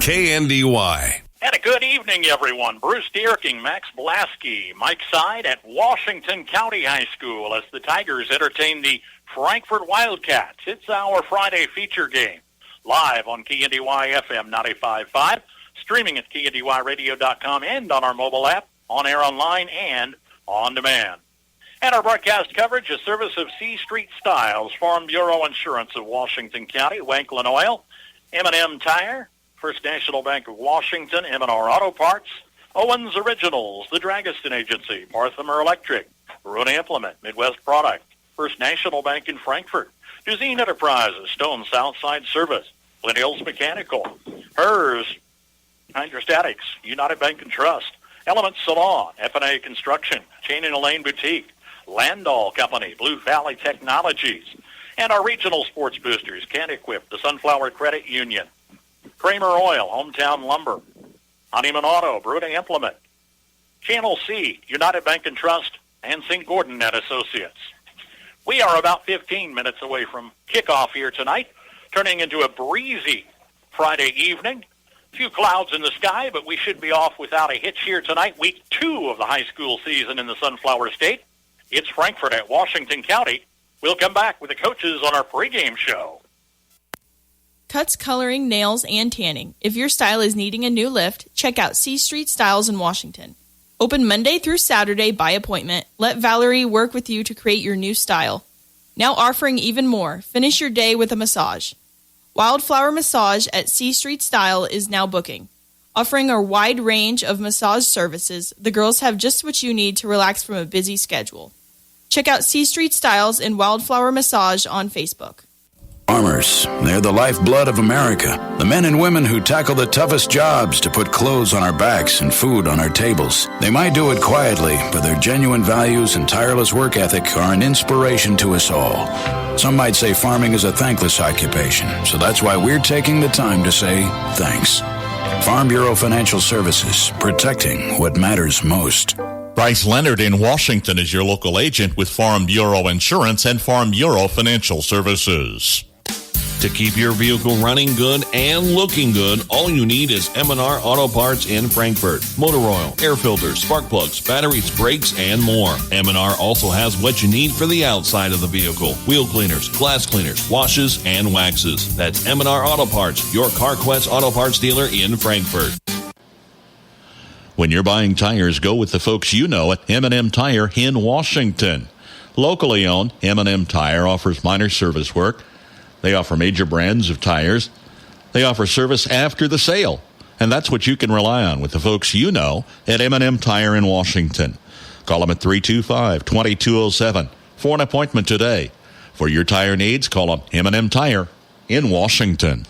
KNDY. And a good evening, everyone. Bruce Dierking, Max Blasky, Mike Side at Washington County High School as the Tigers entertain the Frankfort Wildcats. It's our Friday feature game. Live on KNDY FM 95.5, streaming at KNDYradio.com and on our mobile app, on air online, and on demand. And our broadcast coverage is service of C Street Styles, Farm Bureau Insurance of Washington County, Wanklin Oil, M&M Tire, First National Bank of Washington, M&R Auto Parts, Owens Originals, the Dragiston Agency, Parthimer Electric, Rooney Implement, Midwest Product, First National Bank in Frankfort, Duzine Enterprises, Stone Southside Service, Flint Hills Mechanical, Hers, Hydrostatics, United Bank and Trust, Element Salon, F&A Construction, Chain and Lane Boutique, Landall Company, Blue Valley Technologies, and our regional sports boosters, Can Equip, the Sunflower Credit Union, Kramer Oil, Hometown Lumber, Honeyman Auto, Bruning Implement, Channel C, United Bank and Trust, and St. Gordon and Associates. We are about 15 minutes away from kickoff here tonight, turning into a breezy Friday evening. A few clouds in the sky, but we should be off without a hitch here tonight. Week 2 of the high school season in the Sunflower State. It's Frankfort at Washington County. We'll come back with the coaches on our pregame show. Cuts, coloring, nails, and tanning. If your style is needing a new lift, check out C Street Styles in Washington. Open Monday through Saturday by appointment. Let Valerie work with you to create your new style. Now offering even more. Finish your day with a massage. Wildflower Massage at C Street Style is now booking. Offering a wide range of massage services, the girls have just what you need to relax from a busy schedule. Check out C Street Styles and Wildflower Massage on Facebook. Farmers, they're the lifeblood of America. The men and women who tackle the toughest jobs to put clothes on our backs and food on our tables. They might do it quietly, but their genuine values and tireless work ethic are an inspiration to us all. Some might say farming is a thankless occupation, so that's why we're taking the time to say thanks. Farm Bureau Financial Services, protecting what matters most. Bryce Leonard in Washington is your local agent with Farm Bureau Insurance and Farm Bureau Financial Services. To keep your vehicle running good and looking good, all you need is M&R Auto Parts in Frankfort. Motor oil, air filters, spark plugs, batteries, brakes, and more. M&R also has what you need for the outside of the vehicle. Wheel cleaners, glass cleaners, washes, and waxes. That's M&R Auto Parts, your CarQuest Auto Parts dealer in Frankfort. When you're buying tires, go with the folks you know at M&M Tire in Washington. Locally owned, M&M Tire offers minor service work. They offer major brands of tires. They offer service after the sale. And that's what you can rely on with the folks you know at M&M Tire in Washington. Call them at 325-2207 for an appointment today. For your tire needs, call them M&M Tire in Washington.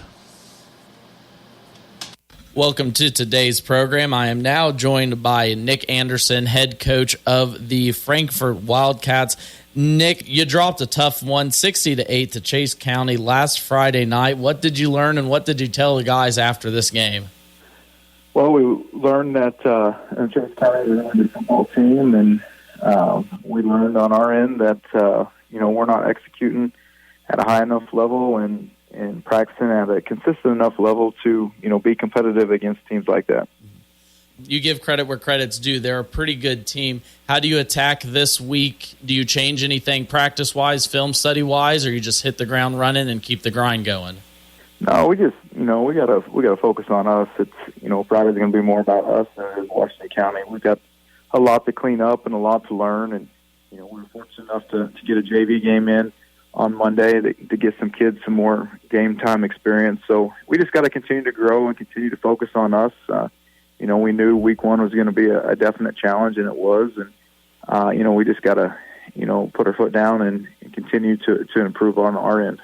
Welcome to today's program. I am now joined by Nick Anderson, head coach of the Frankfort Wildcats. Nick, you dropped a tough one, 60-8 to Chase County last Friday night. What did you learn and what did you tell the guys after this game? Well, we learned that Chase County is a really good football team, and we learned on our end that we're not executing at a high enough level and practicing at a consistent enough level to be competitive against teams like that. You give credit where credit's due. They're a pretty good team. How do you attack this week? Do you change anything practice-wise, film study-wise, or you just hit the ground running and keep the grind going? No, we just we gotta focus on us. It's Friday's going to be more about us than it is Washington County. We've got a lot to clean up and a lot to learn, and we're fortunate enough to get a JV game in on Monday to get some kids some more game time experience. So we just got to continue to grow and continue to focus on us. We knew week 1 was going to be a definite challenge, and it was. And, we just got to, put our foot down and continue to improve on our end.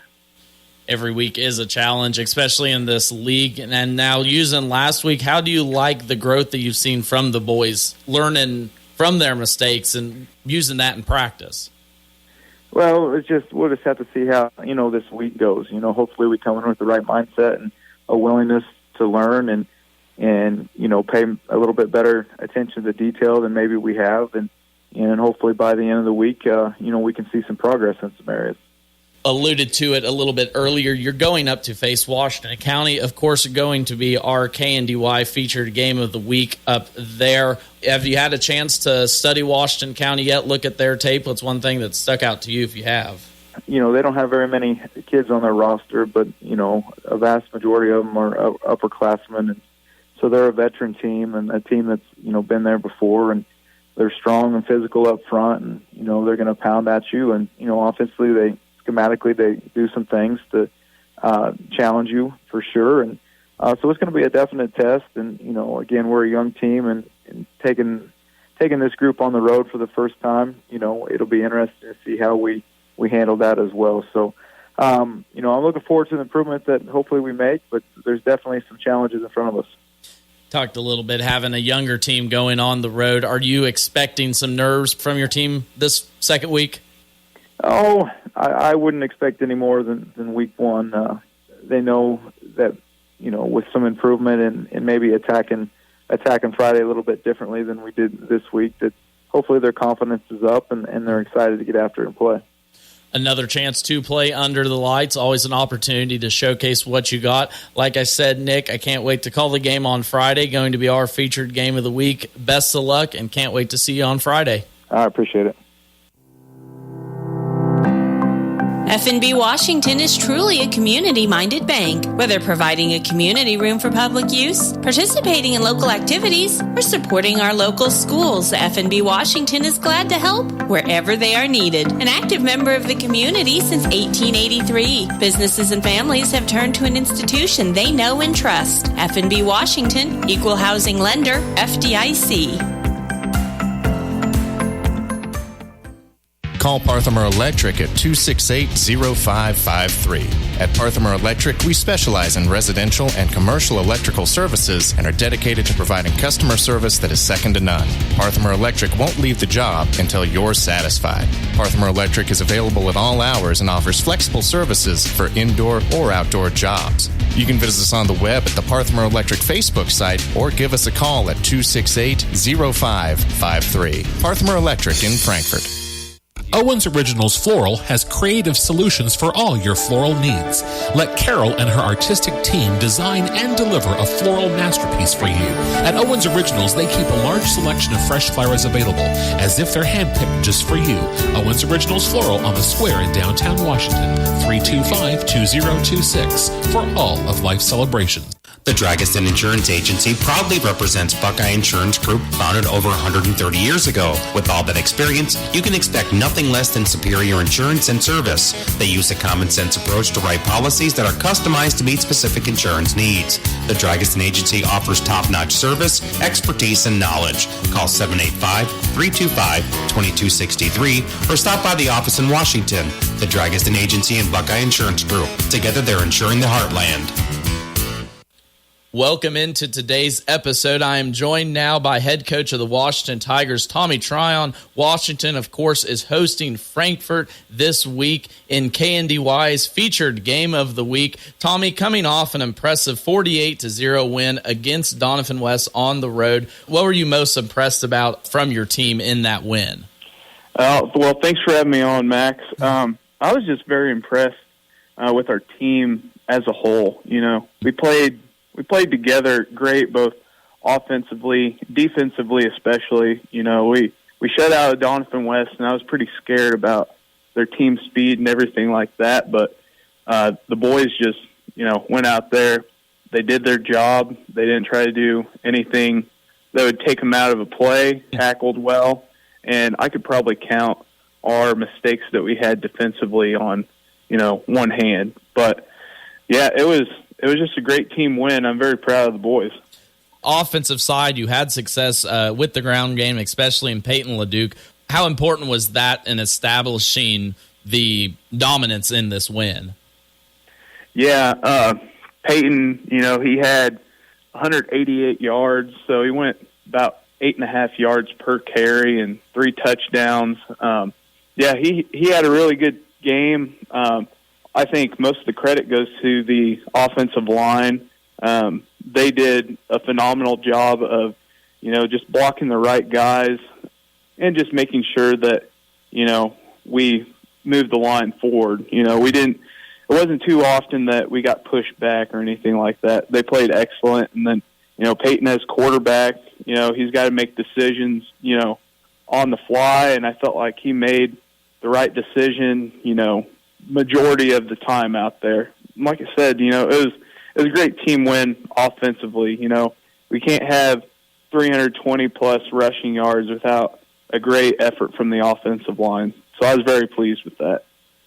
Every week is a challenge, especially in this league. And now using last week, how do you like the growth that you've seen from the boys, learning from their mistakes and using that in practice? Well, we'll just have to see how, this week goes. Hopefully we come in with the right mindset and a willingness to learn and pay a little bit better attention to detail than maybe we have. And hopefully by the end of the week, we can see some progress in some areas. alluded to it a little bit earlier. You're going up to face Washington County. Of course, going to be our KNDY featured game of the week up there. Have you had a chance to study Washington County yet? Look at their tape. What's one thing that stuck out to you if you have? They don't have very many kids on their roster, but, a vast majority of them are upperclassmen. And so they're a veteran team and a team that's, been there before. And they're strong and physical up front, and, they're going to pound at you. And, offensively, schematically, they do some things to challenge you for sure. And so it's going to be a definite test. And, again, we're a young team, and taking this group on the road for the first time, it'll be interesting to see how we handle that as well. So, I'm looking forward to the improvement that hopefully we make, but there's definitely some challenges in front of us. Talked a little bit having a younger team going on the road. Are you expecting some nerves from your team this second week? Oh, I wouldn't expect any more than week one. They know that, with some improvement and maybe attacking Friday a little bit differently than we did this week, that hopefully their confidence is up and they're excited to get after it and play. Another chance to play under the lights, always an opportunity to showcase what you got. Like I said, Nick, I can't wait to call the game on Friday. Going to be our featured game of the week. Best of luck, and can't wait to see you on Friday. I appreciate it. FNB Washington is truly a community-minded bank. Whether providing a community room for public use, participating in local activities, or supporting our local schools, FNB Washington is glad to help wherever they are needed. An active member of the community since 1883, businesses and families have turned to an institution they know and trust. FNB Washington, Equal Housing Lender, FDIC. Call Parthimer Electric at 268-0553. At Parthimer Electric, we specialize in residential and commercial electrical services and are dedicated to providing customer service that is second to none. Parthimer Electric won't leave the job until you're satisfied. Parthimer Electric is available at all hours and offers flexible services for indoor or outdoor jobs. You can visit us on the web at the Parthimer Electric Facebook site or give us a call at 268-0553. Parthimer Electric in Frankfort. Owens Originals Floral has creative solutions for all your floral needs. Let Carol and her artistic team design and deliver a floral masterpiece for you. At Owens Originals, they keep a large selection of fresh flowers available, as if they're handpicked just for you. Owens Originals Floral on the Square in downtown Washington, 325-2026 for all of life's celebrations. The Dragiston Insurance Agency proudly represents Buckeye Insurance Group, founded over 130 years ago. With all that experience, you can expect nothing less than superior insurance and service. They use a common-sense approach to write policies that are customized to meet specific insurance needs. The Dragiston Agency offers top-notch service, expertise, and knowledge. Call 785-325-2263 or stop by the office in Washington. The Dragiston Agency and Buckeye Insurance Group. Together, they're insuring the heartland. Welcome into today's episode. I am joined now by head coach of the Washington Tigers, Tommy Tryon. Washington, of course, is hosting Frankfort this week in KNDY's featured game of the week. Tommy, coming off an impressive 48-0 win against Donovan West on the road, what were you most impressed about from your team in that win? Well, thanks for having me on, Max. I was just very impressed with our team as a whole. We played together great, both offensively, defensively especially. We shut out Donovan West, and I was pretty scared about their team speed and everything like that. But the boys just, went out there. They did their job. They didn't try to do anything that would take them out of a play, tackled well. And I could probably count our mistakes that we had defensively on, one hand. But, yeah, it was just a great team win. I'm very proud of the boys. Offensive side, you had success with the ground game, especially in Peyton LeDuc. How important was that in establishing the dominance in this win? Yeah, Peyton, he had 188 yards, so he went about 8.5 yards per carry and 3 touchdowns. He had a really good game. I think most of the credit goes to the offensive line. They did a phenomenal job of, just blocking the right guys and just making sure that, we move the line forward. It wasn't too often that we got pushed back or anything like that. They played excellent. And then, Peyton as quarterback, he's got to make decisions, on the fly. And I felt like he made the right decision, majority of the time out there. Like I said, it was a great team win offensively. We can't have 320-plus rushing yards without a great effort from the offensive line. So I was very pleased with that.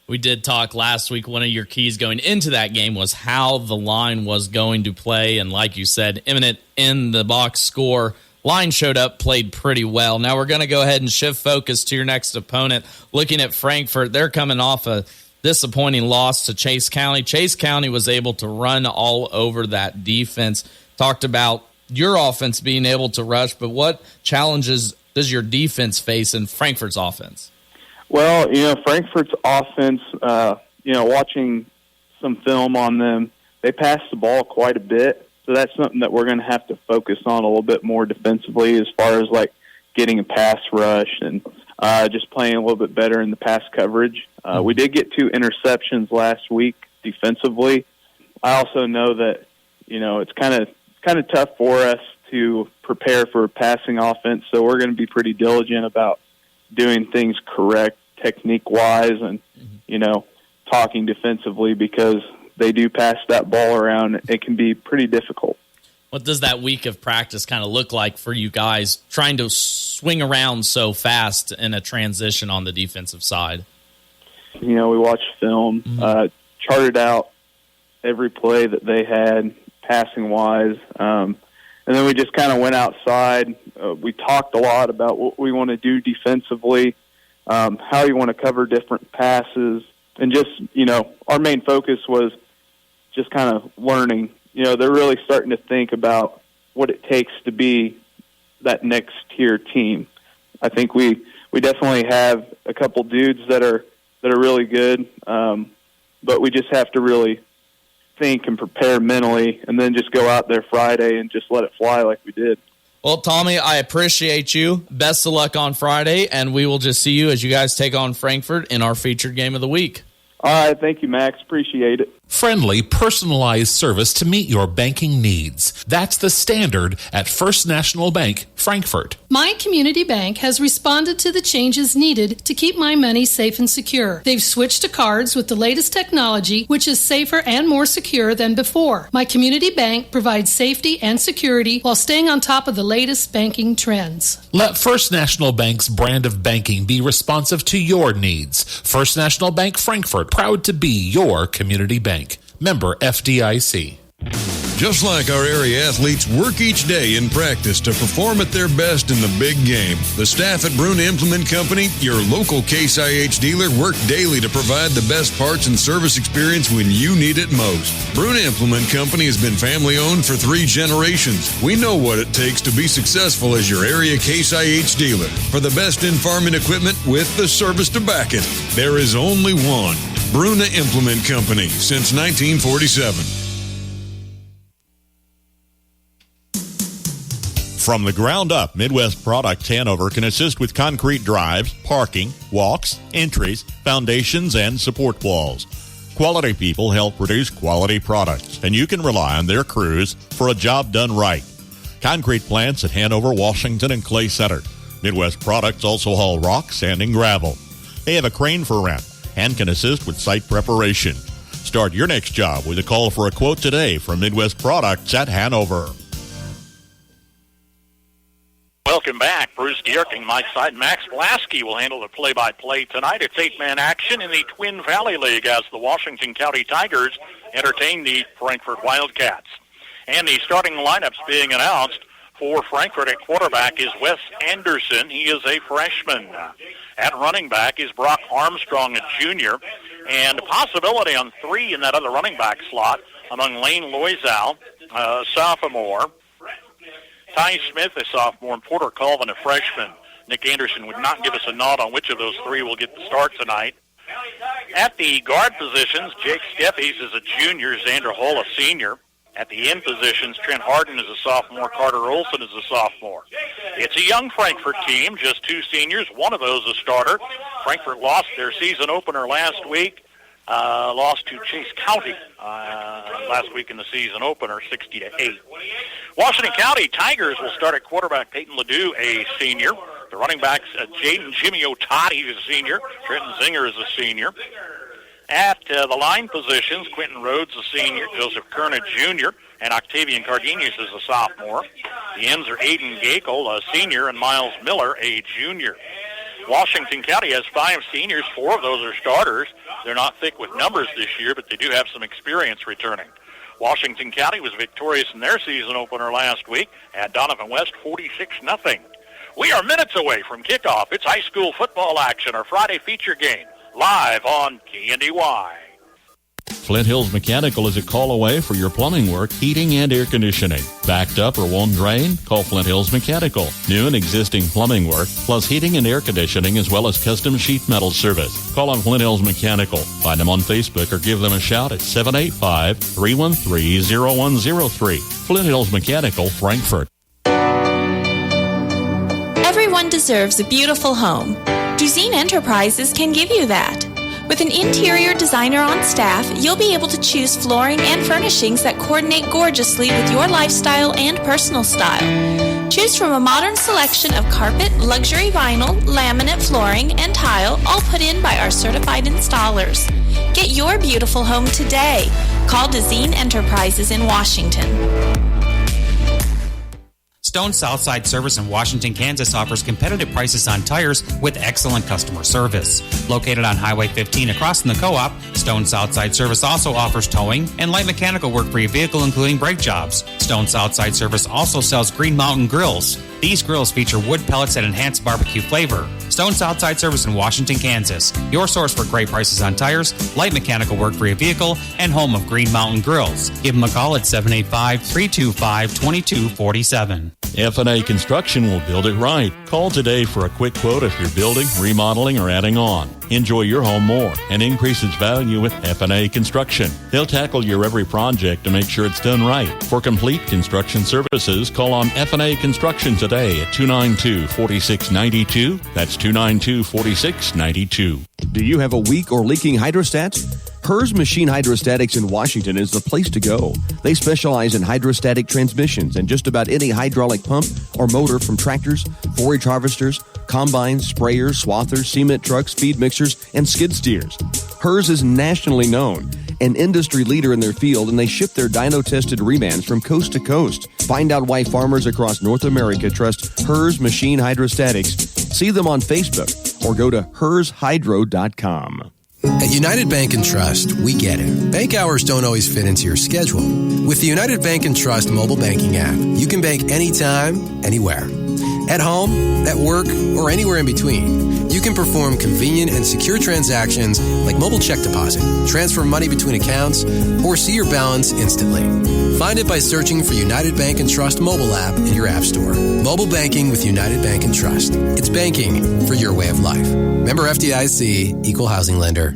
We did talk last week. One of your keys going into that game was how the line was going to play. And like you said, imminent in-the-box score. Line showed up, played pretty well. Now we're going to go ahead and shift focus to your next opponent. Looking at Frankfort, they're coming off a disappointing loss to Chase County. Chase County was able to run all over that defense. Talked about your offense being able to rush, but what challenges does your defense face in Frankfort's offense? Well, Frankfort's offense, watching some film on them, they pass the ball quite a bit. So that's something that we're going to have to focus on a little bit more defensively as far as, like, getting a pass rush and just playing a little bit better in the pass coverage. We did get 2 interceptions last week defensively. I also know that, it's kind of tough for us to prepare for a passing offense, so we're going to be pretty diligent about doing things correct technique-wise and, talking defensively because they do pass that ball around. It can be pretty difficult. What does that week of practice kind of look like for you guys trying to swing around so fast in a transition on the defensive side? We watched film, charted out every play that they had passing-wise, and then we just kind of went outside. We talked a lot about what we want to do defensively, how you want to cover different passes, and just, our main focus was just kind of learning. They're really starting to think about what it takes to be that next tier team. I think we definitely have a couple dudes that are really good, but we just have to really think and prepare mentally and then just go out there Friday and just let it fly like we did. Well, Tommy, I appreciate you. Best of luck on Friday, and we will just see you as you guys take on Frankfort in our featured game of the week. All right, thank you, Max. Appreciate it. Friendly, personalized service to meet your banking needs. That's the standard at First National Bank, Frankfort. My community bank has responded to the changes needed to keep my money safe and secure. They've switched to cards with the latest technology, which is safer and more secure than before. My community bank provides safety and security while staying on top of the latest banking trends. Let First National Bank's brand of banking be responsive to your needs. First National Bank, Frankfort, proud to be your community bank. Member FDIC. Just like our area athletes work each day in practice to perform at their best in the big game, the staff at Bruna Implement Company, your local Case IH dealer, work daily to provide the best parts and service experience when you need it most. Bruna Implement Company has been family-owned for 3 generations. We know what it takes to be successful as your area Case IH dealer. For the best in farming equipment with the service to back it, there is only one. Bruna Implement Company, since 1947. From the ground up, Midwest Products Hanover can assist with concrete drives, parking, walks, entries, foundations, and support walls. Quality people help produce quality products, and you can rely on their crews for a job done right. Concrete plants at Hanover, Washington, and Clay Center. Midwest Products also haul rock, sand, and gravel. They have a crane for rent and can assist with site preparation. Start your next job with a call for a quote today from Midwest Products at Hanover. Welcome back. Bruce Gierking, Mike Side, Max Blasky will handle the play-by-play tonight. It's 8-man action in the Twin Valley League as the Washington County Tigers entertain the Frankfort Wildcats. And the starting lineups being announced for Frankfort at quarterback is Wes Anderson. He is a freshman. At running back is Brock Armstrong, a junior. And a possibility on 3 in that other running back slot among Lane Loizow, a sophomore, Ty Smith, a sophomore, and Porter Colvin, a freshman. Nick Anderson would not give us a nod on which of those 3 will get the start tonight. At the guard positions, Jake Steffies is a junior, Xander Hall a senior. At the end positions, Trent Harden is a sophomore, Carter Olson is a sophomore. It's a young Frankfort team, just 2 seniors, one of those a starter. Frankfort lost their season opener last week, lost to Chase County last week in the season opener, 60-8. Washington County Tigers will start at quarterback Peyton Ledoux, a senior. The running backs, Jaden Jimmy Otati is a senior. Trenton Zinger is a senior. At the line positions, Quentin Rhodes, a senior, Joseph Kerna Jr., and Octavian Cardenas is a sophomore. The ends are Aiden Gakel, a senior, and Miles Miller, a junior. Washington County has 5 seniors. 4 of those are starters. They're not thick with numbers this year, but they do have some experience returning. Washington County was victorious in their season opener last week at Donovan West, 46-0. We are minutes away from kickoff. It's high school football action, our Friday feature game, live on KNDY. Flint Hills Mechanical is a call away for your plumbing work, heating, and air conditioning. Backed up or won't drain? Call Flint Hills Mechanical. New and existing plumbing work, plus heating and air conditioning, as well as custom sheet metal service. Call on Flint Hills Mechanical. Find them on Facebook or give them a shout at 785-313-0103. Flint Hills Mechanical, Frankfort. Everyone deserves a beautiful home. Duzine Enterprises can give you that. With an interior designer on staff, you'll be able to choose flooring and furnishings that coordinate gorgeously with your lifestyle and personal style. Choose from a modern selection of carpet, luxury vinyl, laminate flooring, and tile, all put in by our certified installers. Get your beautiful home today. Call Duzine Enterprises in Washington. Stone Southside Service in Washington, Kansas offers competitive prices on tires with excellent customer service. Located on Highway 15 across from the co-op, Stone Southside Service also offers towing and light mechanical work for your vehicle, including brake jobs. Stone Southside Service also sells Green Mountain grills. These grills feature wood pellets that enhance barbecue flavor. Stone Southside Service in Washington, Kansas. Your source for great prices on tires, light mechanical work for your vehicle, and home of Green Mountain Grills. Give them a call at 785-325-2247. F&A Construction will build it right. Call today for a quick quote if you're building, remodeling, or adding on. Enjoy your home more and increase its value with F&A Construction. They'll tackle your every project to make sure it's done right. For complete construction services, call on F&A Construction today at 292-4692. That's 292-4692. Do you have a weak or leaking hydrostat? HERS Machine Hydrostatics in Washington is the place to go. They specialize in hydrostatic transmissions and just about any hydraulic pump or motor from tractors, forage harvesters, combines, sprayers, swathers, cement trucks, feed mixers, and skid steers. HERS is nationally known, an industry leader in their field, and they ship their dyno-tested remans from coast to coast. Find out why farmers across North America trust HERS Machine Hydrostatics. See them on Facebook or go to HERSHydro.com. At United Bank & Trust, we get it. Bank hours don't always fit into your schedule. With the United Bank & Trust mobile banking app, you can bank anytime, anywhere. At home, at work, or anywhere in between. You can perform convenient and secure transactions like mobile check deposit, transfer money between accounts, or see your balance instantly. Find it by searching for United Bank & Trust mobile app in your app store. Mobile banking with United Bank & Trust. It's banking for your way of life. Member FDIC, Equal Housing Lender.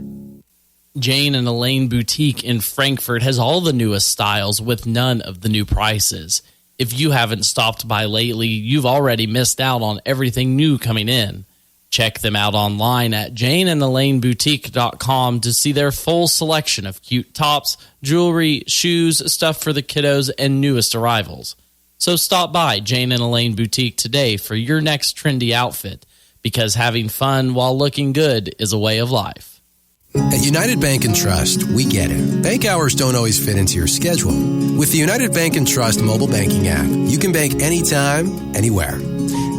Jane and Elaine Boutique in Frankfort has all the newest styles with none of the new prices. If you haven't stopped by lately, you've already missed out on everything new coming in. Check them out online at janeandelaineboutique.com to see their full selection of cute tops, jewelry, shoes, stuff for the kiddos, and newest arrivals. So stop by Jane and Elaine Boutique today for your next trendy outfit, because having fun while looking good is a way of life. At United Bank & Trust, we get it. Bank hours don't always fit into your schedule. With the United Bank & Trust mobile banking app, you can bank anytime, anywhere.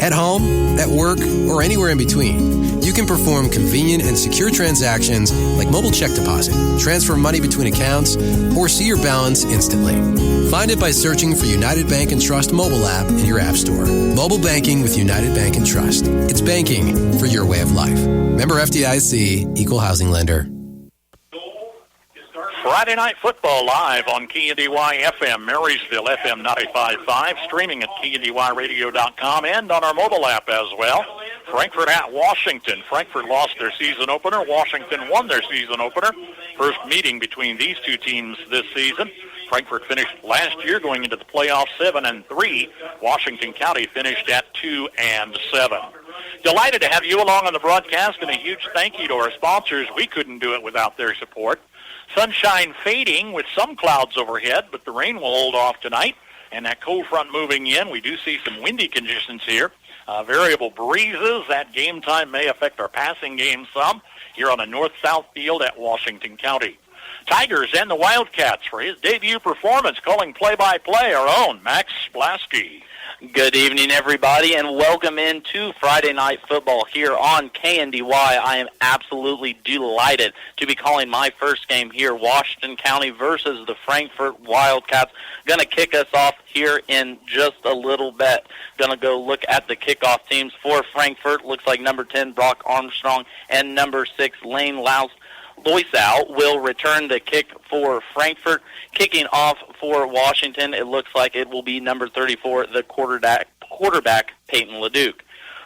At home, at work, or anywhere in between. You can perform convenient and secure transactions like mobile check deposit, transfer money between accounts, or see your balance instantly. Find it by searching for United Bank & Trust mobile app in your app store. Mobile banking with United Bank & Trust. It's banking for your way of life. Member FDIC, Equal Housing Lender. Friday Night Football live on KNDY FM, Marysville FM 95.5, streaming at KNDYradio.com and on our mobile app as well. Frankfort at Washington. Frankfort lost their season opener. Washington won their season opener. First meeting between these two teams this season. Frankfort finished last year going into the playoffs 7-3. Washington County finished at 2-7. Delighted to have you along on the broadcast, and a huge thank you to our sponsors. We couldn't do it without their support. Sunshine fading with some clouds overhead, but the rain will hold off tonight. And that cold front moving in, we do see some windy conditions here. Variable breezes. That game time may affect our passing game some here on the north-south field at Washington County. Tigers and the Wildcats for his debut performance, calling play-by-play, our own Max Blasky. Good evening, everybody, and welcome into Friday Night Football here on KNDY. I am absolutely delighted to be calling my first game here, Washington County versus the Frankfort Wildcats. Going to kick us off here in just a little bit. Going to go look at the kickoff teams for Frankfort. Looks like number 10, Brock Armstrong, and number 6, Lane Loisau will return the kick for Frankfort. Kicking off for Washington, it looks like it will be number 34, the quarterback Peyton LeDuc.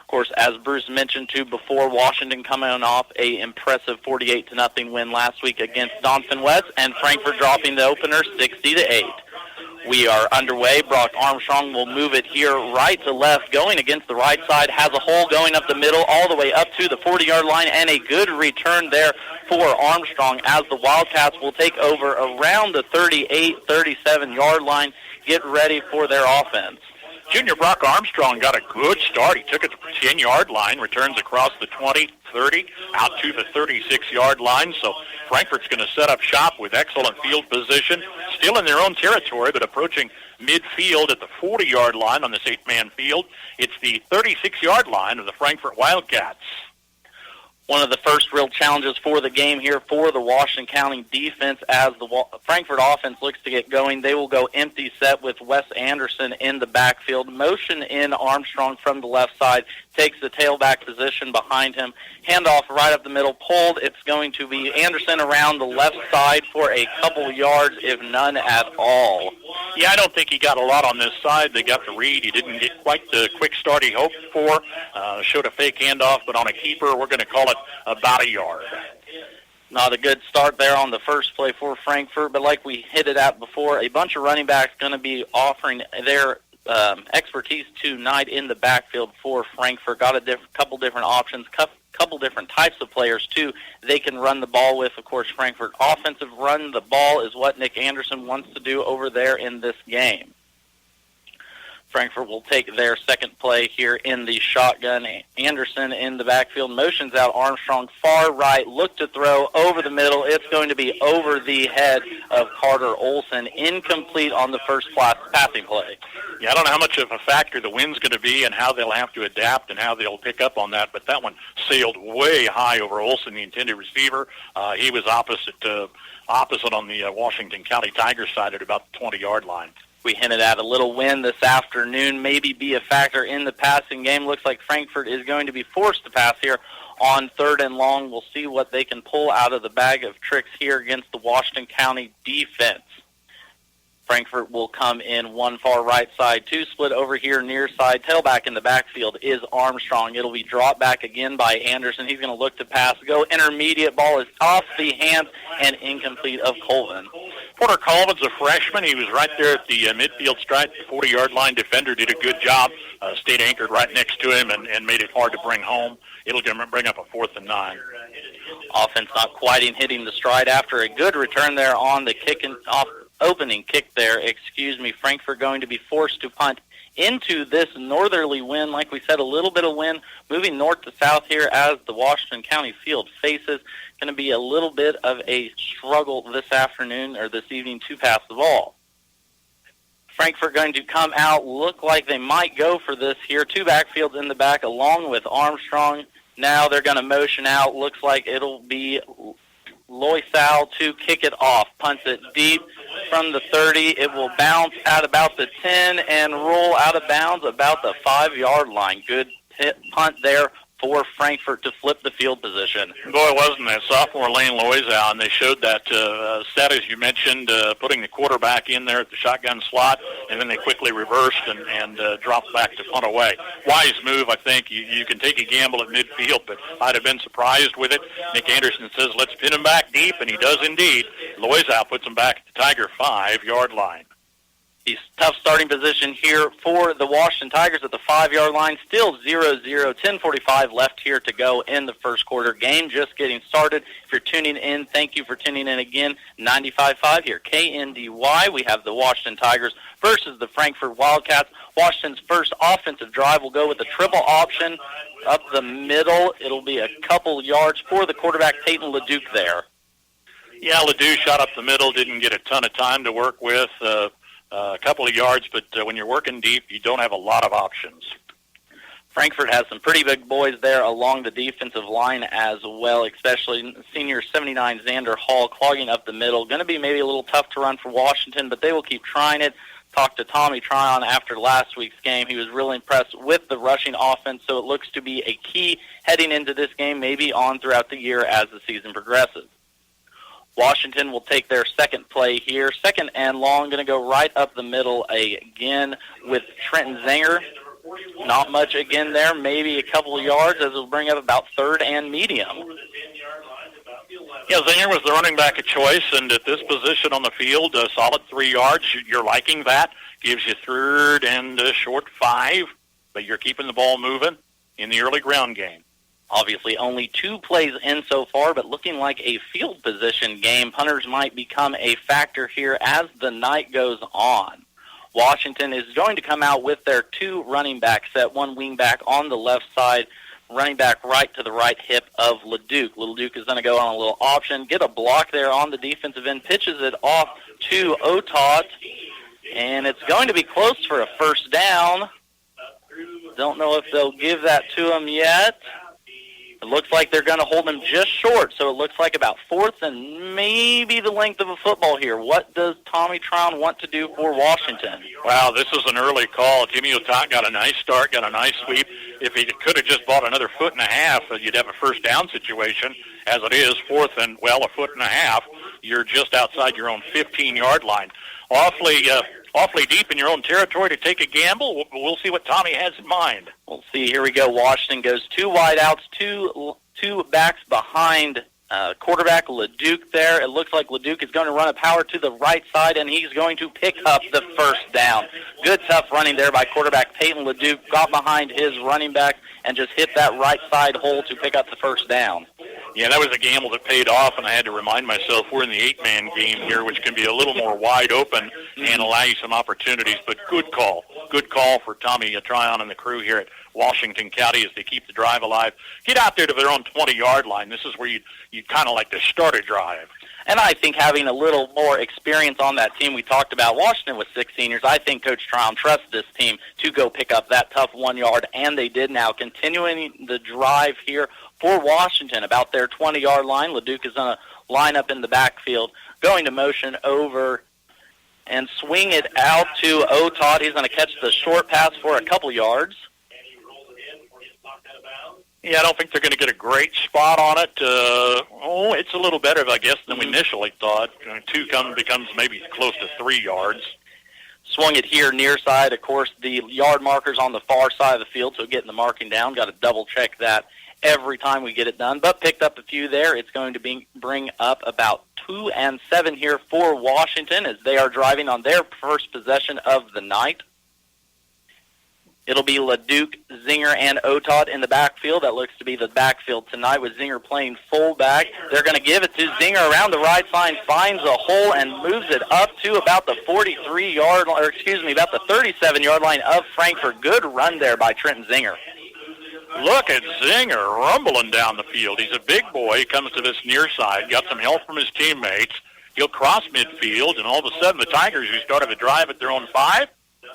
Of course, as Bruce mentioned too before, Washington coming off a impressive 48-0 win last week against Donphan West, and Frankfort dropping the opener 60-8. We are underway. Brock Armstrong will move it here right to left, going against the right side, has a hole going up the middle all the way up to the 40-yard line, and a good return there for Armstrong as the Wildcats will take over around the 38, 37-yard line, get ready for their offense. Junior Brock Armstrong got a good start. He took it to the 10-yard line, returns across the 20, 30, out to the 36-yard line. So Frankfort's going to set up shop with excellent field position, still in their own territory, but approaching midfield at the 40-yard line on this 8-man field. It's the 36-yard line of the Frankfort Wildcats. One of the first real challenges for the game here for the Washington County defense as the Frankfort offense looks to get going. They will go empty set with Wes Anderson in the backfield. Motion in Armstrong from the left side, takes the tailback position behind him. Handoff right up the middle, pulled. It's going to be Anderson around the left side for a couple yards, if none at all. Yeah, I don't think he got a lot on this side. They got the read. He didn't get quite the quick start he hoped for. Showed a fake handoff, but on a keeper, we're going to call it about a yard. Not a good start there on the first play for Frankfort, but like we hit it at before, a bunch of running backs going to be offering their expertise tonight in the backfield for Frankfort. Got a couple different options, couple different types of players, too, they can run the ball with. Of course, Frankfort offensive run the ball is what Nick Anderson wants to do over there in this game. Frankfort will take their second play here in the shotgun. Anderson in the backfield, motions out Armstrong far right, look to throw over the middle. It's going to be over the head of Carter Olson. Incomplete on the first passing play. Yeah, I don't know how much of a factor the wind's going to be and how they'll have to adapt and how they'll pick up on that, but that one sailed way high over Olson, the intended receiver. He was opposite on the Washington County Tigers side at about the 20-yard line. We hinted at a little wind this afternoon, maybe be a factor in the passing game. Looks like Frankfort is going to be forced to pass here on 3rd and long. We'll see what they can pull out of the bag of tricks here against the Washington County defense. Frankfort will come in one far right side, two split over here near side. Tailback in the backfield is Armstrong. It'll be dropped back again by Anderson. He's going to look to pass. Go intermediate. Ball is off the hands and incomplete of Colvin. Porter Colvin's a freshman. He was right there at the midfield stripe. The 40-yard line defender did a good job. Stayed anchored right next to him and made it hard to bring home. It'll bring up a 4th and 9. Offense not quite hitting the stride after a good return there on the opening kick there. Frankfort going to be forced to punt into this northerly wind. Like we said, a little bit of wind moving north to south here as the Washington County field faces. Going to be a little bit of a struggle this afternoon or this evening to pass the ball. Frankfort going to come out, look like they might go for this here. Two backfields in the back along with Armstrong. Now they're going to motion out. Looks like it'll be Loisau to kick it off. Punts it deep from the 30. It will bounce at about the 10 and roll out of bounds about the 5-yard line. Good punt there for Frankfort to flip the field position. Boy, wasn't that sophomore Lane Loizow, and they showed that status you mentioned, putting the quarterback in there at the shotgun slot, and then they quickly reversed and dropped back to punt away. Wise move, I think. You can take a gamble at midfield, but I'd have been surprised with it. Nick Anderson says, let's pin him back deep, and he does indeed. Loizow puts him back at the Tiger 5-yard line. He's tough starting position here for the Washington Tigers at the 5-yard line. Still 0-0, 10:45 left here to go in the first quarter. Game just getting started. If you're tuning in, thank you for tuning in again. 95.5 here, KNDY. We have the Washington Tigers versus the Frankfort Wildcats. Washington's first offensive drive will go with a triple option up the middle. It'll be a couple yards for the quarterback, Peyton LeDuc there. Yeah, LeDuc shot up the middle, didn't get a ton of time to work with. A couple of yards, but when you're working deep, you don't have a lot of options. Frankfort has some pretty big boys there along the defensive line as well, especially senior 79 Xander Hall clogging up the middle. Going to be maybe a little tough to run for Washington, but they will keep trying it. Talked to Tommy Tryon after last week's game. He was really impressed with the rushing offense, so it looks to be a key heading into this game, maybe on throughout the year as the season progresses. Washington will take their second play here. Second and long, going to go right up the middle again with Trenton Zinger. Not much again there, maybe a couple of yards as it'll bring up about third and medium. Yeah, Zinger was the running back of choice, and at this position on the field, a solid 3 yards. You're liking that. Gives you third and short 5, but you're keeping the ball moving in the early ground game. Obviously, only 2 plays in so far, but looking like a field position game. Punters might become a factor here as the night goes on. Washington is going to come out with their 2 running back set, 1 wing back on the left side, running back right to the right hip of LeDuc. LeDuc is going to go on a little option, get a block there on the defensive end, pitches it off to Otot, and it's going to be close for a first down. Don't know if they'll give that to him yet. It looks like they're going to hold him just short, so it looks like about 4th and maybe the length of a football here. What does Tommy Tryon want to do for Washington? Wow, this is an early call. Jimmy Otot got a nice start, got a nice sweep. If he could have just bought another 1.5 foot, you'd have a first down situation. As it is, 4th and, well, a 1.5 foot, you're just outside your own 15-yard line. Awfully deep in your own territory to take a gamble. We'll see what Tommy has in mind. We'll see. Here we go. Washington goes 2 wide outs, two backs behind quarterback LeDuc there. It looks like LeDuc is going to run a power to the right side, and he's going to pick up the first down. Good, tough running there by quarterback Peyton LeDuc. Got behind his running back and just hit that right side hole to pick up the first down. Yeah, that was a gamble that paid off, and I had to remind myself we're in the 8-man game here, which can be a little more wide open and allow you some opportunities. But good call for Tommy Tryon and the crew here at Washington County as they keep the drive alive. Get out there to their own 20-yard line. This is where you kind of like to start a drive. And I think having a little more experience on that team, we talked about Washington with 6 seniors, I think Coach Tryon trusts this team to go pick up that tough 1 yard, and they did now. Continuing the drive here for Washington, about their 20-yard line. LeDuc is going to line up in the backfield, going to motion over and swing it out to Otot. He's going to catch the short pass for a couple yards. Yeah, I don't think they're going to get a great spot on it. It's a little better, I guess, than we initially thought. 2 becomes maybe close to 3 yards. Swung it here near side. Of course, the yard marker's on the far side of the field, so getting the marking down. Got to double-check that every time we get it done, but picked up a few there. It's going to bring up about 2 and 7 here for Washington as they are driving on their first possession of the night. It'll be LeDuc, Zinger, and Otot in the backfield. That looks to be the backfield tonight with Zinger playing fullback. They're going to give it to Zinger around the right side, finds a hole and moves it up to about the 37-yard line of Frankfort. Good run there by Trenton Zinger. Look at Zinger rumbling down the field. He's a big boy. He comes to this near side, got some help from his teammates. He'll cross midfield, and all of a sudden the Tigers, who started a drive at their own 5,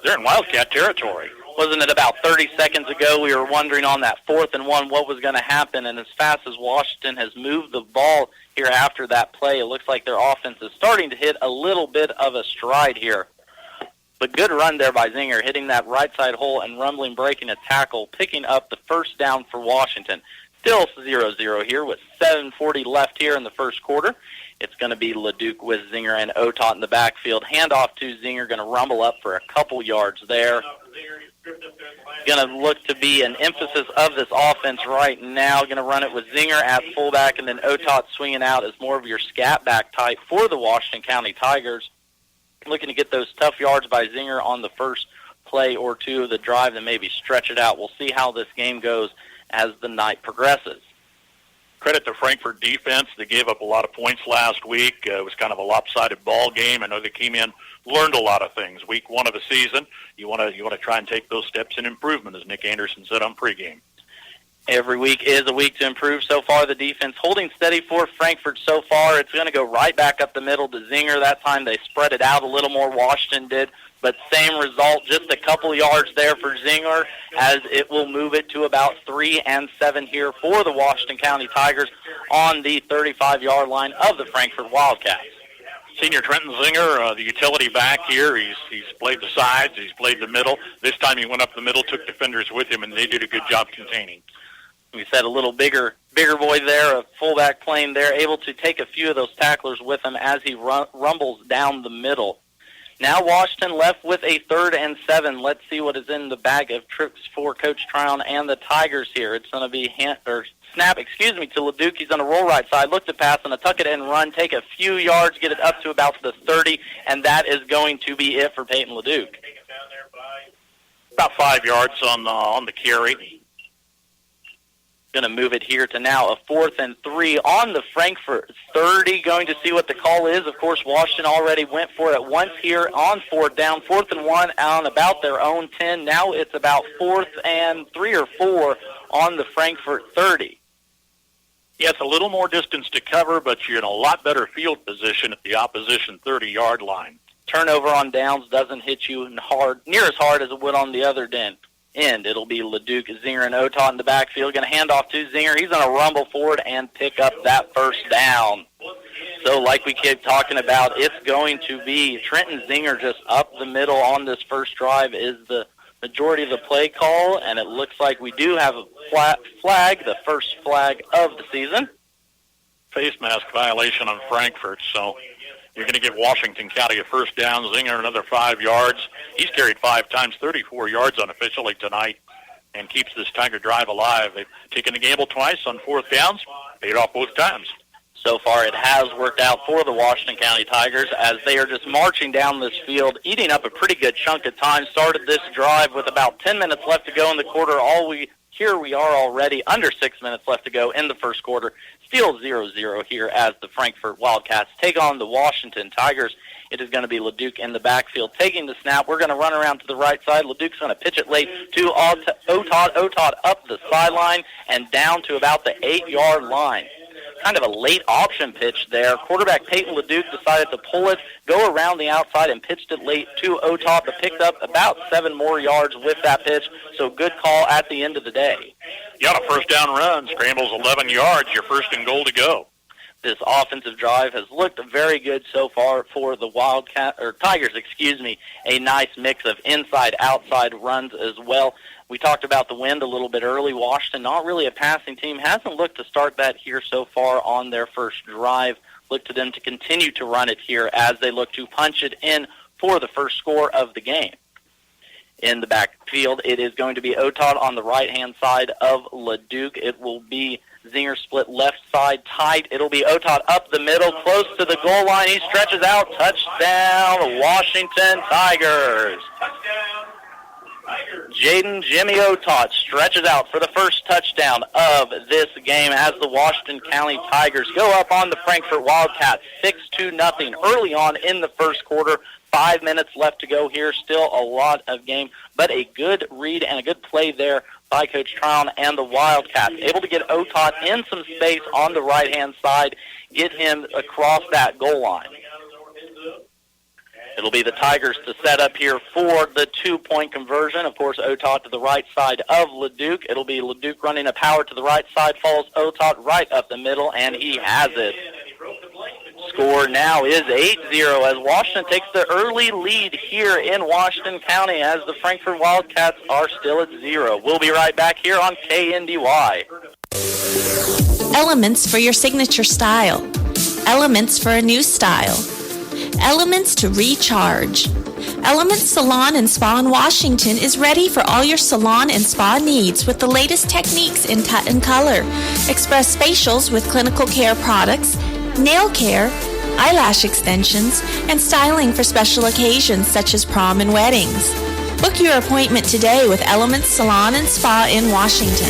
they're in Wildcat territory. Wasn't it about 30 seconds ago we were wondering on that 4th and 1 what was going to happen, and as fast as Washington has moved the ball here after that play, it looks like their offense is starting to hit a little bit of a stride here. But good run there by Zinger, hitting that right side hole and rumbling, breaking a tackle, picking up the first down for Washington. Still 0-0 here with 7:40 left here in the first quarter. It's going to be Leduc with Zinger and Otot in the backfield. Handoff to Zinger, going to rumble up for a couple yards there. Going to look to be an emphasis of this offense right now. Going to run it with Zinger at fullback, and then Otot swinging out as more of your scat back type for the Washington County Tigers. Looking to get those tough yards by Zinger on the first play or two of the drive and maybe stretch it out. We'll see how this game goes as the night progresses. Credit to Frankfort defense. They gave up a lot of points last week. It was kind of a lopsided ball game. I know they came in, learned a lot of things. Week 1 of the season, you want to try and take those steps in improvement, as Nick Anderson said on pregame. Every week is a week to improve. So far, the defense holding steady for Frankfort so far. It's going to go right back up the middle to Zinger. That time they spread it out a little more, Washington did. But same result, just a couple yards there for Zinger, as it will move it to about 3 and 7 here for the Washington County Tigers on the 35-yard line of the Frankfort Wildcats. Senior Trenton Zinger, the utility back here. He's played the sides, he's played the middle. This time he went up the middle, took defenders with him, and they did a good job containing. We said a little bigger boy there, a fullback playing there, able to take a few of those tacklers with him as he rumbles down the middle. Now Washington left with a 3rd and 7. Let's see what is in the bag of tricks for Coach Tryon and the Tigers here. It's going to be snap to Leduc. He's on the roll right side, look to pass on a tuck it and run, take a few yards, get it up to about the 30, and that is going to be it for Peyton Leduc. About 5 yards on the carry. Going to move it here to now a 4th and 3 on the Frankfort 30. Going to see what the call is. Of course, Washington already went for it once here on 4th down. 4th and 1 on about their own 10. Now it's about 4th and 3 or 4 on the Frankfort 30. Yeah, it's a little more distance to cover, but you're in a lot better field position at the opposition 30-yard line. Turnover on downs doesn't hit you near as hard as it would on the other end. It'll be Leduc, Zinger, and Otot in the backfield. Going to hand off to Zinger. He's going to rumble forward and pick up that first down. So like we keep talking about, it's going to be Trenton Zinger just up the middle on this first drive is the majority of the play call, and it looks like we do have a flag, the first flag of the season. Face mask violation on Frankfort, so you're going to give Washington County a first down. Zinger another 5 yards. He's carried 5 times, 34 yards unofficially tonight, and keeps this Tiger drive alive. They've taken a gamble twice on 4th downs, paid off both times. So far it has worked out for the Washington County Tigers as they are just marching down this field, eating up a pretty good chunk of time. Started this drive with about 10 minutes left to go in the quarter. Here we are already under 6 minutes left to go in the first quarter. Still 0-0 here as the Frankfort Wildcats take on the Washington Tigers. It is going to be Leduc in the backfield taking the snap. We're going to run around to the right side. Leduc's going to pitch it late to Otot. Otot up the sideline and down to about the 8-yard line. Kind of a late option pitch there. Quarterback Peyton Leduc decided to pull it, go around the outside, and pitched it late to Otot, but picked up about 7 more yards with that pitch. So good call at the end of the day. You got a first down run, scrambles 11 yards, your 1st and goal to go. This offensive drive has looked very good so far for the Tigers, a nice mix of inside-outside runs as well. We talked about the wind a little bit early. Washington, not really a passing team, hasn't looked to start that here so far on their first drive. Look to them to continue to run it here as they look to punch it in for the first score of the game. In the backfield, it is going to be Otot on the right-hand side of Leduc. It will be Zinger split left side tight. It'll be Otot up the middle, close to the goal line. He stretches out. Touchdown, Washington Tigers. Jaden Jimmy Otot stretches out for the first touchdown of this game as the Washington County Tigers go up on the Frankfort Wildcats 6-0 early on in the first quarter. 5 minutes left to go here. Still a lot of game, but a good read and a good play there by Coach Tryon and the Wildcats. Able to get Otot in some space on the right-hand side, get him across that goal line. It'll be the Tigers to set up here for the 2-point conversion. Of course, Otot to the right side of Leduc. It'll be Leduc running a power to the right side, follows Otot right up the middle, and he has it. score now is 8-0 as Washington takes the early lead here in Washington County as the Frankfort Wildcats are still at 0. We'll be right back here on KNDY. Elements for your signature style. Elements for a new style. Elements to recharge. Elements Salon and Spa in Washington is ready for all your salon and spa needs with the latest techniques in cut and color. Express facials with clinical care products, nail care, eyelash extensions, and styling for special occasions such as prom and weddings. Book your appointment today with Elements Salon and Spa in Washington.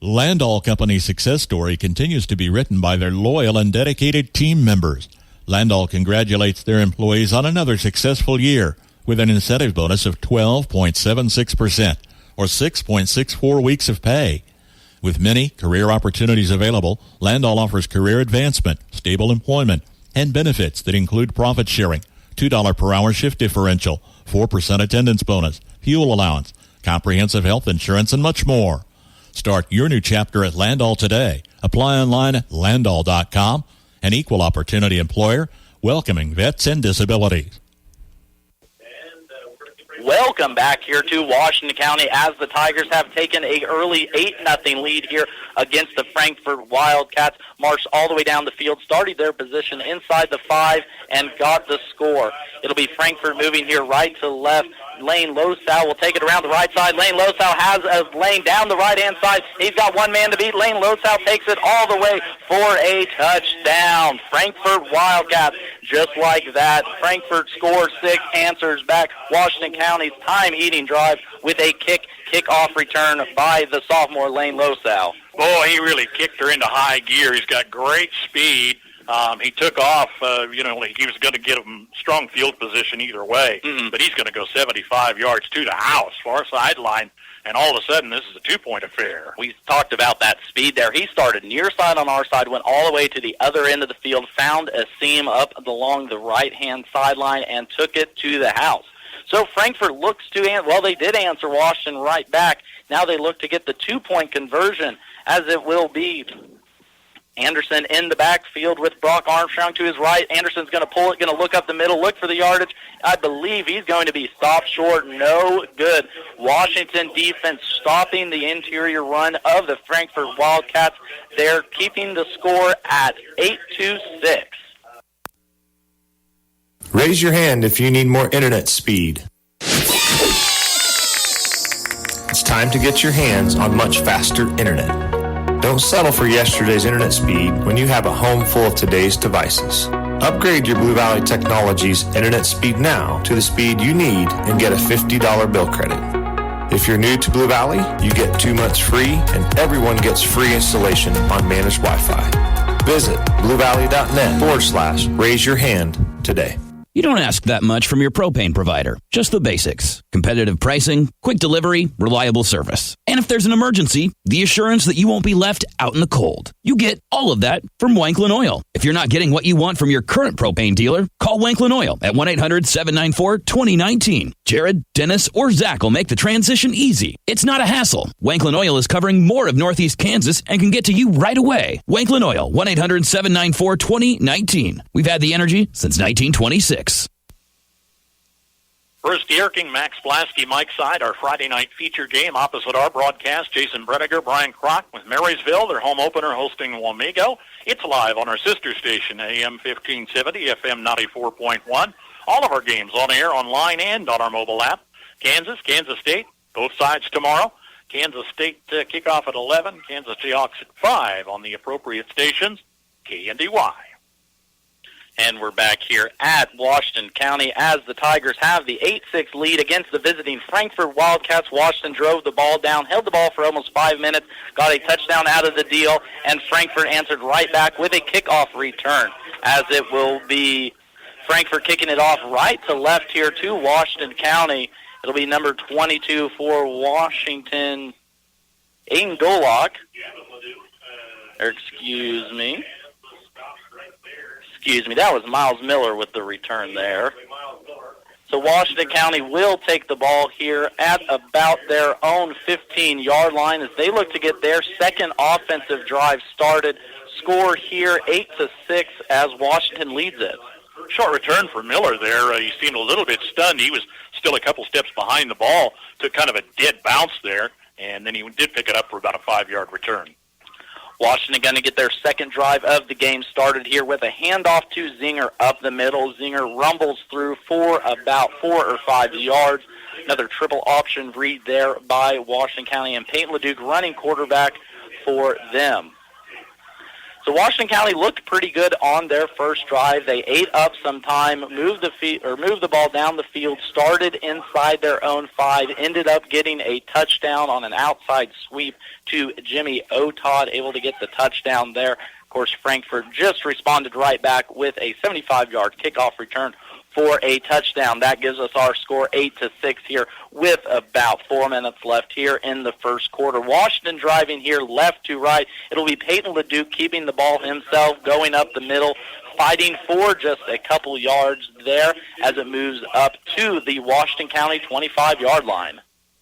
Landall Company's success story continues to be written by their loyal and dedicated team members. Landall congratulates their employees on another successful year with an incentive bonus of 12.76% or 6.64 weeks of pay. With many career opportunities available, Landall offers career advancement, stable employment, and benefits that include profit sharing, $2 per hour shift differential, 4% attendance bonus, fuel allowance, comprehensive health insurance, and much more. Start your new chapter at Landall today. Apply online at landall.com. An equal opportunity employer welcoming vets and disabilities. Welcome back here to Washington County as the Tigers have taken a early 8-0 lead here against the Frankfort Wildcats. Marched all the way down the field, started their position inside the 5, and got the score. It'll be Frankfort moving here right to left. Lane Losow will take it around the right side. Lane Losow has a lane down the right-hand side. He's got one man to beat. Lane Losow takes it all the way for a touchdown. Frankfort Wildcats, just like that. Frankfort scores 6, answers back Washington County's time-eating drive with a kickoff return by the sophomore Lane Losow. Boy, he really kicked her into high gear. He's got great speed. He took off, he was going to get him strong field position either way, but he's going to go 75 yards to the house, far sideline, and all of a sudden this is a 2-point affair. We talked about that speed there. He started near side on our side, went all the way to the other end of the field, found a seam up along the right-hand sideline, and took it to the house. So Frankfort looks to, they did answer Washington right back. Now they look to get the 2-point conversion, as it will be Anderson in the backfield with Brock Armstrong to his right. Anderson's going to pull it, going to look up the middle, look for the yardage. I believe he's going to be stopped short. No good. Washington defense stopping the interior run of the Frankfort Wildcats. They're keeping the score at 8-6. Raise your hand if you need more internet speed. It's time to get your hands on much faster internet. Don't settle for yesterday's internet speed when you have a home full of today's devices. Upgrade your Blue Valley Technologies internet speed now to the speed you need and get a $50 bill credit. If you're new to Blue Valley, you get 2 months free and everyone gets free installation on managed Wi-Fi. Visit bluevalley.net/raise your hand today. You don't ask that much from your propane provider. Just the basics. Competitive pricing, quick delivery, reliable service. And if there's an emergency, the assurance that you won't be left out in the cold. You get all of that from Wanklin Oil. If you're not getting what you want from your current propane dealer, call Wanklin Oil at 1-800-794-2019. Jared, Dennis, or Zach will make the transition easy. It's not a hassle. Wanklin Oil is covering more of Northeast Kansas and can get to you right away. Wanklin Oil, 1-800-794-2019. We've had the energy since 1926. Bruce Dierking, Max Blasky, Mike Side, our Friday night feature game opposite our broadcast. Jason Brediger, Brian Kroc with Marysville, their home opener hosting Wamego. It's live on our sister station, AM 1570, FM 94.1. All of our games on air, online, and on our mobile app. Kansas State, both sides tomorrow. Kansas State kickoff at 11, Kansas Jayhawks at 5 on the appropriate stations, KNDY. And we're back here at Washington County as the Tigers have the 8-6 lead against the visiting Frankfort Wildcats. Washington drove the ball down, held the ball for almost 5 minutes, got a touchdown out of the deal, and Frankfort answered right back with a kickoff return, as it will be Frankfort kicking it off right to left here to Washington County. It'll be number 22 for Washington, Aiden Golock. Excuse me, that was Miles Miller with the return there. So Washington County will take the ball here at about their own 15-yard line as they look to get their second offensive drive started. score here, 8-6, as Washington leads it. Short return for Miller there. He seemed a little bit stunned. He was still a couple steps behind the ball, took kind of a dead bounce there, and then he did pick it up for about a 5-yard return. Washington going to get their second drive of the game started here with a handoff to Zinger up the middle. Zinger rumbles through for about 4 or 5 yards. Another triple option read there by Washington County, and Peyton LeDuc running quarterback for them. So Washington County looked pretty good on their first drive. They ate up some time, moved the ball down the field, started inside their own 5, ended up getting a touchdown on an outside sweep to Jimmy Otod, able to get the touchdown there. Of course, Frankfort just responded right back with a 75-yard kickoff return for a touchdown. That gives us our score 8-6 here with about 4 minutes left here in the first quarter. Washington driving here left to right. It'll be Peyton LeDuc keeping the ball himself, going up the middle, fighting for just a couple yards there as it moves up to the Washington County 25-yard line.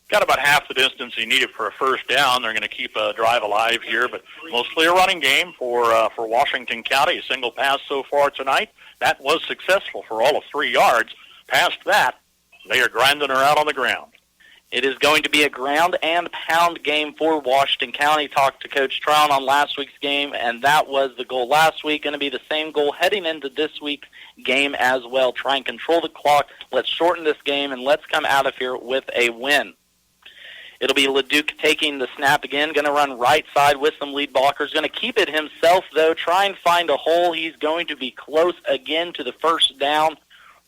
Got about half the distance he needed for a first down. They're going to keep a drive alive here, but mostly a running game for Washington County. A single pass so far tonight. That was successful for all of 3 yards. Past that, they are grinding her out on the ground. It is going to be a ground and pound game for Washington County. Talked to Coach Trown on last week's game, and that was the goal last week. Going to be the same goal heading into this week's game as well. Try and control the clock. Let's shorten this game, and let's come out of here with a win. It'll be LeDuc taking the snap again, going to run right side with some lead blockers. Going to keep it himself, though, try and find a hole. He's going to be close again to the first down.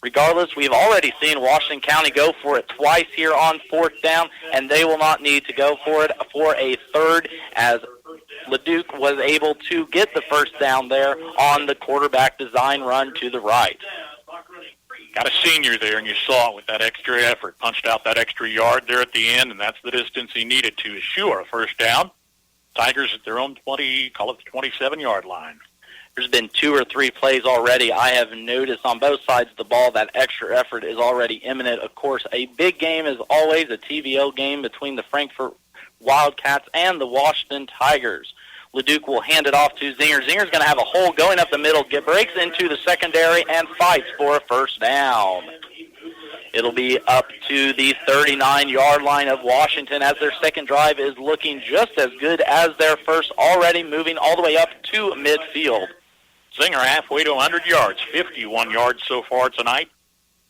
Regardless, we've already seen Washington County go for it twice here on 4th down, and they will not need to go for it for a third, as LeDuc was able to get the first down there on the quarterback design run to the right. Got a senior there, and you saw it with that extra effort. Punched out that extra yard there at the end, and that's the distance he needed to assure a first down. Tigers at their own 20, call it the 27-yard line. There's been 2 or 3 plays already. I have noticed on both sides of the ball that extra effort is already imminent. Of course, a big game is always a TVO game between the Frankfort Wildcats and the Washington Tigers. LeDuc will hand it off to Zinger. Zinger's going to have a hole going up the middle, breaks into the secondary, and fights for a first down. It'll be up to the 39-yard line of Washington as their second drive is looking just as good as their first, already moving all the way up to midfield. Zinger halfway to 100 yards, 51 yards so far tonight.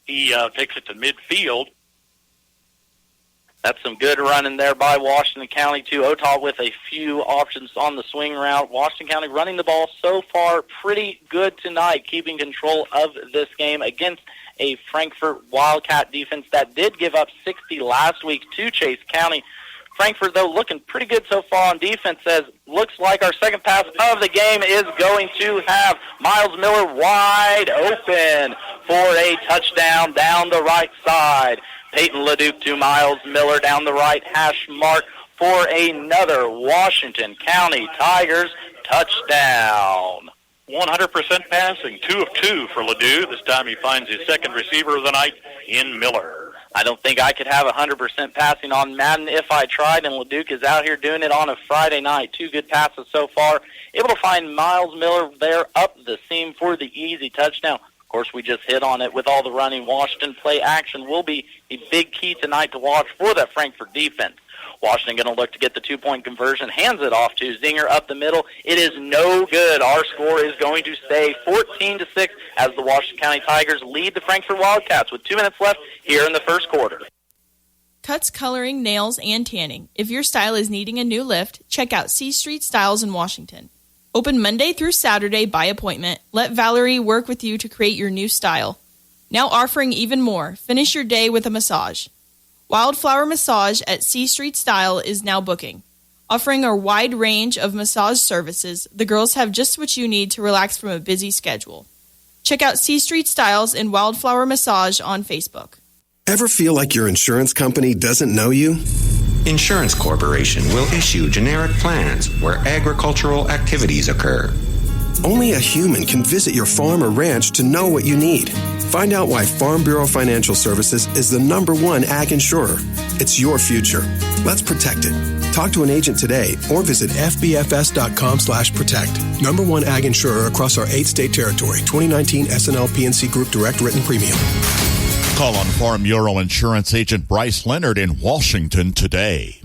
He takes it to midfield. That's some good running there by Washington County, too. Otah with a few options on the swing route. Washington County running the ball so far pretty good tonight, keeping control of this game against a Frankfort Wildcat defense that did give up 60 last week to Chase County. Frankfort, though, looking pretty good so far on defense, as looks like our second pass of the game is going to have Miles Miller wide open for a touchdown down the right side. Peyton LeDuc to Miles Miller down the right hash mark for another Washington County Tigers touchdown. 100% passing, 2 of 2 for LeDuc. This time he finds his second receiver of the night in Miller. I don't think I could have 100% passing on Madden if I tried, and LeDuc is out here doing it on a Friday night. 2 good passes so far. Able to find Miles Miller there up the seam for the easy touchdown. Of course, we just hit on it with all the running. Washington play action will be a big key tonight to watch for that Frankfort defense. Washington going to look to get the 2-point conversion, hands it off to Zinger up the middle. It is no good. Our score is going to stay 14-6 as the Washington County Tigers lead the Frankfort Wildcats with 2 minutes left here in the first quarter. Cuts, coloring, nails, and tanning. If your style is needing a new lift, check out C Street Styles in Washington. Open Monday through Saturday by appointment. Let Valerie work with you to create your new style. Now offering even more. Finish your day with a massage. Wildflower Massage at C Street Style is now booking. Offering a wide range of massage services, the girls have just what you need to relax from a busy schedule. Check out C Street Styles and Wildflower Massage on Facebook. Ever feel like your insurance company doesn't know you? Insurance Corporation will issue generic plans where agricultural activities occur. Only a human can visit your farm or ranch to know what you need. Find out why Farm Bureau Financial Services is the #1 ag insurer. It's your future. Let's protect it. Talk to an agent today or visit fbfs.com/protect. Number one ag insurer across our 8-state territory. 2019 SNL PNC Group Direct Written Premium. Call on Farm Bureau Insurance Agent Bryce Leonard in Washington today.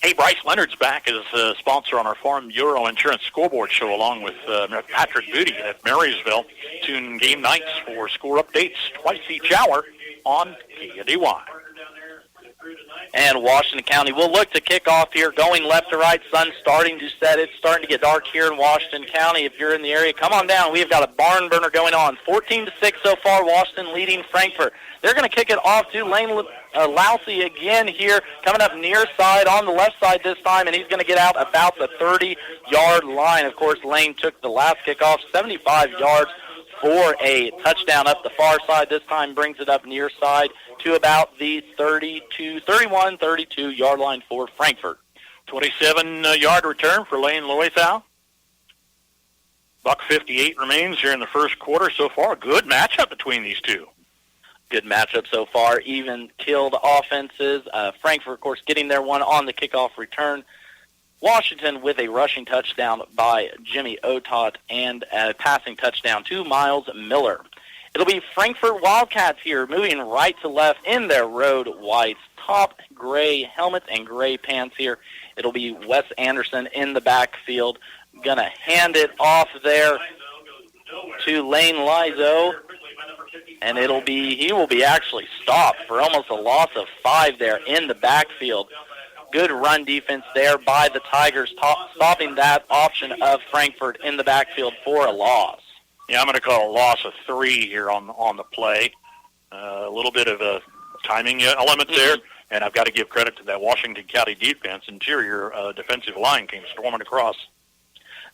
Hey, Bryce Leonard's back as a sponsor on our Farm Bureau Insurance Scoreboard Show, along with Patrick Booty at Marysville. Tune game nights for score updates twice each hour on KNDY. And Washington County will look to kick off here, going left to right. Sun starting to set. It's starting to get dark here in Washington County. If you're in the area, come on down. We've got a barn burner going on. 14-6 so far, Washington leading Frankfort. They're going to kick it off to Lane Lousy again here, coming up near side on the left side this time, and he's going to get out about the 30-yard line. Of course, Lane took the last kickoff 75 yards for a touchdown up the far side. This time brings it up near side to about the 32-yard line for Frankfort. 27-yard return for Lane Loisau. $1.58 remains here in the first quarter so far. Good matchup between these two. Good matchup so far. Even-killed offenses. Frankfort, of course, getting their one on the kickoff return. Washington with a rushing touchdown by Jimmy Otot and a passing touchdown to Miles Miller. It'll be Frankfort Wildcats here, moving right to left in their road whites, top gray helmets and gray pants here. It'll be Wes Anderson in the backfield. Going to hand it off there to Lane Lizo. And he will be actually stopped for almost a loss of 5 there in the backfield. Good run defense there by the Tigers, stopping that option of Frankfort in the backfield for a loss. Yeah, I'm going to call a loss of 3 here on the play. A little bit of a timing element there, and I've got to give credit to that Washington County defense. Interior defensive line came storming across.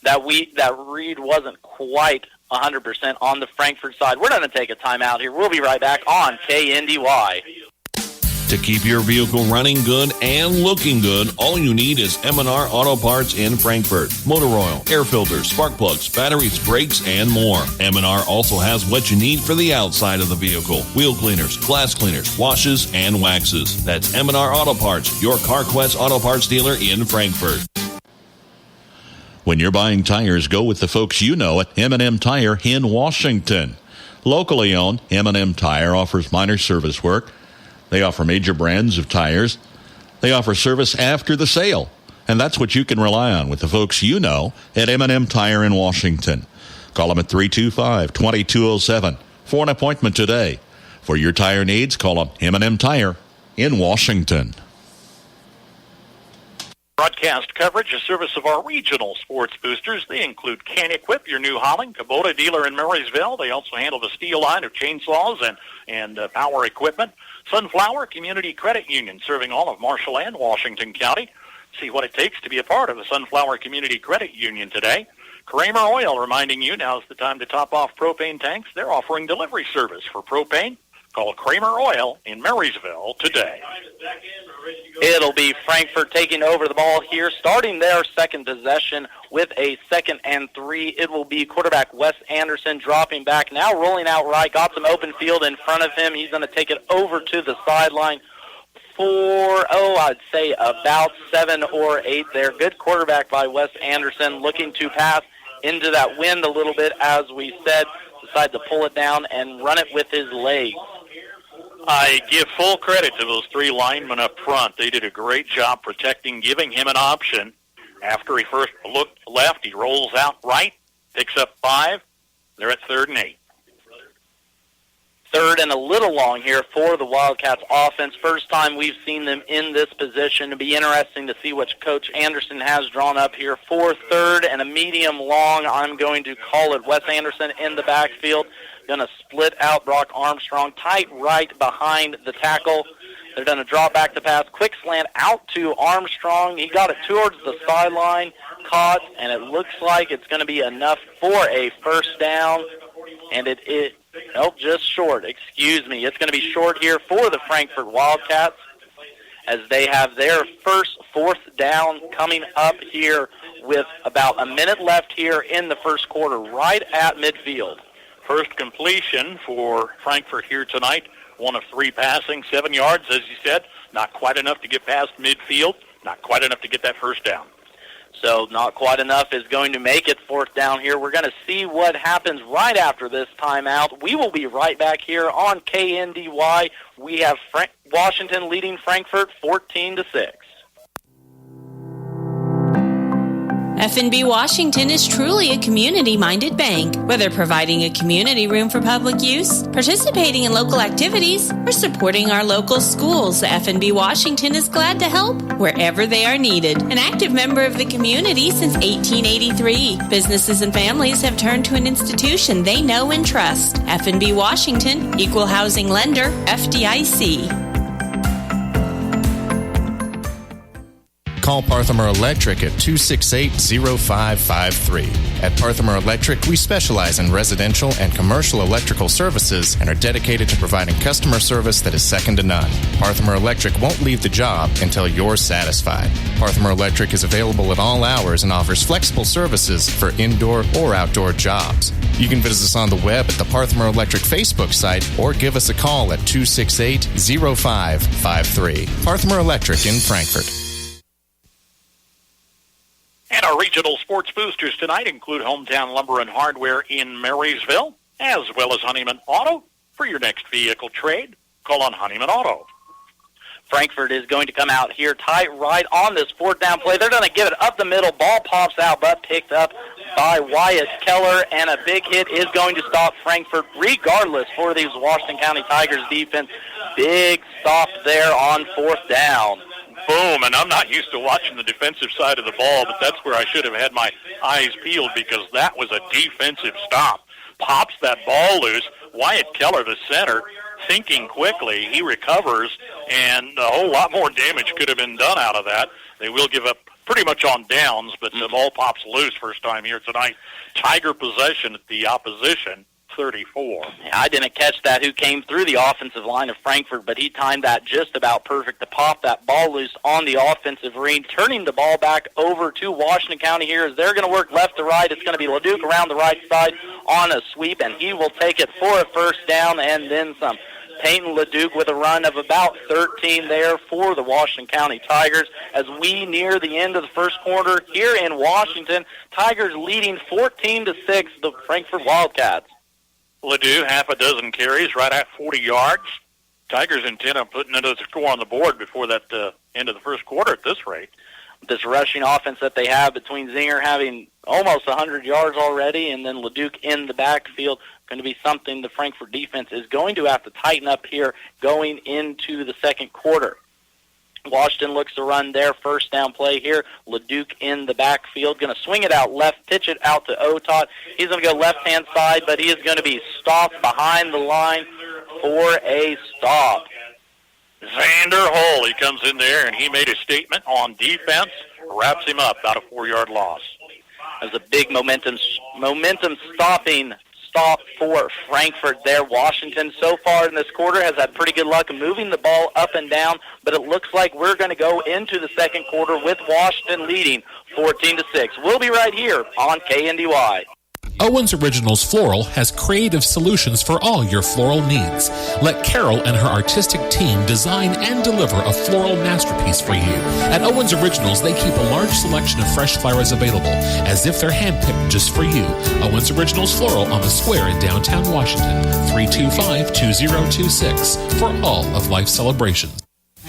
That read wasn't quite 100% on the Frankfort side. We're going to take a timeout here. We'll be right back on KNDY. To keep your vehicle running good and looking good, all you need is M&R Auto Parts in Frankfort. Motor oil, air filters, spark plugs, batteries, brakes, and more. M&R also has what you need for the outside of the vehicle. Wheel cleaners, glass cleaners, washes, and waxes. That's M&R Auto Parts, your CarQuest Auto Parts dealer in Frankfort. When you're buying tires, go with the folks you know at M&M Tire in Washington. Locally owned, M&M Tire offers minor service work. They offer major brands of tires. They offer service after the sale. And that's what you can rely on with the folks you know at M&M Tire in Washington. Call them at 325-2207 for an appointment today. For your tire needs, call them M&M Tire in Washington. Broadcast coverage, a service of our regional sports boosters. They include Can Equip, your New Holland, Kubota dealer in Marysville. They also handle the steel line of chainsaws and power equipment. Sunflower Community Credit Union, serving all of Marshall and Washington County. See what it takes to be a part of the Sunflower Community Credit Union today. Kramer Oil, reminding you now's the time to top off propane tanks. They're offering delivery service for propane. Call Kramer Oil in Marysville today. It'll be Frankfort taking over the ball here, starting their second possession with a 2nd and 3. It will be quarterback Wes Anderson dropping back, now rolling out right, got some open field in front of him. He's going to take it over to the sideline for, I'd say about 7 or 8 there. Good quarterback by Wes Anderson, looking to pass into that wind a little bit, as we said, decide to pull it down and run it with his legs. I give full credit to those 3 linemen up front. They did a great job protecting, giving him an option. After he first looked left, he rolls out right, picks up 5. They're at 3rd and 8. 3rd and a little long here for the Wildcats offense. First time we've seen them in this position. It'll be interesting to see what Coach Anderson has drawn up here for 3rd and a medium long. I'm going to call it Wes Anderson in the backfield. Going to split out Brock Armstrong, tight right behind the tackle. They're going to draw back the pass. Quick slant out to Armstrong. He got it towards the sideline, caught, and it looks like it's going to be enough for a first down. And just short. Excuse me. It's going to be short here for the Frankfort Wildcats as they have their first 4th down coming up here with about a minute left here in the first quarter, right at midfield. First completion for Frankfort here tonight 1 of 3 passing, 7 yards, as you said. Not quite enough to get past midfield. Not quite enough to get that first down. So not quite enough is going to make it 4th down here. We're going to see what happens right after this timeout. We will be right back here on KNDY. We have Washington leading Frankfort 14-6. FNB Washington is truly a community-minded bank. Whether providing a community room for public use, participating in local activities, or supporting our local schools, FNB Washington is glad to help wherever they are needed. An active member of the community since 1883, businesses and families have turned to an institution they know and trust. FNB Washington, Equal Housing Lender, FDIC. Call Parthimer Electric at 268-0553. At Parthimer Electric, we specialize in residential and commercial electrical services and are dedicated to providing customer service that is second to none. Parthimer Electric won't leave the job until you're satisfied. Parthimer Electric is available at all hours and offers flexible services for indoor or outdoor jobs. You can visit us on the web at the Parthimer Electric Facebook site or give us a call at 268-0553. Parthimer Electric in Frankfort. And our regional sports boosters tonight include Hometown Lumber and Hardware in Marysville, as well as Honeyman Auto. For your next vehicle trade, call on Honeyman Auto. Frankfort is going to come out here tight right on this 4th down play. They're going to give it up the middle. Ball pops out, but picked up by Wyatt Keller, and a big hit is going to stop Frankfort regardless for these Washington County Tigers defense. Big stop there on 4th down. Boom, and I'm not used to watching the defensive side of the ball, but that's where I should have had my eyes peeled because that was a defensive stop. Pops that ball loose. Wyatt Keller, the center, thinking quickly. He recovers, and a whole lot more damage could have been done out of that. They will give up pretty much on downs, but the ball pops loose first time here tonight. Tiger possession at the opposition. 34. I didn't catch that who came through the offensive line of Frankfort, but he timed that just about perfect to pop that ball loose on the offensive ring, turning the ball back over to Washington County here as they're going to work left to right. It's going to be LeDuc around the right side on a sweep, and he will take it for a first down and then some. Peyton LeDuc with a run of about 13 there for the Washington County Tigers as we near the end of the first quarter here in Washington. Tigers leading 14-6 the Frankfort Wildcats. LeDuc, half a dozen carries, right at 40 yards. Tigers intent on putting another score on the board before that end of the first quarter at this rate. This rushing offense that they have between Zinger having almost 100 yards already and then LeDuc in the backfield, going to be something the Frankfort defense is going to have to tighten up here going into the second quarter. Washington looks to run their first down play here. LeDuc in the backfield, going to swing it out left, pitch it out to Otot. He's going to go left-hand side, but he is going to be stopped behind the line for a stop. Xander Hull, he comes in there, and he made a statement on defense, wraps him up, about a 4-yard loss. There's a big momentum-stopping stop for Frankfort there. Washington so far in this quarter has had pretty good luck moving the ball up and down, but it looks like we're going to go into the second quarter with Washington leading 14-6. We'll be right here on KNDY. Owens Originals Floral has creative solutions for all your floral needs. Let Carol and her artistic team design and deliver a floral masterpiece for you. At Owens Originals, they keep a large selection of fresh flowers available, as if they're handpicked just for you. Owens Originals Floral on the Square in downtown Washington, 325-2026 for all of life's celebrations.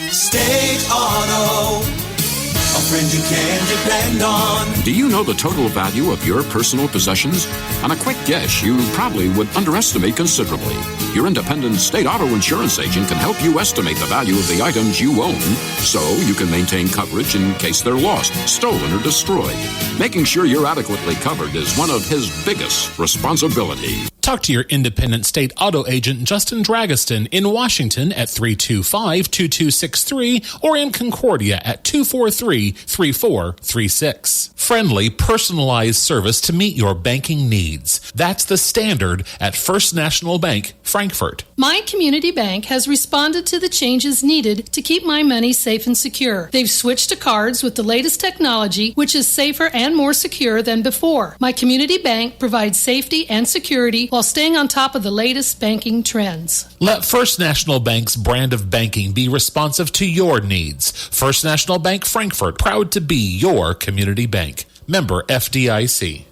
State Auto, a friend you can depend on. Do you know the total value of your personal possessions? On a quick guess, you probably would underestimate considerably. Your independent state auto insurance agent can help you estimate the value of the items you own so you can maintain coverage in case they're lost, stolen, or destroyed. Making sure you're adequately covered is one of his biggest responsibilities. Talk to your independent state auto agent, Justin Dragiston, in Washington at 325-2263 or in Concordia at 243-3436. Friendly, personalized service to meet your banking needs. That's the standard at First National Bank, Frankfort. My community bank has responded to the changes needed to keep my money safe and secure. They've switched to cards with the latest technology, which is safer and more secure than before. My community bank provides safety and security while while staying on top of the latest banking trends. Let First National Bank's brand of banking be responsive to your needs. First National Bank Frankfort, proud to be your community bank. Member FDIC.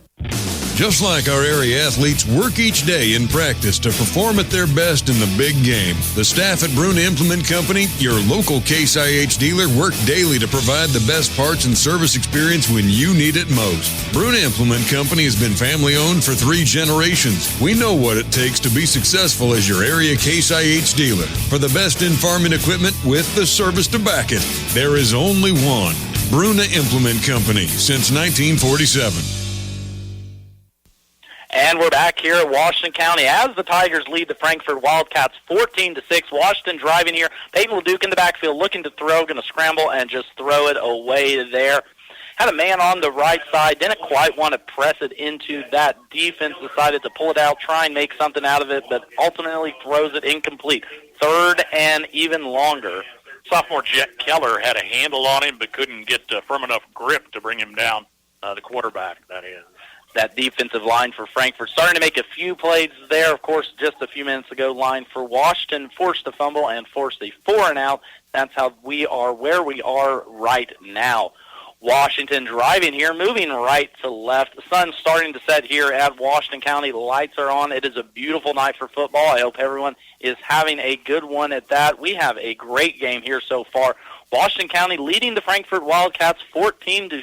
Just like our area athletes work each day in practice to perform at their best in the big game, the staff at Bruna Implement Company, your local Case IH dealer, work daily to provide the best parts and service experience when you need it most. Bruna Implement Company has been family-owned for 3 generations. We know what it takes to be successful as your area Case IH dealer. For the best in farming equipment with the service to back it, there is only one. Bruna Implement Company, since 1947. And we're back here at Washington County as the Tigers lead the Frankfort Wildcats 14-6. Washington driving here. Peyton LeDuc in the backfield looking to throw, going to scramble and just throw it away there. Had a man on the right side, didn't quite want to press it into that defense, decided to pull it out, try and make something out of it, but ultimately throws it incomplete. 3rd and even longer. Sophomore Jet Keller had a handle on him but couldn't get firm enough grip to bring him down, the quarterback, that is. That defensive line for Frankfort starting to make a few plays there. Of course, just a few minutes ago, line for Washington forced a fumble and forced a 4-and-out. That's how we are where we are right now. Washington driving here, moving right to left. The sun's starting to set here at Washington County. The lights are on. It is a beautiful night for football. I hope everyone is having a good one at that. We have a great game here so far. Washington County leading the Frankfort Wildcats 14-6,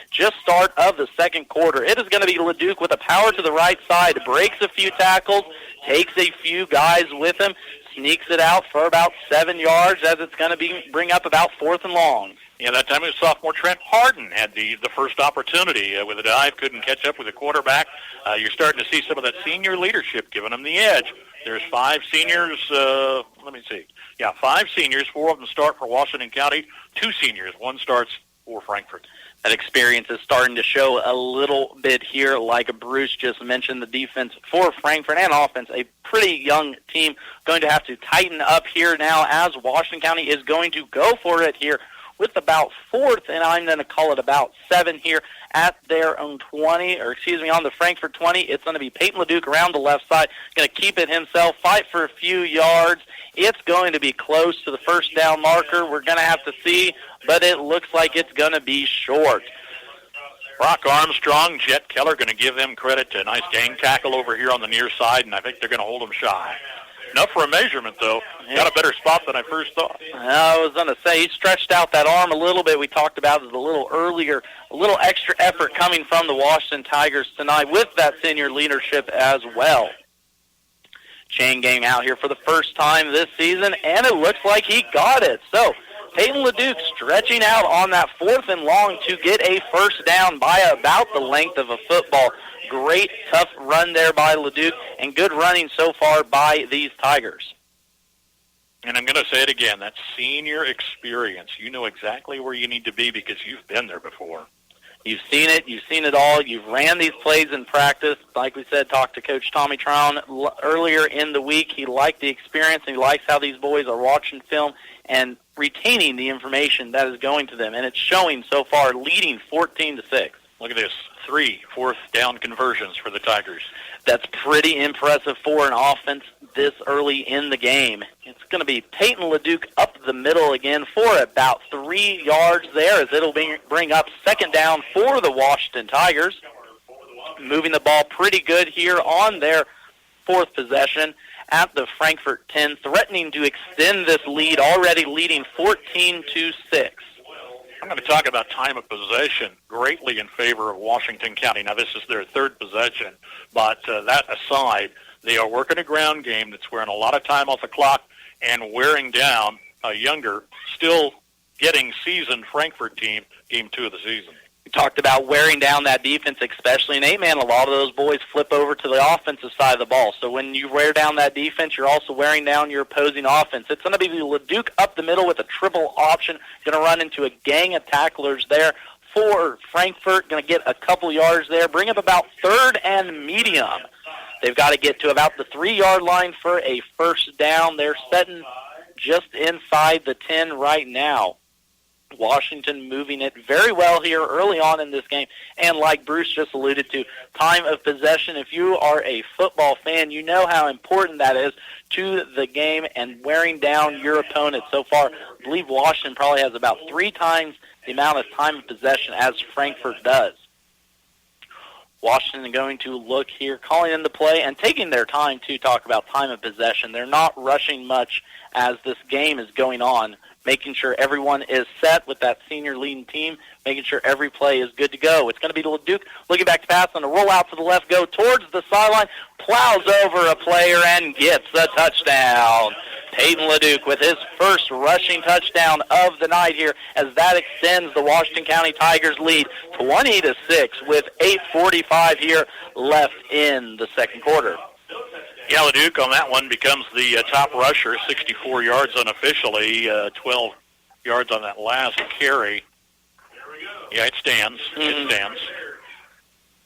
just start of the second quarter. It is going to be LeDuc with a power to the right side, breaks a few tackles, takes a few guys with him, sneaks it out for about 7 yards as it's going to bring up about 4th and long. Yeah, that time it was sophomore Trent Harden had the first opportunity with a dive, couldn't catch up with the quarterback. You're starting to see some of that senior leadership giving them the edge. There's 5 seniors, 5 seniors, 4 of them start for Washington County, 2 seniors, 1 starts for Frankfort. That experience is starting to show a little bit here, like Bruce just mentioned, the defense for Frankfort and offense, a pretty young team, going to have to tighten up here now as Washington County is going to go for it here with about 4th, and I'm going to call it about 7 here at their own 20, on the Frankfort 20. It's going to be Peyton LeDuc around the left side, going to keep it himself, fight for a few yards. It's going to be close to the first down marker. We're going to have to see, but it looks like it's going to be short. Brock Armstrong, Jet Keller going to give them credit. A nice gang tackle over here on the near side, and I think they're going to hold them shy. Enough for a measurement, though. Got a better spot than I first thought. I was going to say, he stretched out that arm a little bit. We talked about it a little earlier. A little extra effort coming from the Washington Tigers tonight with that senior leadership as well. Chain gang out here for the first time this season, and it looks like he got it. So Peyton LeDuc stretching out on that 4th and long to get a first down by about the length of a football. Great, tough run there by LeDuc, and good running so far by these Tigers. And I'm going to say it again, that senior experience. You know exactly where you need to be because you've been there before. You've seen it all. You've ran these plays in practice. Like we said, talked to Coach Tommy Trown earlier in the week. He liked the experience, and he likes how these boys are watching film and retaining the information that is going to them. And it's showing so far, leading 14-6. Look at this, 3 4th down conversions for the Tigers. That's pretty impressive for an offense this early in the game. It's going to be Peyton LeDuc up the middle again for about 3 yards there as it'll bring up 2nd down for the Washington Tigers. Moving the ball pretty good here on their 4th possession at the Frankfort 10, threatening to extend this lead, already leading 14-6. I'm going to talk about time of possession greatly in favor of Washington County. Now, this is their 3rd possession, but that aside, they are working a ground game that's wearing a lot of time off the clock and wearing down a younger, still getting seasoned Frankfort team, game 2 of the season. We talked about wearing down that defense, especially in 8-man. A lot of those boys flip over to the offensive side of the ball. So when you wear down that defense, you're also wearing down your opposing offense. It's going to be LeDuc up the middle with a triple option. Going to run into a gang of tacklers there for Frankfort. Going to get a couple yards there. Bring up about 3rd and medium. They've got to get to about the 3-yard line for a first down. They're setting just inside the 10 right now. Washington moving it very well here early on in this game. And like Bruce just alluded to, time of possession, if you are a football fan, you know how important that is to the game and wearing down your opponent. So far, I believe Washington probably has about 3 times the amount of time of possession as Frankfort does. Washington going to look here, calling in the play and taking their time to talk about time of possession. They're not rushing much as this game is going on, making sure everyone is set with that senior leading team, making sure every play is good to go. It's going to be LeDuc looking back to pass on a roll out to the left, go towards the sideline, plows over a player and gets the touchdown. Peyton LeDuc with his first rushing touchdown of the night here as that extends the Washington County Tigers lead 20-6 with 8:45 here left in the second quarter. Yeah, LeDuc on that one becomes the top rusher, 64 yards unofficially, 12 yards on that last carry. Yeah, it stands. It stands.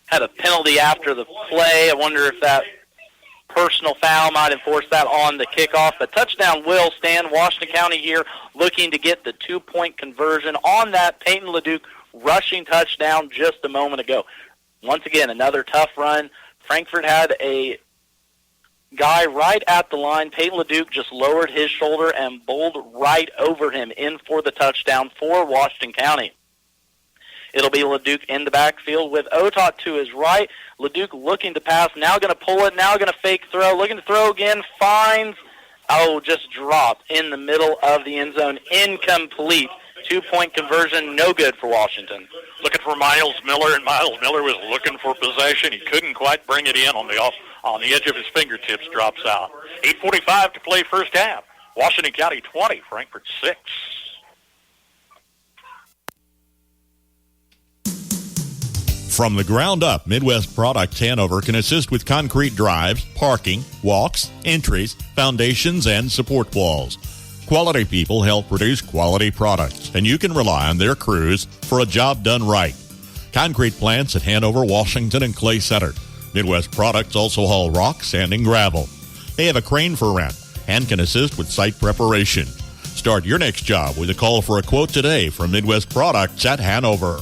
Had a penalty after the play. I wonder if that personal foul might enforce that on the kickoff, but touchdown will stand. Washington County here looking to get the 2-point conversion on that Peyton LeDuc rushing touchdown just a moment ago. Once again, another tough run. Frankfort had a guy right at the line. Peyton LeDuc just lowered his shoulder and bowled right over him in for the touchdown for Washington County. It'll be LeDuc in the backfield with Otot to his right. LeDuc looking to pass, now going to pull it, now going to fake throw, looking to throw again, finds, just dropped in the middle of the end zone, incomplete. 2-point conversion, no good for Washington. Looking for Miles Miller, and Miles Miller was looking for possession. He couldn't quite bring it in on the edge of his fingertips, drops out. 8:45 to play first half. Washington County 20, Frankfort 6. From the ground up, Midwest Products Hanover can assist with concrete drives, parking, walks, entries, foundations, and support walls. Quality people help produce quality products, and you can rely on their crews for a job done right. Concrete plants at Hanover, Washington, and Clay Center. Midwest Products also haul rock, sand, and gravel. They have a crane for rent and can assist with site preparation. Start your next job with a call for a quote today from Midwest Products at Hanover.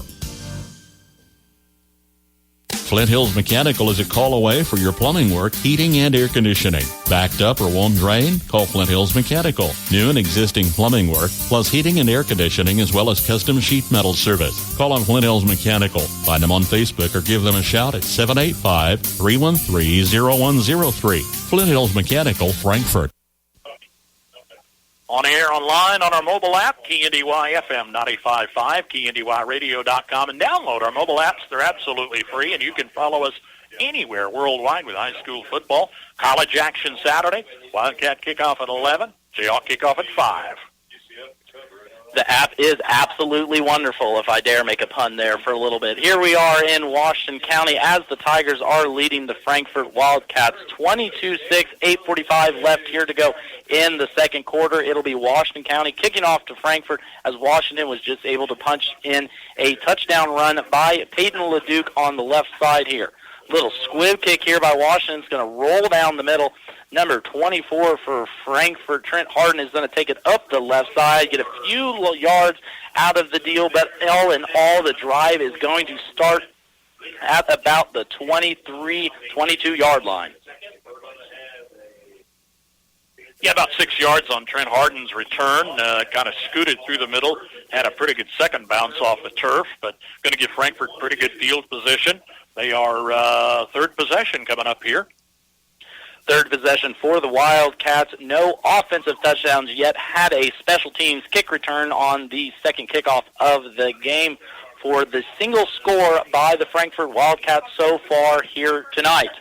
Flint Hills Mechanical is a call away for your plumbing work, heating, and air conditioning. Backed up or won't drain? Call Flint Hills Mechanical. New and existing plumbing work, plus heating and air conditioning, as well as custom sheet metal service. Call on Flint Hills Mechanical. Find them on Facebook or give them a shout at 785-313-0103. Flint Hills Mechanical, Frankfort. On air, online, on our mobile app, KNDY FM 95.5, KNDYradio.com, and download our mobile apps. They're absolutely free, and you can follow us anywhere worldwide with high school football. College action Saturday, Wildcat kickoff at 11, Jayhawk kickoff at 5. The app is absolutely wonderful, if I dare make a pun there for a little bit. Here we are in Washington County as the Tigers are leading the Frankfort Wildcats 22-6, 8:45 left here to go in the second quarter. It'll be Washington County kicking off to Frankfort as Washington was just able to punch in a touchdown run by Peyton LeDuc on the left side here. Little squib kick here by Washington. It's going to roll down the middle. Number 24 for Frankfort, Trent Harden, is going to take it up the left side, get a few yards out of the deal, but all in all, the drive is going to start at about the 23, 22-yard line. Yeah, about 6 yards on Trent Harden's return. Kind of scooted through the middle, had a pretty good second bounce off the turf, but going to give Frankfort pretty good field position. They are third possession coming up here. Third possession for the Wildcats. No offensive touchdowns yet. Had a special teams kick return on the second kickoff of the game for the single score by the Frankfort Wildcats so far here tonight.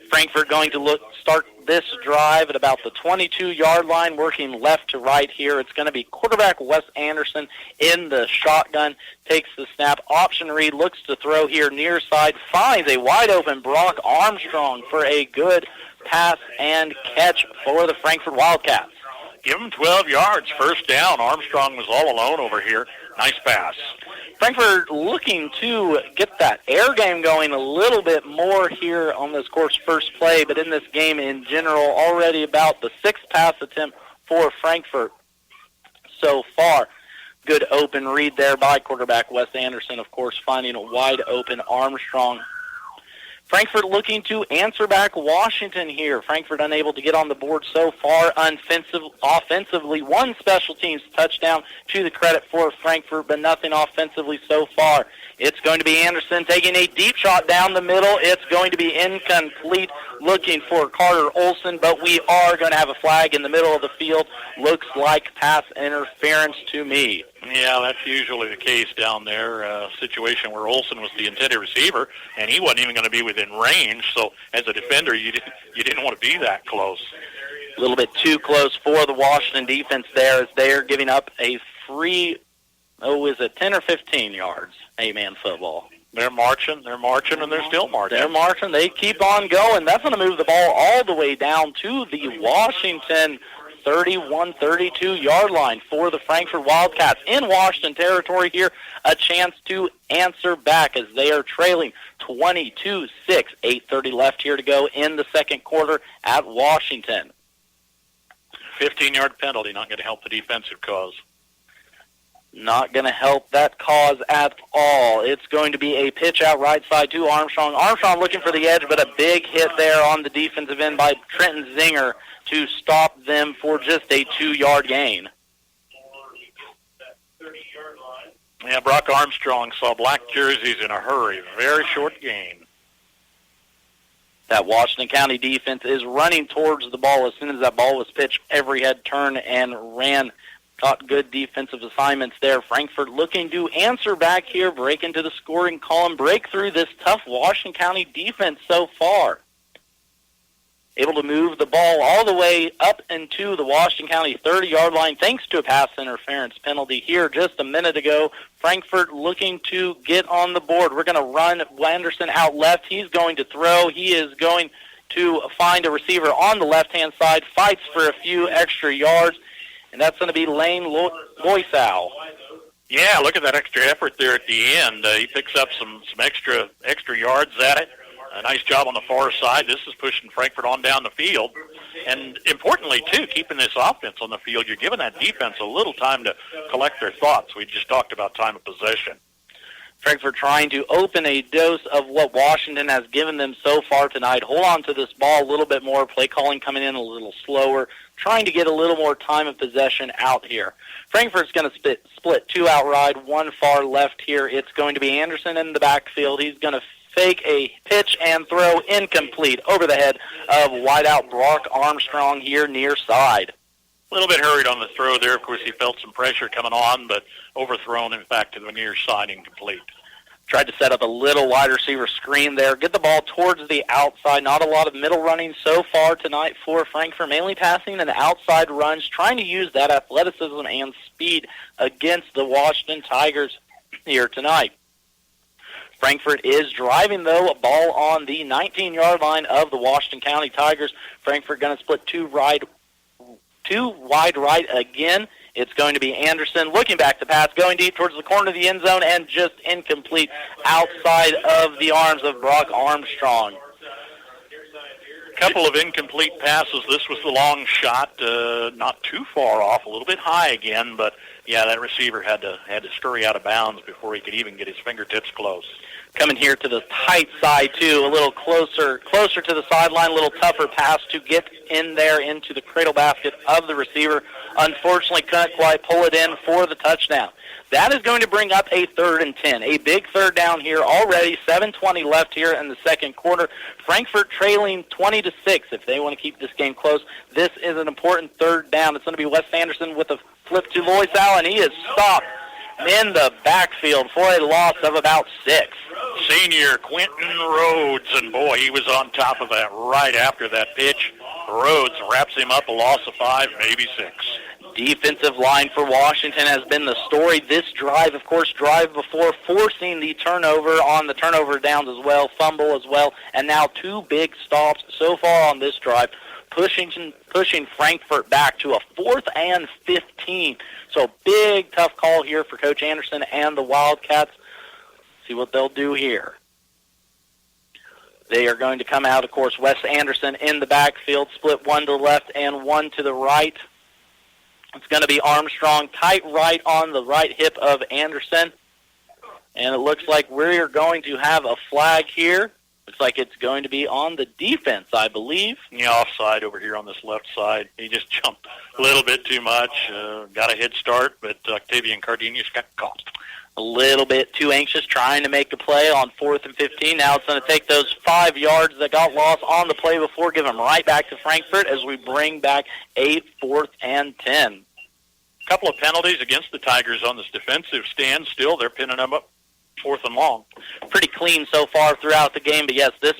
Frankfort going to start this drive at about the 22-yard line, working left to right here. It's going to be quarterback Wes Anderson in the shotgun, takes the snap. Option read, looks to throw here near side, finds a wide-open Brock Armstrong for a good pass and catch for the Frankfort Wildcats. Give him 12 yards, first down. Armstrong was all alone over here. Nice pass. Frankfort looking to get that air game going a little bit more here on this course first play, but in this game in general, already about the sixth pass attempt for Frankfort so far. Good open read there by quarterback Wes Anderson, of course, finding a wide open Armstrong. Frankfort looking to answer back Washington here. Frankfort unable to get on the board so far offensively. One special teams touchdown to the credit for Frankfort, but nothing offensively so far. It's going to be Anderson taking a deep shot down the middle. It's going to be incomplete, looking for Carter Olson, but we are going to have a flag in the middle of the field. Looks like pass interference to me. Yeah, that's usually the case down there. A situation where Olson was the intended receiver, and he wasn't even going to be within range. So as a defender, you didn't want to be that close. A little bit too close for the Washington defense there, as they're giving up a free, 10 or 15 yards, 8-man football. They're marching, and they're still marching. They're marching. They keep on going. That's going to move the ball all the way down to the Washington 31-32-yard line for the Frankfort Wildcats. In Washington territory here, a chance to answer back as they are trailing 22-6. 8:30 left here to go in the second quarter at Washington. 15-yard penalty, not going to help the defensive cause. Not going to help that cause at all. It's going to be a pitch out right side to Armstrong. Armstrong looking for the edge, but a big hit there on the defensive end by Trenton Zinger to stop them for just a 2-yard gain. Yeah, Brock Armstrong saw black jerseys in a hurry. Very short gain. That Washington County defense is running towards the ball as soon as that ball was pitched. Every head turned and ran. Caught good defensive assignments there. Frankfort looking to answer back here, break into the scoring column, break through this tough Washington County defense so far. Able to move the ball all the way up into the Washington County 30-yard line thanks to a pass interference penalty here just a minute ago. Frankfort looking to get on the board. We're going to run Anderson out left. He's going to throw. He is going to find a receiver on the left-hand side, fights for a few extra yards, and that's going to be Lane Loisow. Yeah, look at that extra effort there at the end. He picks up some extra yards at it. A nice job on the far side. This is pushing Frankfort on down the field. And importantly, too, keeping this offense on the field, you're giving that defense a little time to collect their thoughts. We just talked about time of possession. Frankfort trying to open a dose of what Washington has given them so far tonight. Hold on to this ball a little bit more. Play calling coming in a little slower. Trying to get a little more time of possession out here. Frankfort's going to split two out wide, one far left here. It's going to be Anderson in the backfield. He's going to fake a pitch and throw incomplete over the head of wideout Brock Armstrong here near side. A little bit hurried on the throw there. Of course, he felt some pressure coming on, but overthrown, in fact, to the near side, incomplete. Tried to set up a little wide receiver screen there. Get the ball towards the outside. Not a lot of middle running so far tonight for Frankfort. Mainly passing and outside runs. Trying to use that athleticism and speed against the Washington Tigers here tonight. Frankfort is driving, though, a ball on the 19-yard line of the Washington County Tigers. Frankfort going to split two wide right again. It's going to be Anderson looking back to pass, going deep towards the corner of the end zone, and just incomplete outside of the arms of Brock Armstrong. Couple of incomplete passes. This was the long shot, not too far off, a little bit high again, but yeah, that receiver had to scurry out of bounds before he could even get his fingertips close. Coming here to the tight side, too, a little closer to the sideline, a little tougher pass to get in there into the cradle basket of the receiver. Unfortunately, couldn't quite pull it in for the touchdown. That is going to bring up a 3rd and 10, a big third down here already, 7:20 left here in the second quarter. Frankfort trailing 20-6 if they want to keep this game close. This is an important third down. It's going to be Wes Anderson with a flip to Loisow, and he is stopped in the backfield for a loss of about 6. Senior Quentin Rhodes, and boy, he was on top of that right after that pitch. Rhodes wraps him up, a loss of 5, maybe 6. Defensive line for Washington has been the story this drive. Of course, drive before forcing the turnover on the turnover downs as well, fumble as well, and now 2 big stops so far on this drive, pushing Frankfort back to a 4th and 15. So big, tough call here for Coach Anderson and the Wildcats. See what they'll do here. They are going to come out, of course, Wes Anderson in the backfield, split one to the left and one to the right. It's going to be Armstrong, tight right on the right hip of Anderson. And it looks like we're going to have a flag here. Looks like it's going to be on the defense, I believe. Yeah, offside over here on this left side. He just jumped a little bit too much. Got a head start, but Octavian Cardenas got caught. A little bit too anxious, trying to make a play on 4th and 15. Now it's going to take those 5 yards that got lost on the play before, give them right back to Frankfort as we bring back 4th and 10. A couple of penalties against the Tigers on this defensive stand. Still, they're pinning them up 4th and long. Pretty clean so far throughout the game, but yes, this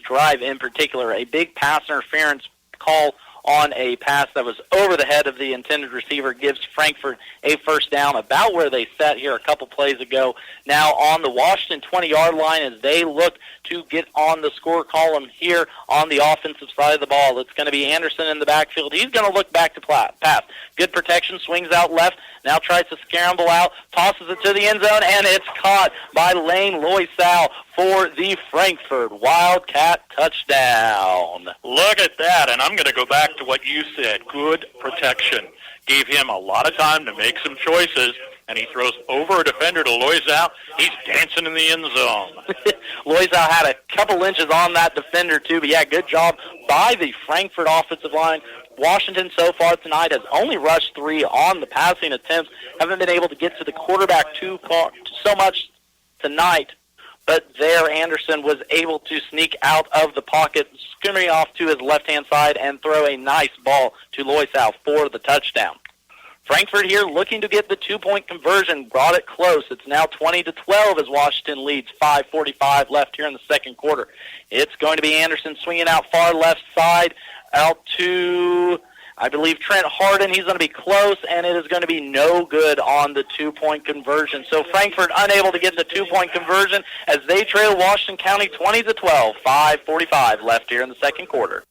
drive in particular, a big pass interference call on a pass that was over the head of the intended receiver gives Frankfort a first down about where they sat here a couple plays ago. Now on the Washington 20-yard line as they look to get on the score column here on the offensive side of the ball. It's going to be Anderson in the backfield. He's going to look back to pass. Good protection, swings out left, now tries to scramble out, tosses it to the end zone, and it's caught by Lane Loisau for the Frankfort Wildcat touchdown. Look at that, and I'm going to go back to what you said. Good protection. Gave him a lot of time to make some choices, and he throws over a defender to Loisau. He's dancing in the end zone. Loisau had a couple inches on that defender, too, but yeah, good job by the Frankfort offensive line. Washington so far tonight has only rushed 3 on the passing attempts. Haven't been able to get to the quarterback so much tonight. But there, Anderson was able to sneak out of the pocket, skimming off to his left-hand side and throw a nice ball to Loisau for the touchdown. Frankfort here looking to get the 2-point conversion, brought it close. It's now 20-12 as Washington leads, 5:45 left here in the second quarter. It's going to be Anderson swinging out far left side, out to, I believe, Trent Harden. He's going to be close, and it is going to be no good on the 2-point conversion. So Frankfort unable to get the 2-point conversion as they trail Washington County 20-12, 5:45 left here in the second quarter.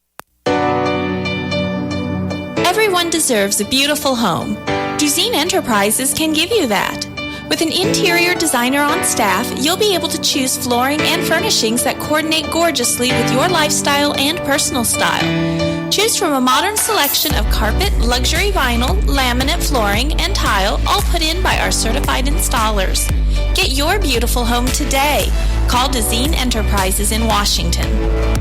Everyone deserves a beautiful home. Duzine Enterprises can give you that. With an interior designer on staff, you'll be able to choose flooring and furnishings that coordinate gorgeously with your lifestyle and personal style. Choose from a modern selection of carpet, luxury vinyl, laminate flooring, and tile, all put in by our certified installers. Get your beautiful home today. Call Duzine Enterprises in Washington.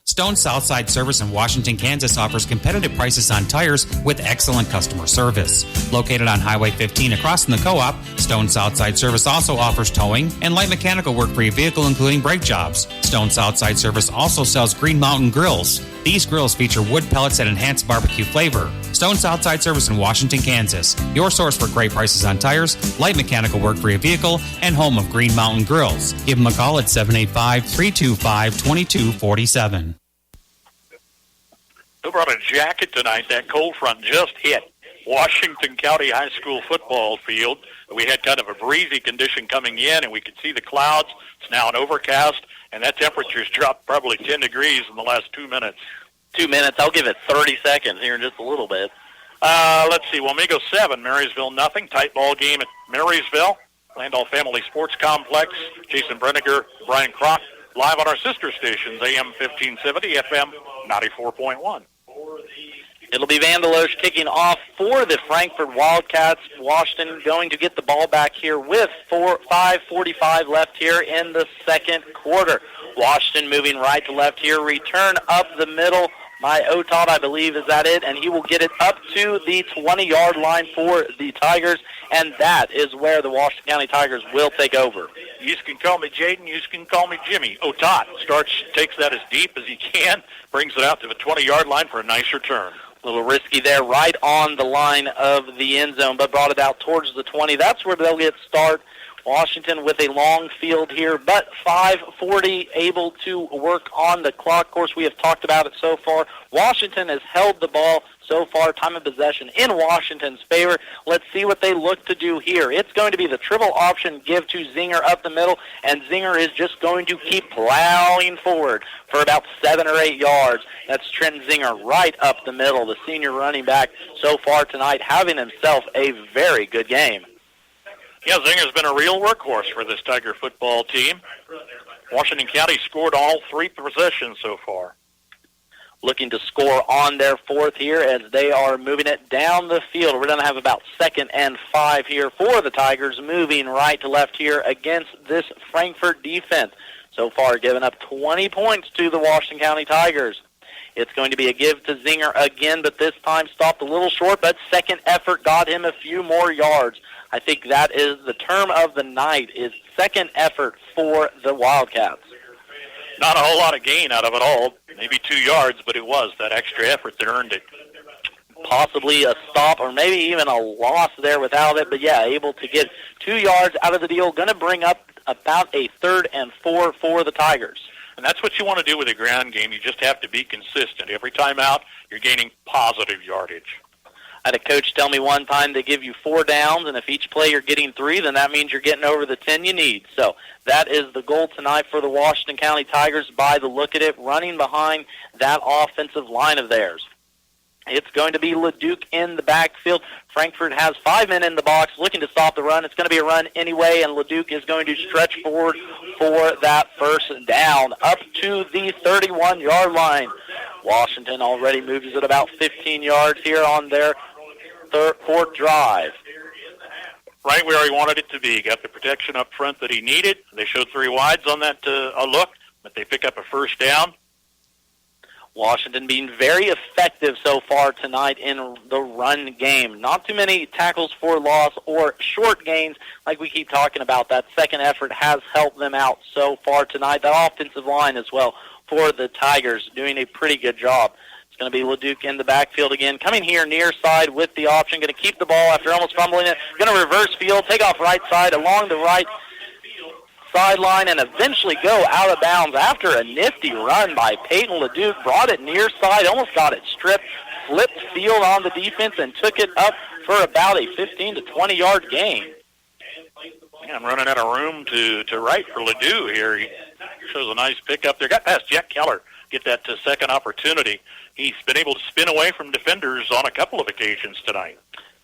Stone Southside Service in Washington, Kansas offers competitive prices on tires with excellent customer service. Located on Highway 15 across from the co-op, Stone Southside Service also offers towing and light mechanical work for your vehicle, including brake jobs. Stone Southside Service also sells Green Mountain grills. These grills feature wood pellets that enhance barbecue flavor. Stone Southside Service in Washington, Kansas. Your source for great prices on tires, light mechanical work for your vehicle, and home of Green Mountain grills. Give them a call at 785-325-2247. Who brought a jacket tonight? That cold front just hit Washington County High School football field. We had kind of a breezy condition coming in, and we could see the clouds. It's now an overcast, and that temperature's dropped probably 10 degrees in the last 2 minutes. 2 minutes. I'll give it 30 seconds here in just a little bit. Let's see. Wamego 7, Marysville nothing. Tight ball game at Marysville. Landau Family Sports Complex. Jason Brenniger, Brian Kroc, live on our sister stations, AM 1570, FM 94.1. It'll be Vandeloche kicking off for the Frankfort Wildcats. Washington going to get the ball back here with 5:45 left here in the second quarter. Washington moving right to left here. Return up the middle by Otot, I believe, is that it? And he will get it up to the 20-yard line for the Tigers, and that is where the Washington County Tigers will take over. You can call me Jaden. You can call me Jimmy. Otot takes that as deep as he can, brings it out to the 20-yard line for a nice return. A little risky there, right on the line of the end zone, but brought it out towards the 20. That's where they'll get start. Washington with a long field here, but 5:40 able to work on the clock. Of course, we have talked about it so far. Washington has held the ball so far, time of possession in Washington's favor. Let's see what they look to do here. It's going to be the triple option give to Zinger up the middle, and Zinger is just going to keep plowing forward for about 7 or 8 yards. That's Trenton Zinger right up the middle, the senior running back so far tonight, having himself a very good game. Yeah, Zinger's been a real workhorse for this Tiger football team. Washington County scored all 3 possessions so far. looking to score on their fourth here as they are moving it down the field. We're going to have about 2nd and 5 here for the Tigers, moving right to left here against this Frankfort defense. So far, giving up 20 points to the Washington County Tigers. It's going to be a give to Zinger again, but this time stopped a little short, but second effort got him a few more yards. I think that is the term of the night, is second effort for the Wildcats. Not a whole lot of gain out of it all. Maybe 2 yards, but it was that extra effort that earned it. Possibly a stop or maybe even a loss there without it, but yeah, able to get 2 yards out of the deal. Going to bring up about a 3rd and 4 for the Tigers. And that's what you want to do with a ground game. You just have to be consistent. Every time out, you're gaining positive yardage. I had a coach tell me one time they give you 4 downs, and if each play you're getting 3, then that means you're getting over the 10 you need. So that is the goal tonight for the Washington County Tigers by the look at it, running behind that offensive line of theirs. It's going to be LeDuc in the backfield. Frankfort has 5 men in the box looking to stop the run. It's going to be a run anyway, and LeDuc is going to stretch forward for that first down up to the 31-yard line. Washington already moves it about 15 yards here on their fourth drive. Right where he wanted it to be. Got the protection up front that he needed. They showed 3 wides on that look, but they pick up a first down. Washington being very effective so far tonight in the run game. Not too many tackles for loss or short gains like we keep talking about. That second effort has helped them out so far tonight. That offensive line as well for the Tigers doing a pretty good job. It's going to be LeDuc in the backfield again. Coming here near side with the option. Going to keep the ball after almost fumbling it. Going to reverse field, take off right side along the right sideline and eventually go out of bounds after a nifty run by Peyton LeDuc. Brought it near side, almost got it stripped, flipped field on the defense and took it up for about a 15 to 20-yard gain. Yeah, I'm running out of room to right for LeDuc here. He shows a nice pickup there. Got past Jack Keller, get that second opportunity. He's been able to spin away from defenders on a couple of occasions tonight.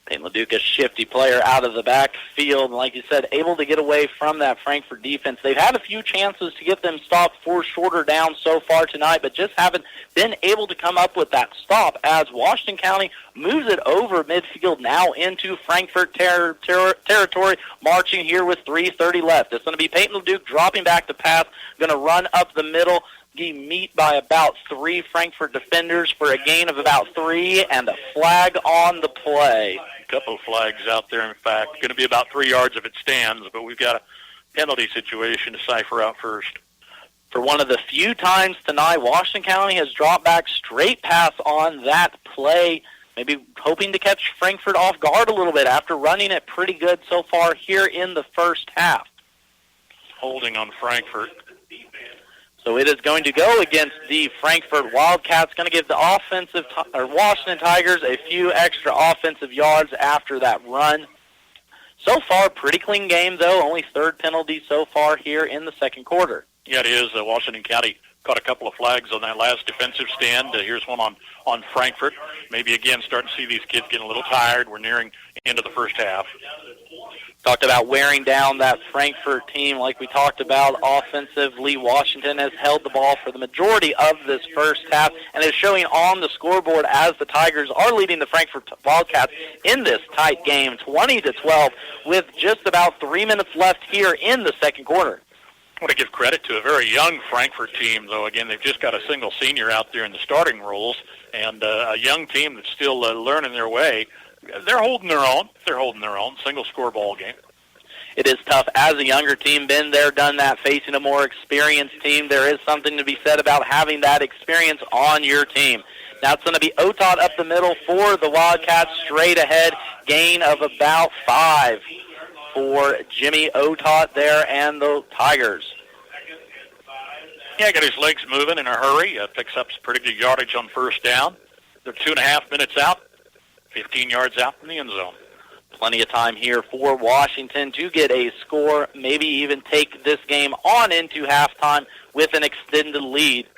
Peyton LeDuc, a shifty player out of the backfield, and like you said, able to get away from that Frankfort defense. They've had a few chances to get them stopped for shorter downs so far tonight, but just haven't been able to come up with that stop as Washington County moves it over midfield now into Frankfort territory, marching here with 3:30 left. It's going to be Peyton LeDuc dropping back to pass, going to run up the middle, meet by about 3 Frankfort defenders for a gain of about 3 and a flag on the play. A couple of flags out there, in fact. Going to be about 3 yards if it stands, but we've got a penalty situation to cipher out first. For one of the few times tonight, Washington County has dropped back straight pass on that play, maybe hoping to catch Frankfort off guard a little bit after running it pretty good so far here in the first half. Holding on Frankfort. So it is going to go against the Frankfort Wildcats. Going to give the Washington Tigers a few extra offensive yards after that run. So far, pretty clean game, though. Only 3rd penalty so far here in the second quarter. Yeah, it is. Washington County caught a couple of flags on that last defensive stand. Here's one on Frankfort. Maybe, again, starting to see these kids getting a little tired. We're nearing the end of the first half. Talked about wearing down that Frankfort team like we talked about offensively. Washington has held the ball for the majority of this first half and is showing on the scoreboard as the Tigers are leading the Frankfort Wildcats in this tight game, 20-12, with just about 3 minutes left here in the second quarter. I want to give credit to a very young Frankfort team, though. Again, they've just got a single senior out there in the starting roles and a young team that's still learning their way. They're holding their own. Single score ball game. It is tough as a younger team, been there, done that, facing a more experienced team. There is something to be said about having that experience on your team. Now it's going to be Otot up the middle for the Wildcats, straight ahead, gain of about 5 for Jimmy Otot there and the Tigers. Yeah, got his legs moving in a hurry. Picks up some pretty good yardage on first down. They're 2.5 minutes out. 15 yards out from the end zone. Plenty of time here for Washington to get a score, maybe even take this game on into halftime with an extended lead.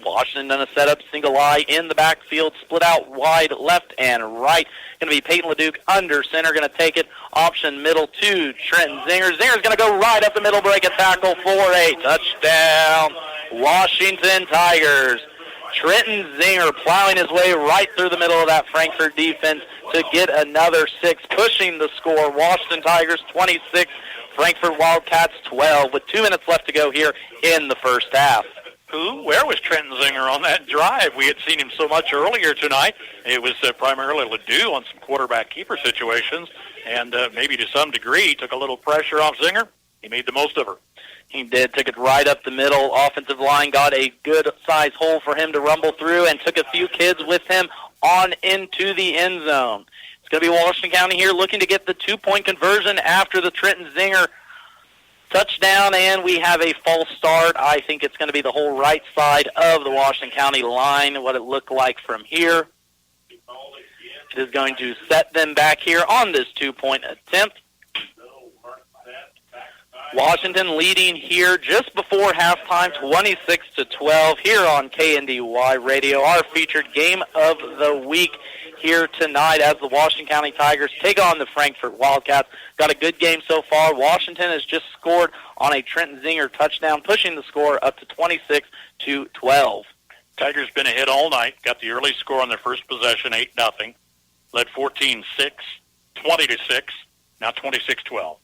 Washington going to set up single eye in the backfield, split out wide left and right. Going to be Peyton LeDuc under center, going to take it option middle to Trenton Zinger. Zinger's going to go right up the middle, break a tackle for a touchdown. Washington Tigers. Trenton Zinger plowing his way right through the middle of that Frankfort defense to get another 6, pushing the score. Washington Tigers 26, Frankfort Wildcats 12, with 2 minutes left to go here in the first half. Where was Trenton Zinger on that drive? We had seen him so much earlier tonight. It was primarily Ledoux on some quarterback-keeper situations, and maybe to some degree took a little pressure off Zinger. He made the most of her. He did. Took it right up the middle. Offensive line got a good-sized hole for him to rumble through and took a few kids with him on into the end zone. It's going to be Washington County here looking to get the 2-point conversion after the Trenton Zinger touchdown, and we have a false start. I think it's going to be the whole right side of the Washington County line, what it looked like from here. It is going to set them back here on this 2-point attempt. Washington leading here just before halftime, 26-12 here on KNDY Radio, our featured game of the week here tonight as the Washington County Tigers take on the Frankfort Wildcats. Got a good game so far. Washington has just scored on a Trenton Zinger touchdown, pushing the score up to 26-12. Tigers been ahead all night, got the early score on their first possession, 8-0. Led 14-6, 20-6, now 26-12.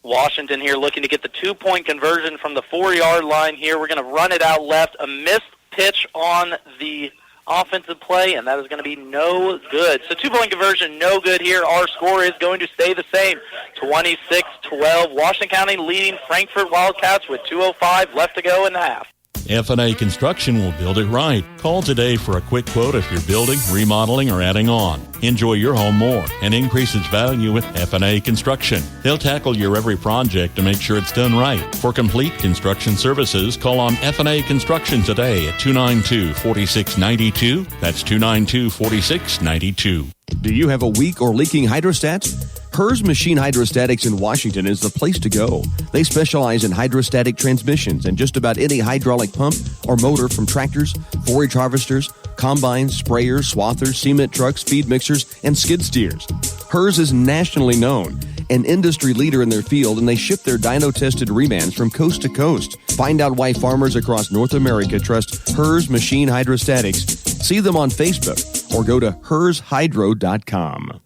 Washington here looking to get the 2-point conversion from the 4-yard line here. We're going to run it out left. A missed pitch on the offensive play, and that is going to be no good. So 2-point conversion, no good here. Our score is going to stay the same, 26-12. Washington County leading Frankfort Wildcats with 2:05 left to go in the half. F&A Construction will build it right. Call today for a quick quote if you're building, remodeling, or adding on. Enjoy your home more and increase its value with F&A Construction. They'll tackle your every project to make sure it's done right. For complete construction services, call on F&A Construction today at 292-4692. That's 292-4692. Do you have a weak or leaking hydrostat? Hers Machine Hydrostatics in Washington is the place to go. They specialize in hydrostatic transmissions and just about any hydraulic pump or motor from tractors, forage harvesters, combines, sprayers, swathers, cement trucks, feed mixers, and skid steers. Hers is nationally known, an industry leader in their field, and they ship their dyno-tested remans from coast to coast. Find out why farmers across North America trust Hers Machine Hydrostatics. See them on Facebook or go to hershydro.com.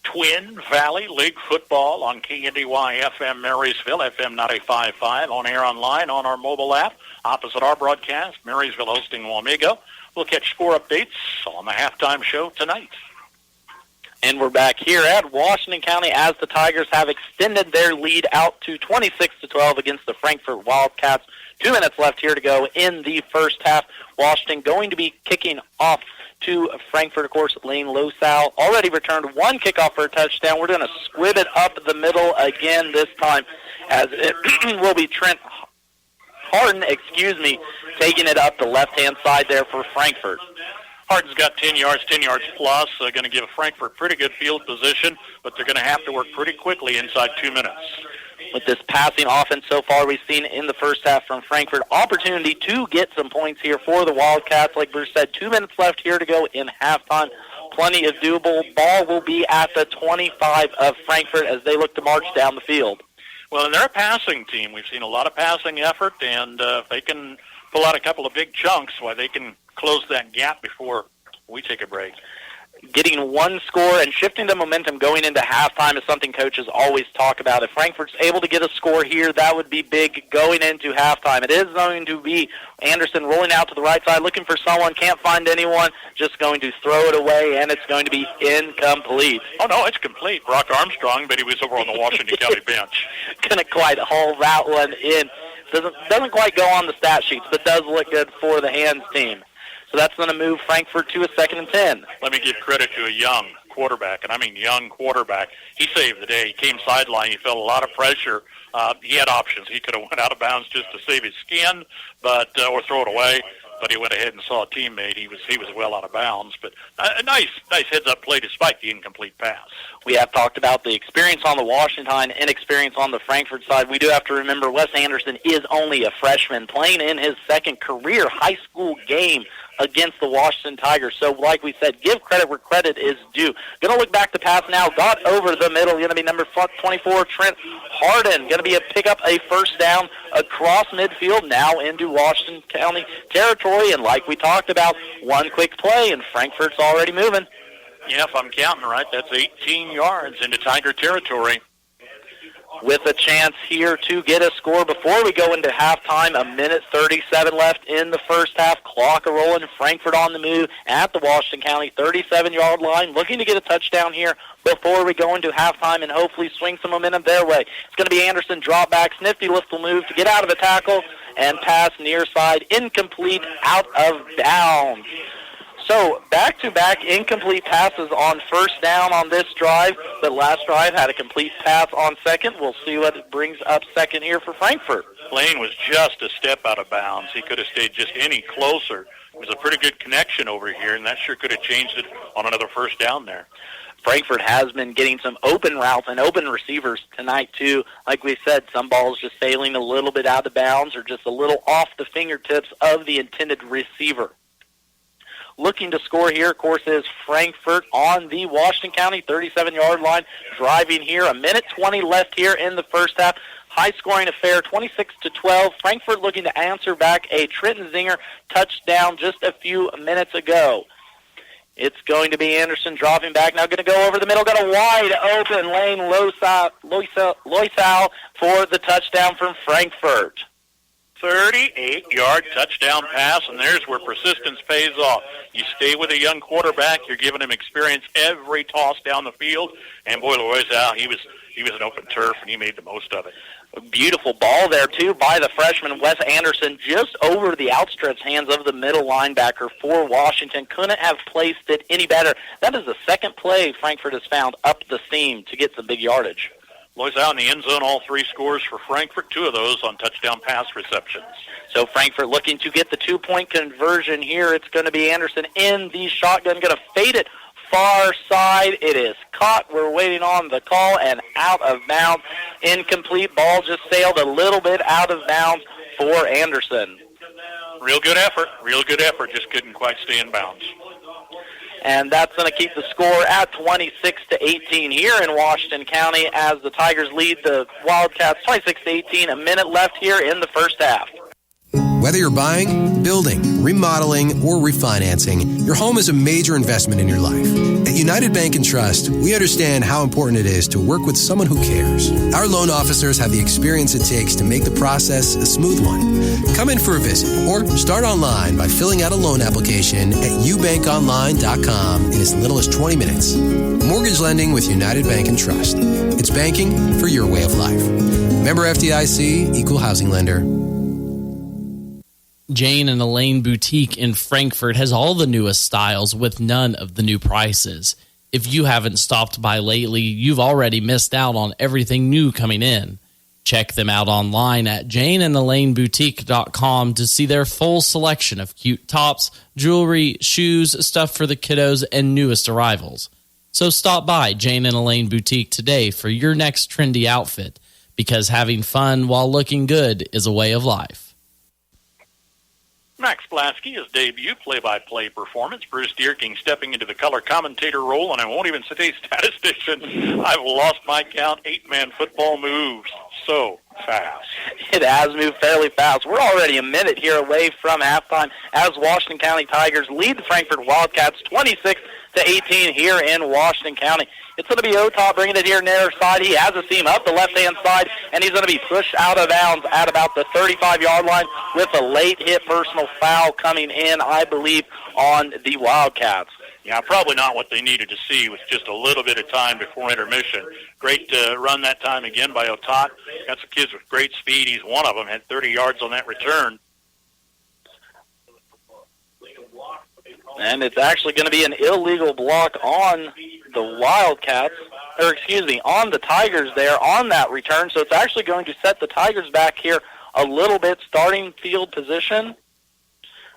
Twin Valley League Football on KNDY FM Marysville, FM 95.5, on air online, on our mobile app. Opposite our broadcast, Marysville hosting Wamego. We'll catch score updates on the halftime show tonight. And we're back here at Washington County as the Tigers have extended their lead out to 26-12 against the Frankfort Wildcats. 2 minutes left here to go in the first half. Washington going to be kicking off to Frankfort, of course. Lane Losal already returned one kickoff for a touchdown. We're going to squib it up the middle again this time, as it will be Trent Harden, taking it up the left-hand side there for Frankfort. Harden's got 10 yards plus. Going to give Frankfort pretty good field position, but they're going to have to work pretty quickly inside 2 minutes. With this passing offense so far we've seen in the first half from Frankfort, opportunity to get some points here for the Wildcats. Like Bruce said, 2 minutes left here to go in halftime. Plenty of doable. Ball will be at the 25 of Frankfort as they look to march down the field. Well, and they're a passing team. We've seen a lot of passing effort, and if they can pull out a couple of big chunks, they can close that gap before we take a break. Getting one score and shifting the momentum going into halftime is something coaches always talk about. If Frankfort's able to get a score here, that would be big going into halftime. It is going to be Anderson rolling out to the right side, looking for someone, can't find anyone, just going to throw it away, and it's going to be incomplete. Oh, no, it's complete. Brock Armstrong, but he was over on the Washington County bench. Couldn't quite haul that one in. Doesn't quite go on the stat sheets, but does look good for the hands team. So that's going to move Frankfort to a 2nd and 10. Let me give credit to a young quarterback, and I mean young quarterback. He saved the day. He came sideline. He felt a lot of pressure. He had options. He could have went out of bounds just to save his skin, or throw it away. But he went ahead and saw a teammate. He was well out of bounds. But a nice heads-up play despite the incomplete pass. We have talked about the experience on the Washington, inexperience on the Frankfort side. We do have to remember Wes Anderson is only a freshman, playing in his second career high school game against the Washington Tigers. So like we said, give credit where credit is due. Going to look back to pass now. Got over the middle. Going to be number 24, Trent Harden. Going to be pick up a first down across midfield now into Washington County territory. And like we talked about, one quick play, and Frankfort's already moving. Yeah, if I'm counting right, that's 18 yards into Tiger territory. With a chance here to get a score before we go into halftime. 1:37 left in the first half. Clock a-rolling. Frankfort on the move at the Washington County 37-yard line, looking to get a touchdown here before we go into halftime and hopefully swing some momentum their way. It's going to be Anderson drop back. Snifty little move to get out of the tackle and pass near side. Incomplete, out of bounds. So back-to-back incomplete passes on first down on this drive. The last drive had a complete pass on second. We'll see what it brings up second here for Frankfort. Lane was just a step out of bounds. He could have stayed just any closer. It was a pretty good connection over here, and that sure could have changed it on another first down there. Frankfort has been getting some open routes and open receivers tonight, too. Like we said, some balls just sailing a little bit out of bounds or just a little off the fingertips of the intended receiver. Looking to score here, of course, is Frankfort on the Washington County 37-yard line, driving here. 1:20 left here in the first half. High-scoring affair, 26-12. Frankfort looking to answer back a Trenton Zinger touchdown just a few minutes ago. It's going to be Anderson dropping back. Now going to go over the middle. Got a wide-open lane. Loisau for the touchdown from Frankfort. 38-yard touchdown pass, and there's where persistence pays off. You stay with a young quarterback, you're giving him experience every toss down the field, and boy, Loisau, he was an open turf, and he made the most of it. A beautiful ball there, too, by the freshman, Wes Anderson, just over the outstretched hands of the middle linebacker for Washington. Couldn't have placed it any better. That is the second play Frankfort has found up the seam to get some big yardage. Loisau in the end zone, all three scores for Frankfort, two of those on touchdown pass receptions. So Frankfort looking to get the two-point conversion here. It's going to be Anderson in the shotgun, going to fade it far side. It is caught. We're waiting on the call and out of bounds. Incomplete ball just sailed a little bit out of bounds for Anderson. Real good effort, just couldn't quite stay in bounds. And that's going to keep the score at 26-18 here in Washington County as the Tigers lead the Wildcats 26-18. A minute left here in the first half. Whether you're buying, building, remodeling, or refinancing, your home is a major investment in your life. At United Bank & Trust, we understand how important it is to work with someone who cares. Our loan officers have the experience it takes to make the process a smooth one. Come in for a visit or start online by filling out a loan application at ubankonline.com in as little as 20 minutes. Mortgage lending with United Bank & Trust. It's banking for your way of life. Member FDIC, Equal Housing Lender. Jane and Elaine Boutique in Frankfort has all the newest styles with none of the new prices. If you haven't stopped by lately, you've already missed out on everything new coming in. Check them out online at janeandelaineboutique.com to see their full selection of cute tops, jewelry, shoes, stuff for the kiddos, and newest arrivals. So stop by Jane and Elaine Boutique today for your next trendy outfit, because having fun while looking good is a way of life. Max Blasky, his debut play-by-play performance. Bruce Deerking stepping into the color commentator role, and I won't even say statistician. I've lost my count. 8-man football moves so fast. It has moved fairly fast. We're already a minute here away from halftime as Washington County Tigers lead the Frankfort Wildcats 26-18 here in Washington County. It's going to be Otop bringing it here near side. He has a seam up the left-hand side, and he's going to be pushed out of bounds at about the 35-yard line with a late-hit personal foul coming in, I believe, on the Wildcats. Yeah, probably not what they needed to see with just a little bit of time before intermission. Great run that time again by Otop. Got some kids with great speed. He's one of them, had 30 yards on that return. And it's actually going to be an illegal block on the Wildcats, on the Tigers there on that return. So it's actually going to set the Tigers back here a little bit, starting field position.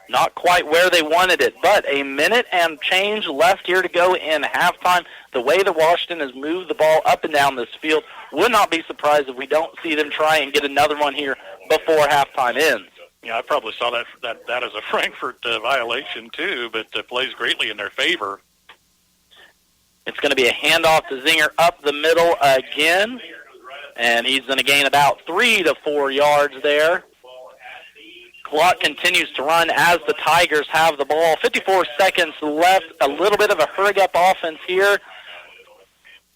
Not quite where they wanted it, but a minute and change left here to go in halftime. The way that Washington has moved the ball up and down this field, would not be surprised if we don't see them try and get another one here before halftime ends. Yeah, I probably saw that as a Frankfort violation too, but plays greatly in their favor. It's going to be a handoff to Zinger up the middle again, and he's going to gain about 3 to 4 yards there. Clock continues to run as the Tigers have the ball. 54 seconds left. A little bit of a hurry-up offense here.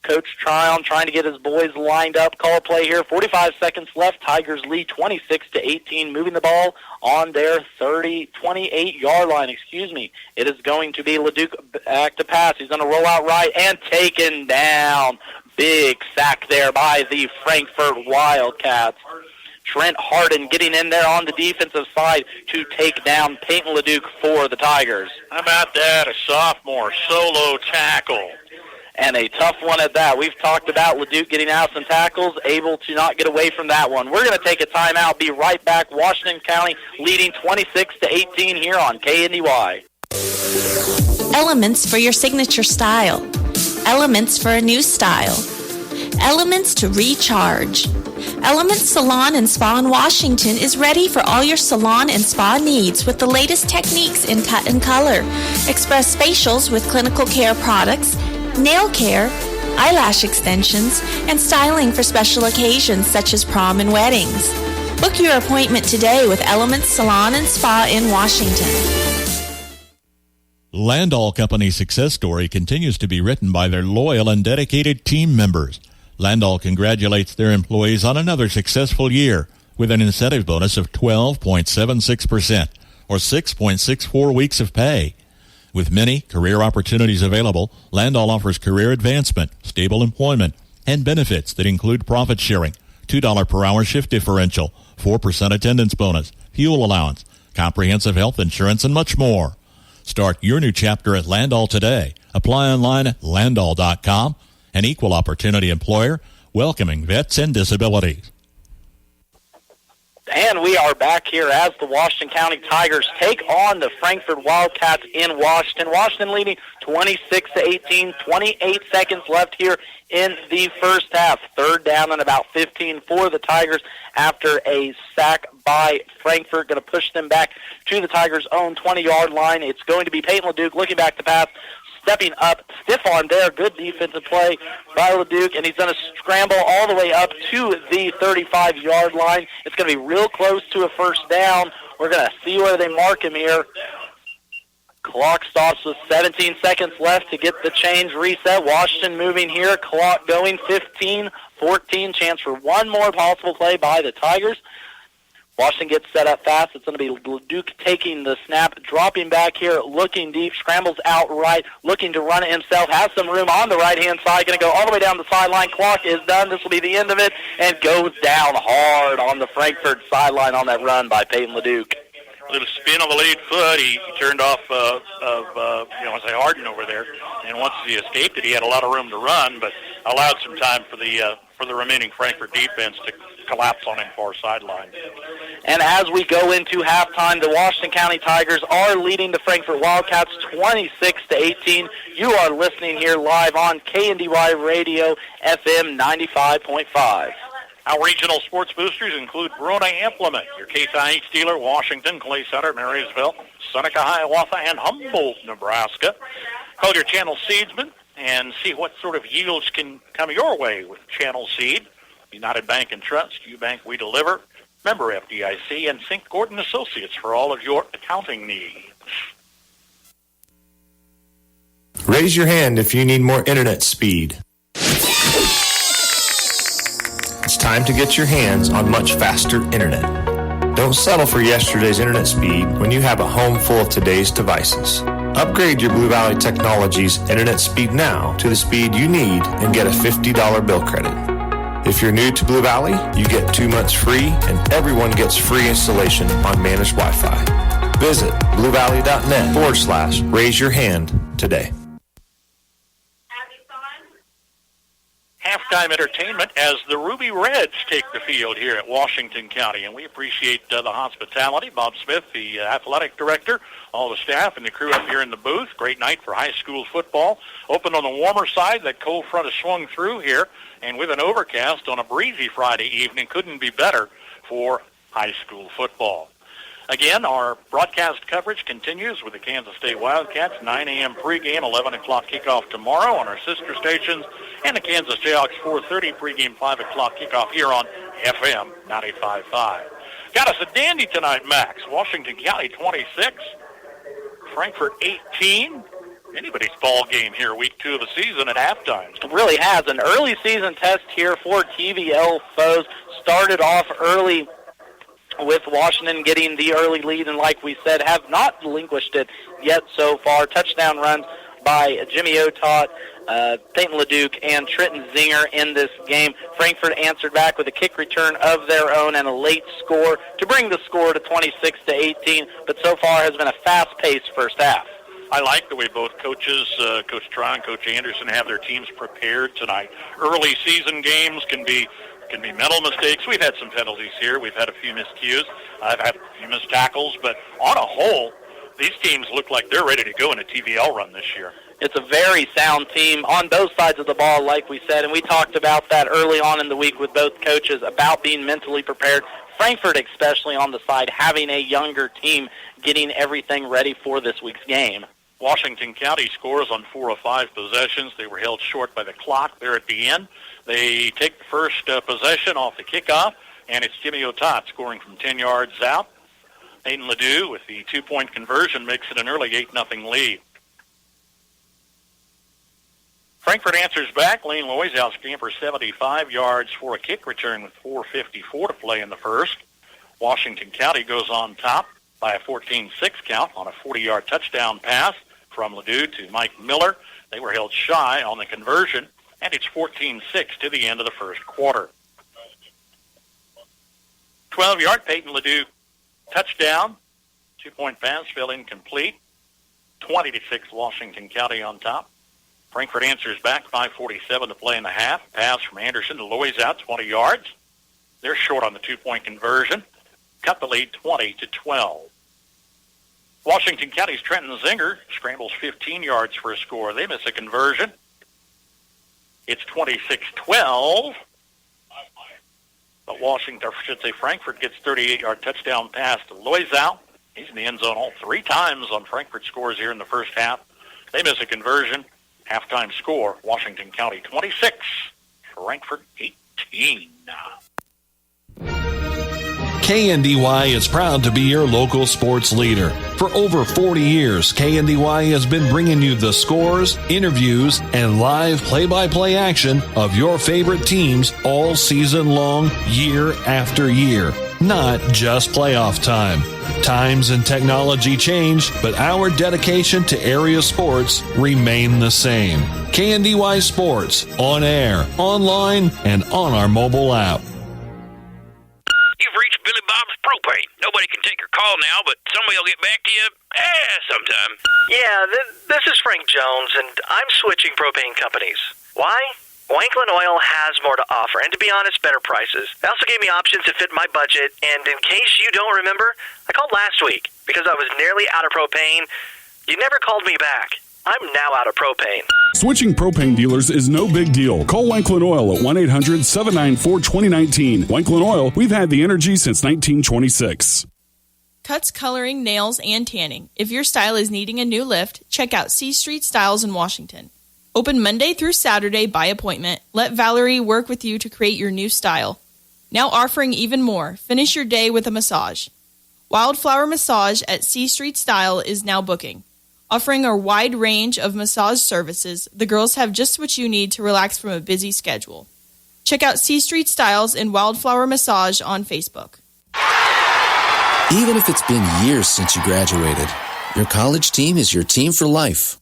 Coach Tryon trying to get his boys lined up. Call play here. 45 seconds left. Tigers lead 26-18, moving the ball on their 28-yard line. It is going to be LeDuc back to pass. He's going to roll out right and taken down. Big sack there by the Frankfort Wildcats. Trent Harden getting in there on the defensive side to take down Peyton LeDuc for the Tigers. How about that? A sophomore solo tackle. And a tough one at that. We've talked about LeDuc getting out some tackles, able to not get away from that one. We're going to take a timeout, be right back. Washington County leading 26-18 here on KNDY. Elements for your signature style. Elements for a new style. Elements to recharge. Elements Salon and Spa in Washington is ready for all your salon and spa needs with the latest techniques in cut and color. Express facials with clinical care products, nail care, eyelash extensions, and styling for special occasions such as prom and weddings. Book your appointment today with Elements Salon and Spa in Washington. Landall Company's success story continues to be written by their loyal and dedicated team members. Landall congratulates their employees on another successful year with an incentive bonus of 12.76% or 6.64 weeks of pay. With many career opportunities available, Landall offers career advancement, stable employment, and benefits that include profit sharing, $2 per hour shift differential, 4% attendance bonus, fuel allowance, comprehensive health insurance, and much more. Start your new chapter at Landall today. Apply online at landall.com. An equal opportunity employer welcoming vets and disabilities. And we are back here as the Washington County Tigers take on the Frankfort Wildcats in Washington. Washington leading 26-18, 28 seconds left here in the first half. Third down and about 15 for the Tigers after a sack by Frankfort. Going to push them back to the Tigers' own 20-yard line. It's going to be Peyton LeDuc looking back to pass. Stepping up, stiff arm there, good defensive play by LeDuc, and he's going to scramble all the way up to the 35-yard line. It's going to be real close to a first down. We're going to see where they mark him here. Clock stops with 17 seconds left to get the chains reset. Washington moving here, clock going 15-14, chance for one more possible play by the Tigers. Washington gets set up fast. It's going to be LeDuc taking the snap, dropping back here, looking deep, scrambles out right, looking to run it himself, has some room on the right-hand side, going to go all the way down the sideline. Clock is done. This will be the end of it, and goes down hard on the Frankfort sideline on that run by Peyton LeDuc. A little spin of the lead foot. He turned off Harden over there, and once he escaped it, he had a lot of room to run, but allowed some time for the remaining Frankfort defense to collapse on him far sideline. And as we go into halftime, the Washington County Tigers are leading the Frankfort Wildcats 26-18. You are listening here live on KNDY Radio FM 95.5. Our regional sports boosters include Bruna Implement, your Case IH dealer, Washington, Clay Center, Marysville, Seneca, Hiawatha, and Humboldt, Nebraska. Call your Channel Seedsman and see what sort of yields can come your way with Channel Seed. United Bank and Trust, you bank, we deliver. Member FDIC, and Think Gordon Associates for all of your accounting needs. Raise your hand if you need more internet speed. It's time to get your hands on much faster internet. Don't settle for yesterday's internet speed when you have a home full of today's devices. Upgrade your Blue Valley Technologies internet speed now to the speed you need and get a $50 bill credit. If you're new to Blue Valley, you get 2 months free, and everyone gets free installation on managed Wi-Fi. Visit bluevalley.net/raise your hand today. Halftime entertainment as the Ruby Reds take the field here at Washington County, and we appreciate the hospitality. Bob Smith, the athletic director, all the staff and the crew up here in the booth. Great night for high school football. Opened on the warmer side. That cold front has swung through here, and with an overcast on a breezy Friday evening, couldn't be better for high school football. Again, our broadcast coverage continues with the Kansas State Wildcats, 9 a.m. pregame, 11 o'clock kickoff tomorrow on our sister stations, and the Kansas Jayhawks 4:30 pregame, 5 o'clock kickoff here on FM 95.5. Got us a dandy tonight, Max. Washington County 26, Frankfort 18. Anybody's ball game here, week 2 of the season at halftime. It really has. An early season test here for TVL foes. Started off early with Washington getting the early lead, and like we said, have not relinquished it yet so far. Touchdown runs by Jimmy Otot, Peyton LeDuc, and Trenton Zinger in this game. Frankfort answered back with a kick return of their own and a late score to bring the score to 26-18, but so far has been a fast-paced first half. I like the way both coaches, Coach Tron and Coach Anderson, have their teams prepared tonight. Early season games can be mental mistakes. We've had some penalties here. We've had a few miscues. I've had a few missed tackles. But on a whole, these teams look like they're ready to go in a TVL run this year. It's a very sound team on both sides of the ball, like we said, and we talked about that early on in the week with both coaches about being mentally prepared. Frankfort, especially on the side, having a younger team, getting everything ready for this week's game. Washington County scores on 4 of 5 possessions. They were held short by the clock there at the end. They take the first possession off the kickoff, and it's Jimmy Otot scoring from 10 yards out. Peyton LeDuc with the 2-point conversion makes it an early 8-0 lead. Frankfort answers back. Lane Loy's outscampers 75 yards for a kick return with 4:54 to play in the first. Washington County goes on top by a 14-6 count on a 40-yard touchdown pass from LeDuc to Mike Miller. They were held shy on the conversion, and it's 14-6 to the end of the first quarter. 12-yard Peyton LeDuc touchdown. 2-point pass fell incomplete. 20-6 Washington County on top. Frankfort answers back, 5:47 to play in the half. Pass from Anderson to Loy's out, 20 yards. They're short on the 2-point conversion. Cut the lead 20-12. Washington County's Trenton Zinger scrambles 15 yards for a score. They miss a conversion. It's 26-12. But Frankfort gets 38-yard touchdown pass to Loizau. He's in the end zone all 3 times on Frankfort scores here in the first half. They miss a conversion. Halftime score, Washington County 26, Frankfort 18. KNDY is proud to be your local sports leader. For over 40 years, KNDY has been bringing you the scores, interviews, and live play-by-play action of your favorite teams all season long, year after year. Not just playoff time. Times and technology change, but our dedication to area sports remain the same. KNDY Sports, on air, online, and on our mobile app. You've reached Billy Bob's Propane. Nobody can take your call now, but somebody will get back to you sometime. Yeah, this is Frank Jones, and I'm switching propane companies. Why? Wanklin Oil has more to offer, and to be honest, better prices. They also gave me options that fit my budget, and in case you don't remember, I called last week because I was nearly out of propane. You never called me back. I'm now out of propane. Switching propane dealers is no big deal. Call Wanklin Oil at 1-800-794-2019. Wanklin Oil, we've had the energy since 1926. Cuts, coloring, nails, and tanning. If your style is needing a new lift, check out C Street Styles in Washington. Open Monday through Saturday by appointment. Let Valerie work with you to create your new style. Now offering even more. Finish your day with a massage. Wildflower Massage at C Street Style is now booking. Offering a wide range of massage services, the girls have just what you need to relax from a busy schedule. Check out C Street Styles and Wildflower Massage on Facebook. Even if it's been years since you graduated, your college team is your team for life.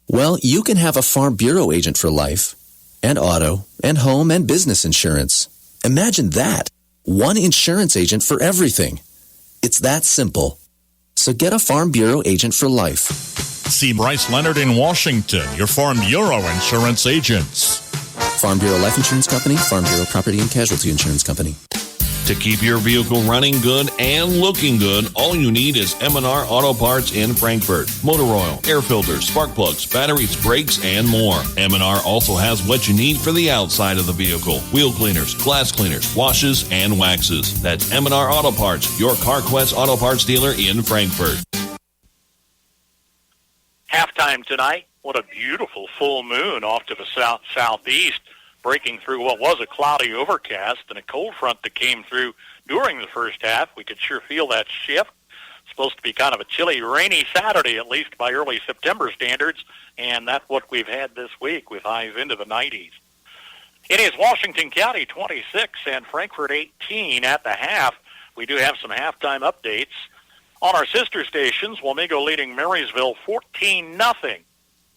Well, you can have a Farm Bureau agent for life, and auto, and home, and business insurance. Imagine that. One insurance agent for everything. It's that simple. So get a Farm Bureau agent for life. See Bryce Leonard in Washington, your Farm Bureau insurance agents. Farm Bureau Life Insurance Company, Farm Bureau Property and Casualty Insurance Company. To keep your vehicle running good and looking good, all you need is M&R Auto Parts in Frankfort. Motor oil, air filters, spark plugs, batteries, brakes, and more. M&R also has what you need for the outside of the vehicle. Wheel cleaners, glass cleaners, washes, and waxes. That's M&R Auto Parts, your CarQuest Auto Parts dealer in Frankfort. Halftime tonight. What a beautiful full moon off to the southeast, breaking through what was a cloudy overcast and a cold front that came through during the first half. We could sure feel that shift. It's supposed to be kind of a chilly, rainy Saturday, at least by early September standards, and that's what we've had this week with highs into the 90s. It is Washington County 26 and Frankfort 18 at the half. We do have some halftime updates. On our sister stations, Wamego leading Marysville 14-0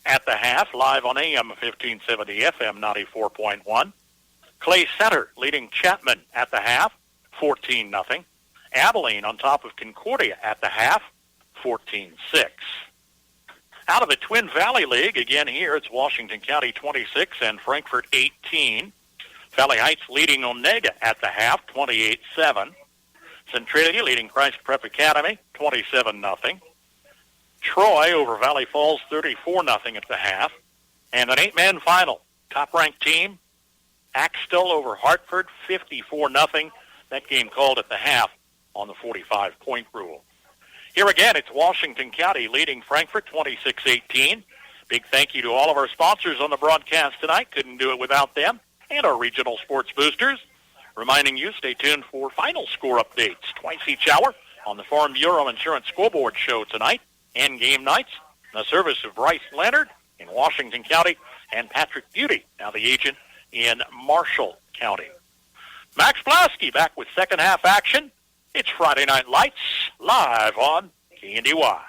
at the half, live on AM 1570, FM 94.1. Clay Center leading Chapman at the half, 14-0. Abilene on top of Concordia at the half, 14-6. Out of the Twin Valley League, again here, it's Washington County 26 and Frankfort 18. Valley Heights leading Onega at the half, 28-7. Centralia leading Christ Prep Academy, 27-0. Troy over Valley Falls, 34-0 at the half. And an 8-man final. Top-ranked team, Axtell over Hartford, 54-0. That game called at the half on the 45-point rule. Here again, it's Washington County leading Frankfort, 26-18. Big thank you to all of our sponsors on the broadcast tonight. Couldn't do it without them. And our regional sports boosters. Reminding you, stay tuned for final score updates twice each hour on the Farm Bureau Insurance Scoreboard Show tonight and game nights. The service of Bryce Leonard in Washington County and Patrick Beauty, now the agent in Marshall County. Max Blasky back with second half action. It's Friday Night Lights live on KNDY.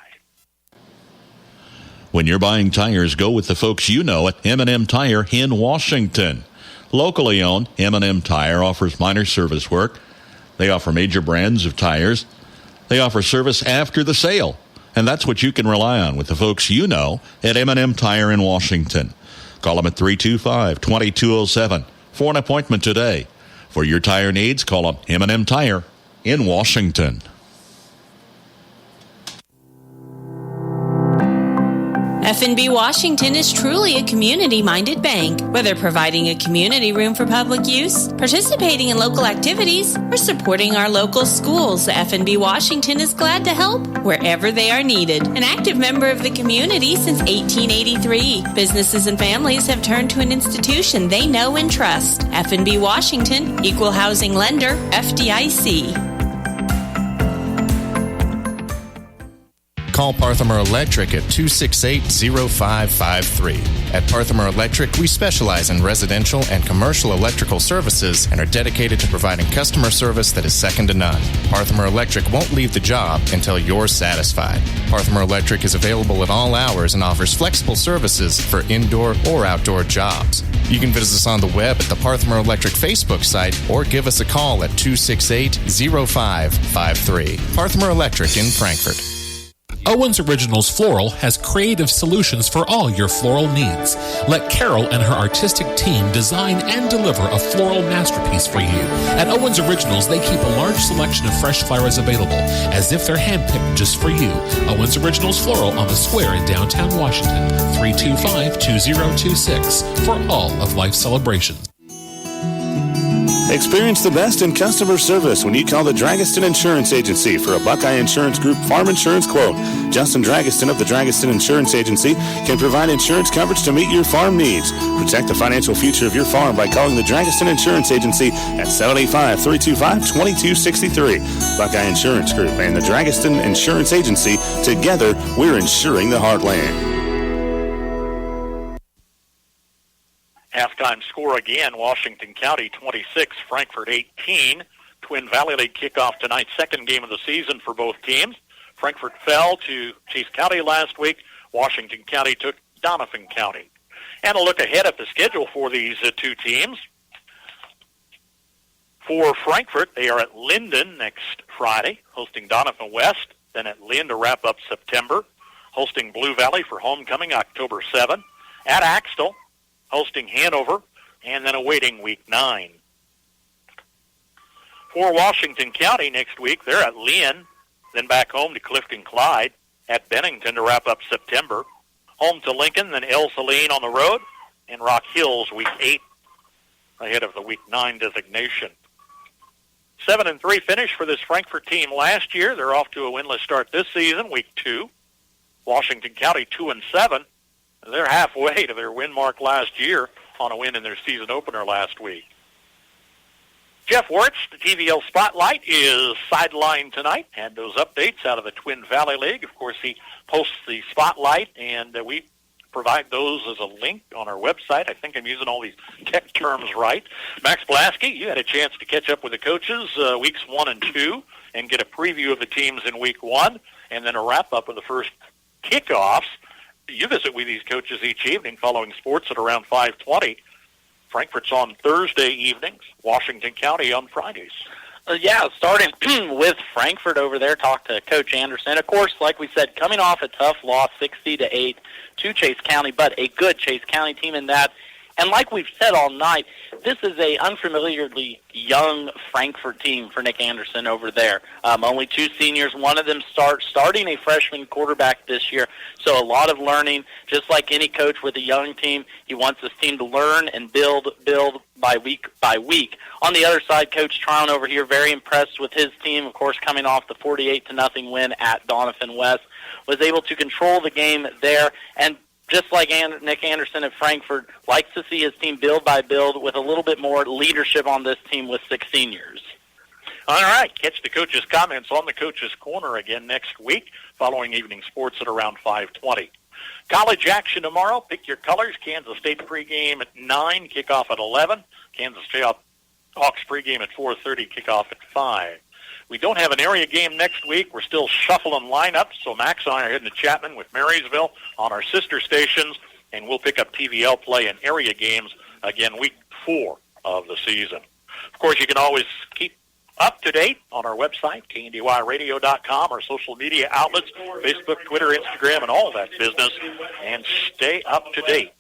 When you're buying tires, go with the folks you know at M&M Tire in Washington. Locally owned, M&M Tire offers minor service work. They offer major brands of tires. They offer service after the sale. And that's what you can rely on with the folks you know at M&M Tire in Washington. Call them at 325-2207 for an appointment today. For your tire needs, call them M&M Tire in Washington. FNB Washington is truly a community-minded bank. Whether providing a community room for public use, participating in local activities, or supporting our local schools, FNB Washington is glad to help wherever they are needed. An active member of the community since 1883, businesses and families have turned to an institution they know and trust. FNB Washington, Equal Housing Lender, FDIC. Call Parthimer Electric at 268-0553. At Parthimer Electric, we specialize in residential and commercial electrical services and are dedicated to providing customer service that is second to none. Parthimer Electric won't leave the job until you're satisfied. Parthimer Electric is available at all hours and offers flexible services for indoor or outdoor jobs. You can visit us on the web at the Parthimer Electric Facebook site or give us a call at 268-0553. Parthimer Electric in Frankfort. Owens Originals Floral has creative solutions for all your floral needs. Let Carol and her artistic team design and deliver a floral masterpiece for you. At Owens Originals, they keep a large selection of fresh flowers available, as if they're handpicked just for you. Owens Originals Floral on the Square in downtown Washington, 325-2026 for all of life's celebrations. Experience the best in customer service when you call the Dragiston Insurance Agency for a Buckeye Insurance Group farm insurance quote. Justin Dragiston of the Dragiston Insurance Agency can provide insurance coverage to meet your farm needs. Protect the financial future of your farm by calling the Dragiston Insurance Agency at 785-325-2263. Buckeye Insurance Group and the Dragiston Insurance Agency, together, we're insuring the heartland. Halftime score again, Washington County 26, Frankfort 18. Twin Valley League kickoff tonight, second game of the season for both teams. Frankfort fell to Chase County last week. Washington County took Donovan County. And a look ahead at the schedule for these two teams. For Frankfort, they are at Linden next Friday, hosting Donovan West, then at Lynn to wrap up September, hosting Blue Valley for homecoming October 7, at Axtell, hosting Hanover, and then awaiting Week 9. For Washington County next week, they're at Lynn, then back home to Clifton Clyde, at Bennington to wrap up September. Home to Lincoln, then El Saline on the road, and Rock Hills week 8 ahead of the week 9 designation. 7-3 finish for this Frankfort team last year. They're off to a winless start this season, week 2. Washington County 2-7. They're halfway to their win mark last year on a win in their season opener last week. Jeff Wirtz, the TVL Spotlight, is sidelined tonight. Had those updates out of the Twin Valley League. Of course, he posts the Spotlight, and we provide those as a link on our website. I think I'm using all these tech terms right. Max Blasky, you had a chance to catch up with the coaches weeks 1 and 2 and get a preview of the teams in week 1, and then a wrap-up of the first kickoffs. You visit with these coaches each evening following sports at around 5:20. Frankfort's on Thursday evenings, Washington County on Fridays. Starting with Frankfort over there, talked to Coach Anderson. Of course, like we said, coming off a tough loss, 60-8 to Chase County, but a good Chase County team in that. And like we've said all night, this is a unfamiliarly young Frankfort team for Nick Anderson over there. Only 2 seniors, one of them starting a freshman quarterback this year. So a lot of learning. Just like any coach with a young team, he wants his team to learn and build by week by week. On the other side, Coach Tryon over here, very impressed with his team, of course, coming off the 48-0 win at Donovan West, was able to control the game there. And just like Nick Anderson at Frankfort, likes to see his team build by build with a little bit more leadership on this team with 6 seniors. All right, catch the coaches' comments on the Coaches' Corner again next week, following evening sports at around 5:20. College action tomorrow. Pick your colors. Kansas State pregame at 9, kickoff at 11. Kansas State Hawks pregame at 4:30, kickoff at 5. We don't have an area game next week. We're still shuffling lineups, so Max and I are heading to Chapman with Marysville on our sister stations, and we'll pick up TVL play and area games again week 4 of the season. Of course, you can always keep up to date on our website, KNDYradio.com, our social media outlets, Facebook, Twitter, Instagram, and all that business, and stay up to date.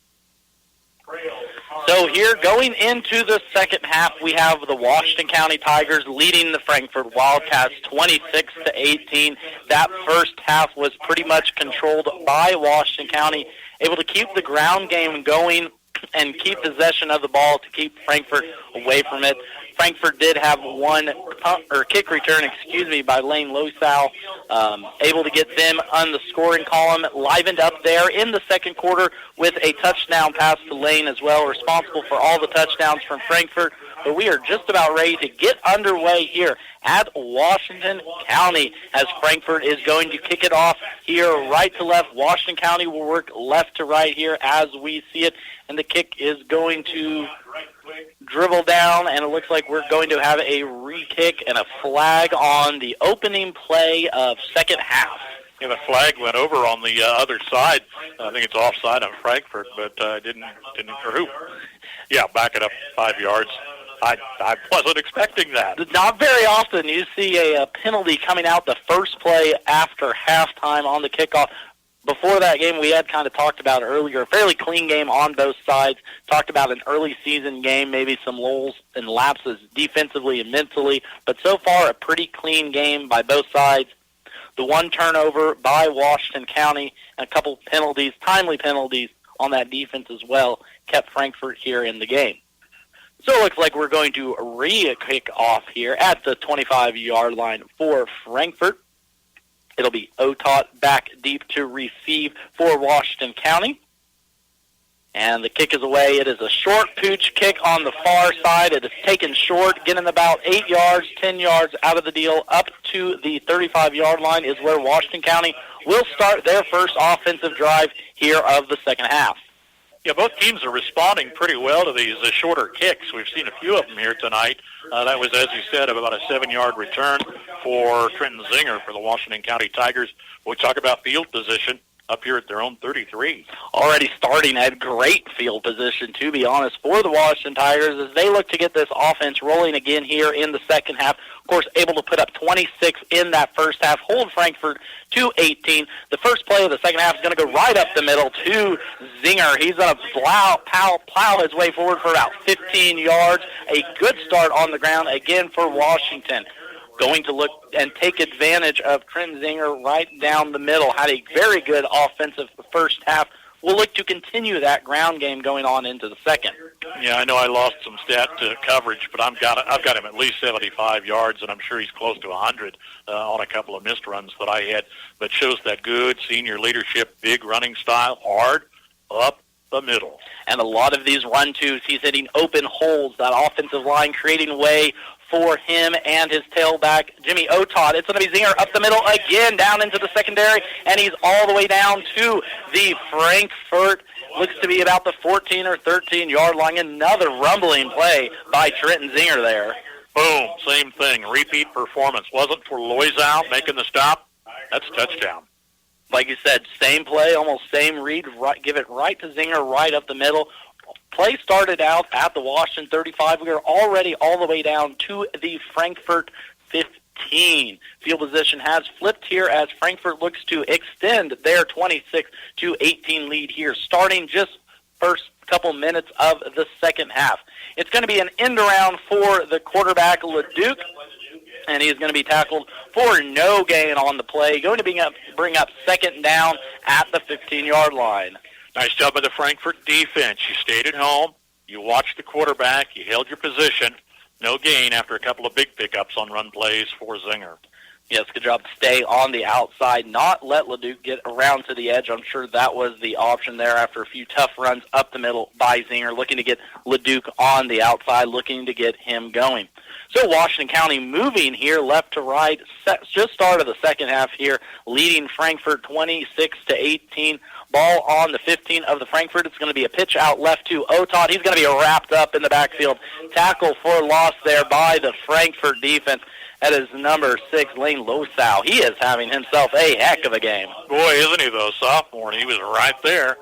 So here, going into the second half, we have the Washington County Tigers leading the Frankfort Wildcats 26-18. That first half was pretty much controlled by Washington County, able to keep the ground game going and keep possession of the ball to keep Frankfort away from it. Frankfort did have one kick return, by Lane Losow, able to get them on the scoring column, livened up there in the second quarter with a touchdown pass to Lane as well, responsible for all the touchdowns from Frankfort. But we are just about ready to get underway here at Washington County as Frankfort is going to kick it off here right to left. Washington County will work left to right here as we see it, and the kick is going to dribble down, and it looks like we're going to have a re-kick and a flag on the opening play of second half. Yeah, the flag went over on the other side. I think it's offside on Frankfort, but didn't or who? Yeah, back it up 5 yards. I wasn't expecting that. Not very often you see a penalty coming out the first play after halftime on the kickoff. Before that game, we had kind of talked about earlier, a fairly clean game on both sides. Talked about an early season game, maybe some lulls and lapses defensively and mentally. But so far, a pretty clean game by both sides. The one turnover by Washington County and a couple penalties, timely penalties on that defense as well, kept Frankfort here in the game. So it looks like we're going to re-kick off here at the 25-yard line for Frankfort. It'll be Otot back deep to receive for Washington County. And the kick is away. It is a short pooch kick on the far side. It is taken short, getting about 8 yards, 10 yards out of the deal. Up to the 35-yard line is where Washington County will start their first offensive drive here of the second half. Yeah, both teams are responding pretty well to these shorter kicks. We've seen a few of them here tonight. That was, as you said, about a 7-yard return for Trenton Zinger for the Washington County Tigers. We talk about field position. up here at their own 33. Already starting at great field position, to be honest, for the Washington Tigers as they look to get this offense rolling again here in the second half. Of course, able to put up 26 in that first half, hold Frankfort to 18. The first play of the second half is going to go right up the middle to Zinger. He's going to plow his way forward for about 15 yards. A good start on the ground again for Washington. Going to look and take advantage of Trent Zinger right down the middle. Had a very good offensive first half. We'll look to continue that ground game going on into the second. Yeah, I know I lost some stat coverage, but I've got him at least 75 yards, and I'm sure he's close to 100 on a couple of missed runs that I had. But shows that good senior leadership, big running style, hard, up the middle. And a lot of these run-twos, he's hitting open holes. That offensive line creating way for him and his tailback, Jimmy Otot. It's going to be Zinger up the middle again, down into the secondary, and he's all the way down to the Frankfort. Looks to be about the 14 or 13-yard line. Another rumbling play by Trenton Zinger there. Boom, same thing. Repeat performance. Wasn't for Loizow making the stop. That's a touchdown. Like you said, same play, almost same read. Right, give it right to Zinger, right up the middle. Play started out at the Washington 35. We are already all the way down to the Frankfort 15. Field position has flipped here as Frankfort looks to extend their 26-18 lead here, starting just first couple minutes of the second half. It's going to be an end around for the quarterback, LeDuc, and he's going to be tackled for no gain on the play. Going to bring up second down at the 15-yard line. Nice job by the Frankfort defense. You stayed at home. You watched the quarterback. You held your position. No gain after a couple of big pickups on run plays for Zinger. Yes, good job to stay on the outside, not let LeDuc get around to the edge. I'm sure that was the option there after a few tough runs up the middle by Zinger, looking to get LeDuc on the outside, looking to get him going. So Washington County moving here left to right, just start of the second half here, leading Frankfort 26-18. Ball on the 15 of the Frankfort. It's going to be a pitch out left to Otot. He's going to be wrapped up in the backfield. Tackle for loss there by the Frankfort defense. That is number 6, Lane Loizow. He is having himself a heck of a game. Boy, isn't he, though, sophomore? He was right there.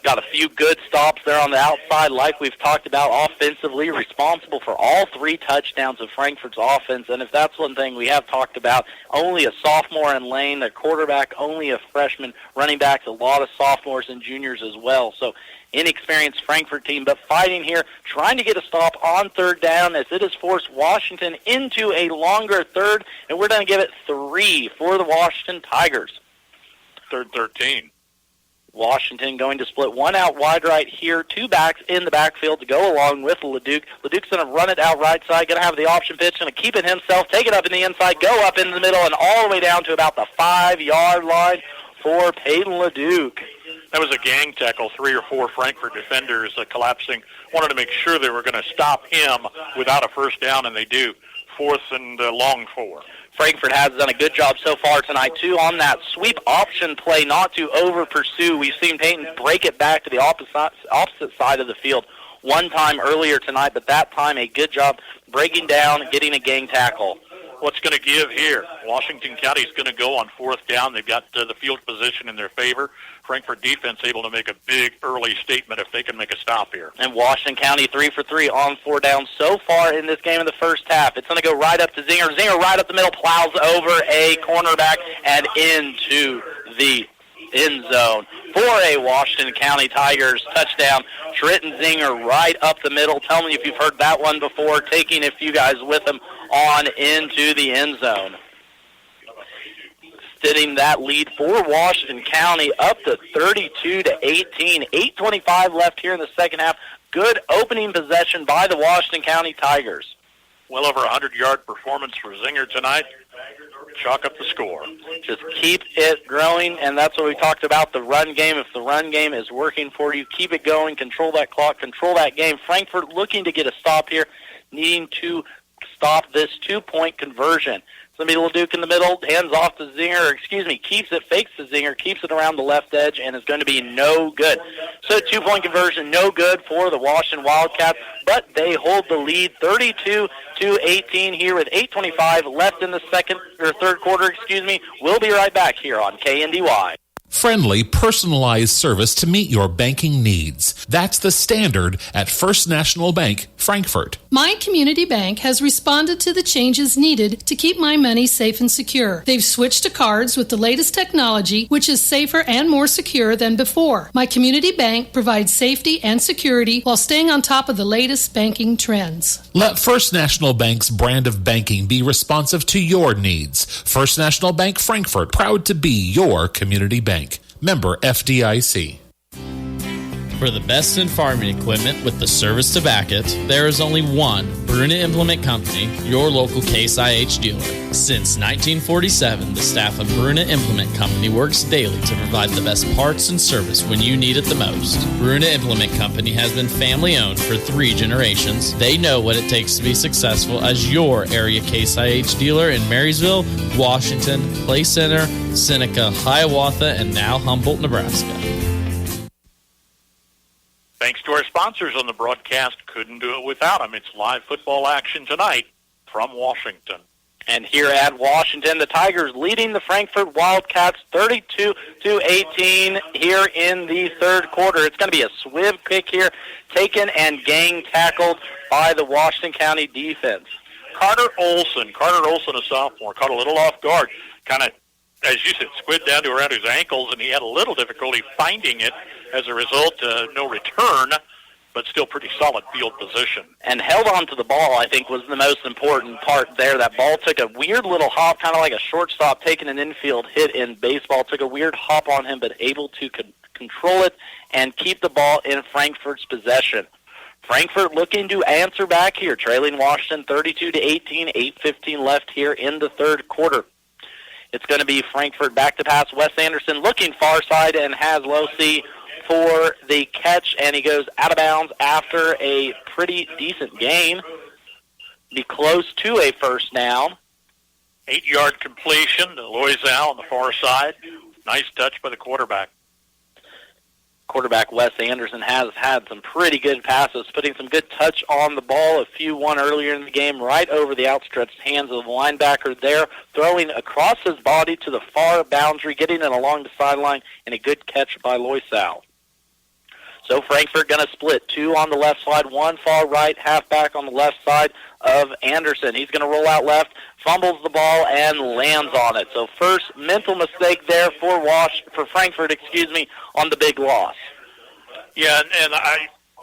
Got a few good stops there on the outside, like we've talked about, offensively, responsible for all 3 touchdowns of Frankfort's offense. And if that's one thing we have talked about, only a sophomore in Lane, the quarterback, only a freshman, running backs, a lot of sophomores and juniors as well. So inexperienced Frankfort team, but fighting here, trying to get a stop on third down as it has forced Washington into a longer third, and we're going to give it 3 for the Washington Tigers. Third 13. Washington going to split one out wide right here, 2 backs in the backfield to go along with LeDuc. LeDuc's going to run it out right side, going to have the option pitch, going to keep it himself, take it up in the inside, go up in the middle, and all the way down to about the 5-yard line for Peyton LeDuc. That was a gang tackle, 3 or 4 Frankfort defenders collapsing. Wanted to make sure they were going to stop him without a first down, and they do. 4th and long 4. Frankfort has done a good job so far tonight, too, on that sweep option play, not to over-pursue. We've seen Peyton break it back to the opposite side of the field one time earlier tonight, but that time a good job breaking down and getting a gang tackle. What's going to give here? Washington County is going to go on 4th down. They've got the field position in their favor. Frankfort defense able to make a big early statement if they can make a stop here. And Washington County 3 for 3 on 4 downs so far in this game in the first half. It's going to go right up to Zinger. Zinger right up the middle, plows over a cornerback and into the end zone for a Washington County Tigers touchdown. Trenton Zinger right up the middle. Tell me if you've heard that one before, taking a few guys with him on into the end zone. Extending that lead for Washington County up to 32-18. 8:25 left here in the second half. Good opening possession by the Washington County Tigers. Well over 100-yard performance for Zinger tonight. Chalk up the score. Just keep it growing, and that's what we talked about, the run game. If the run game is working for you, keep it going, control that clock, control that game. Frankfort looking to get a stop here, needing to stop this 2-point conversion. It's going to be LeDuc in the middle, hands off to Zinger, keeps it, fakes to Zinger, keeps it around the left edge, and is going to be no good. So 2-point conversion, no good for the Washington Wildcats, but they hold the lead 32-18 here with 8:25 left in the third quarter. We'll be right back here on KNDY. Friendly, personalized service to meet your banking needs. That's the standard at First National Bank, Frankfort. My community bank has responded to the changes needed to keep my money safe and secure. They've switched to cards with the latest technology, which is safer and more secure than before. My community bank provides safety and security while staying on top of the latest banking trends. Let First National Bank's brand of banking be responsive to your needs. First National Bank, Frankfort, proud to be your community bank. Member FDIC. For the best in farming equipment with the service to back it, there is only one Bruna Implement Company, your local Case IH dealer. Since 1947, the staff of Bruna Implement Company works daily to provide the best parts and service when you need it the most. Bruna Implement Company has been family-owned for 3 generations. They know what it takes to be successful as your area Case IH dealer in Marysville, Washington, Clay Center, Seneca, Hiawatha, and now Humboldt, Nebraska. Thanks to our sponsors on the broadcast. Couldn't do it without them. It's live football action tonight from Washington. And here at Washington, the Tigers leading the Frankfort Wildcats 32-18 here in the third quarter. It's going to be a swift kick here, taken and gang tackled by the Washington County defense. Carter Olson, a sophomore, caught a little off guard. Kind of, as you said, squid down to around his ankles, and he had a little difficulty finding it. As a result, no return, but still pretty solid field position. And held on to the ball, I think, was the most important part there. That ball took a weird little hop, kind of like a shortstop taking an infield hit in baseball. Took a weird hop on him, but able to control it and keep the ball in Frankfort's possession. Frankfort looking to answer back here, trailing Washington 32-18, 8:15 left here in the third quarter. It's going to be Frankfort back to pass. Wes Anderson looking far side and has Low C for the catch, and he goes out of bounds after a pretty decent gain. Be close to a first down. 8-yard completion to Loizal on the far side. Nice touch by the quarterback. Quarterback Wes Anderson has had some pretty good passes, putting some good touch on the ball. A few one earlier in the game, right over the outstretched hands of the linebacker there, throwing across his body to the far boundary, getting it along the sideline, and a good catch by Loizal. So Frankfort going to split 2 on the left side, 1 far right, halfback on the left side of Anderson. He's going to roll out left, fumbles the ball, and lands on it. So first mental mistake there for Frankfort, on the big loss. Yeah, and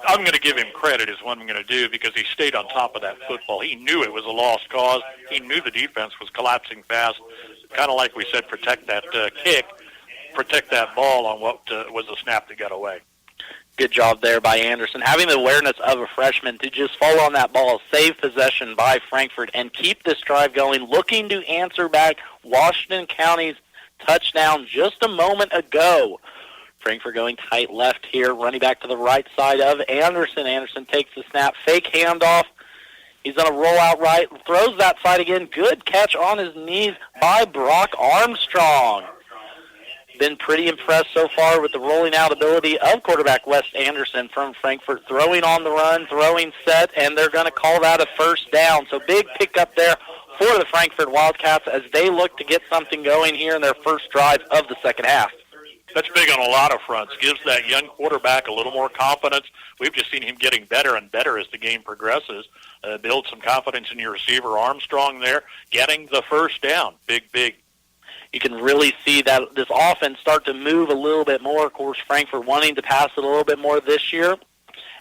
I'm going to give him credit is what I'm going to do because he stayed on top of that football. He knew it was a lost cause. He knew the defense was collapsing fast. Kind of like we said, protect that kick, protect that ball on what was a snap that got away. Good job there by Anderson. Having the awareness of a freshman to just fall on that ball, save possession by Frankfort, and keep this drive going, looking to answer back Washington County's touchdown just a moment ago. Frankfort going tight left here, running back to the right side of Anderson. Anderson takes the snap, fake handoff. He's going to roll out right, throws that side again. Good catch on his knees by Brock Armstrong. Been pretty impressed so far with the rolling out ability of quarterback Wes Anderson from Frankfort, throwing on the run, throwing set, and they're going to call that a first down. So big pickup there for the Frankfort Wildcats as they look to get something going here in their first drive of the second half. That's big on a lot of fronts. Gives that young quarterback a little more confidence. We've just seen him getting better and better as the game progresses. Build some confidence in your receiver Armstrong there, getting the first down. Big. You can really see that this offense start to move a little bit more. Of course, Frankfort wanting to pass it a little bit more this year,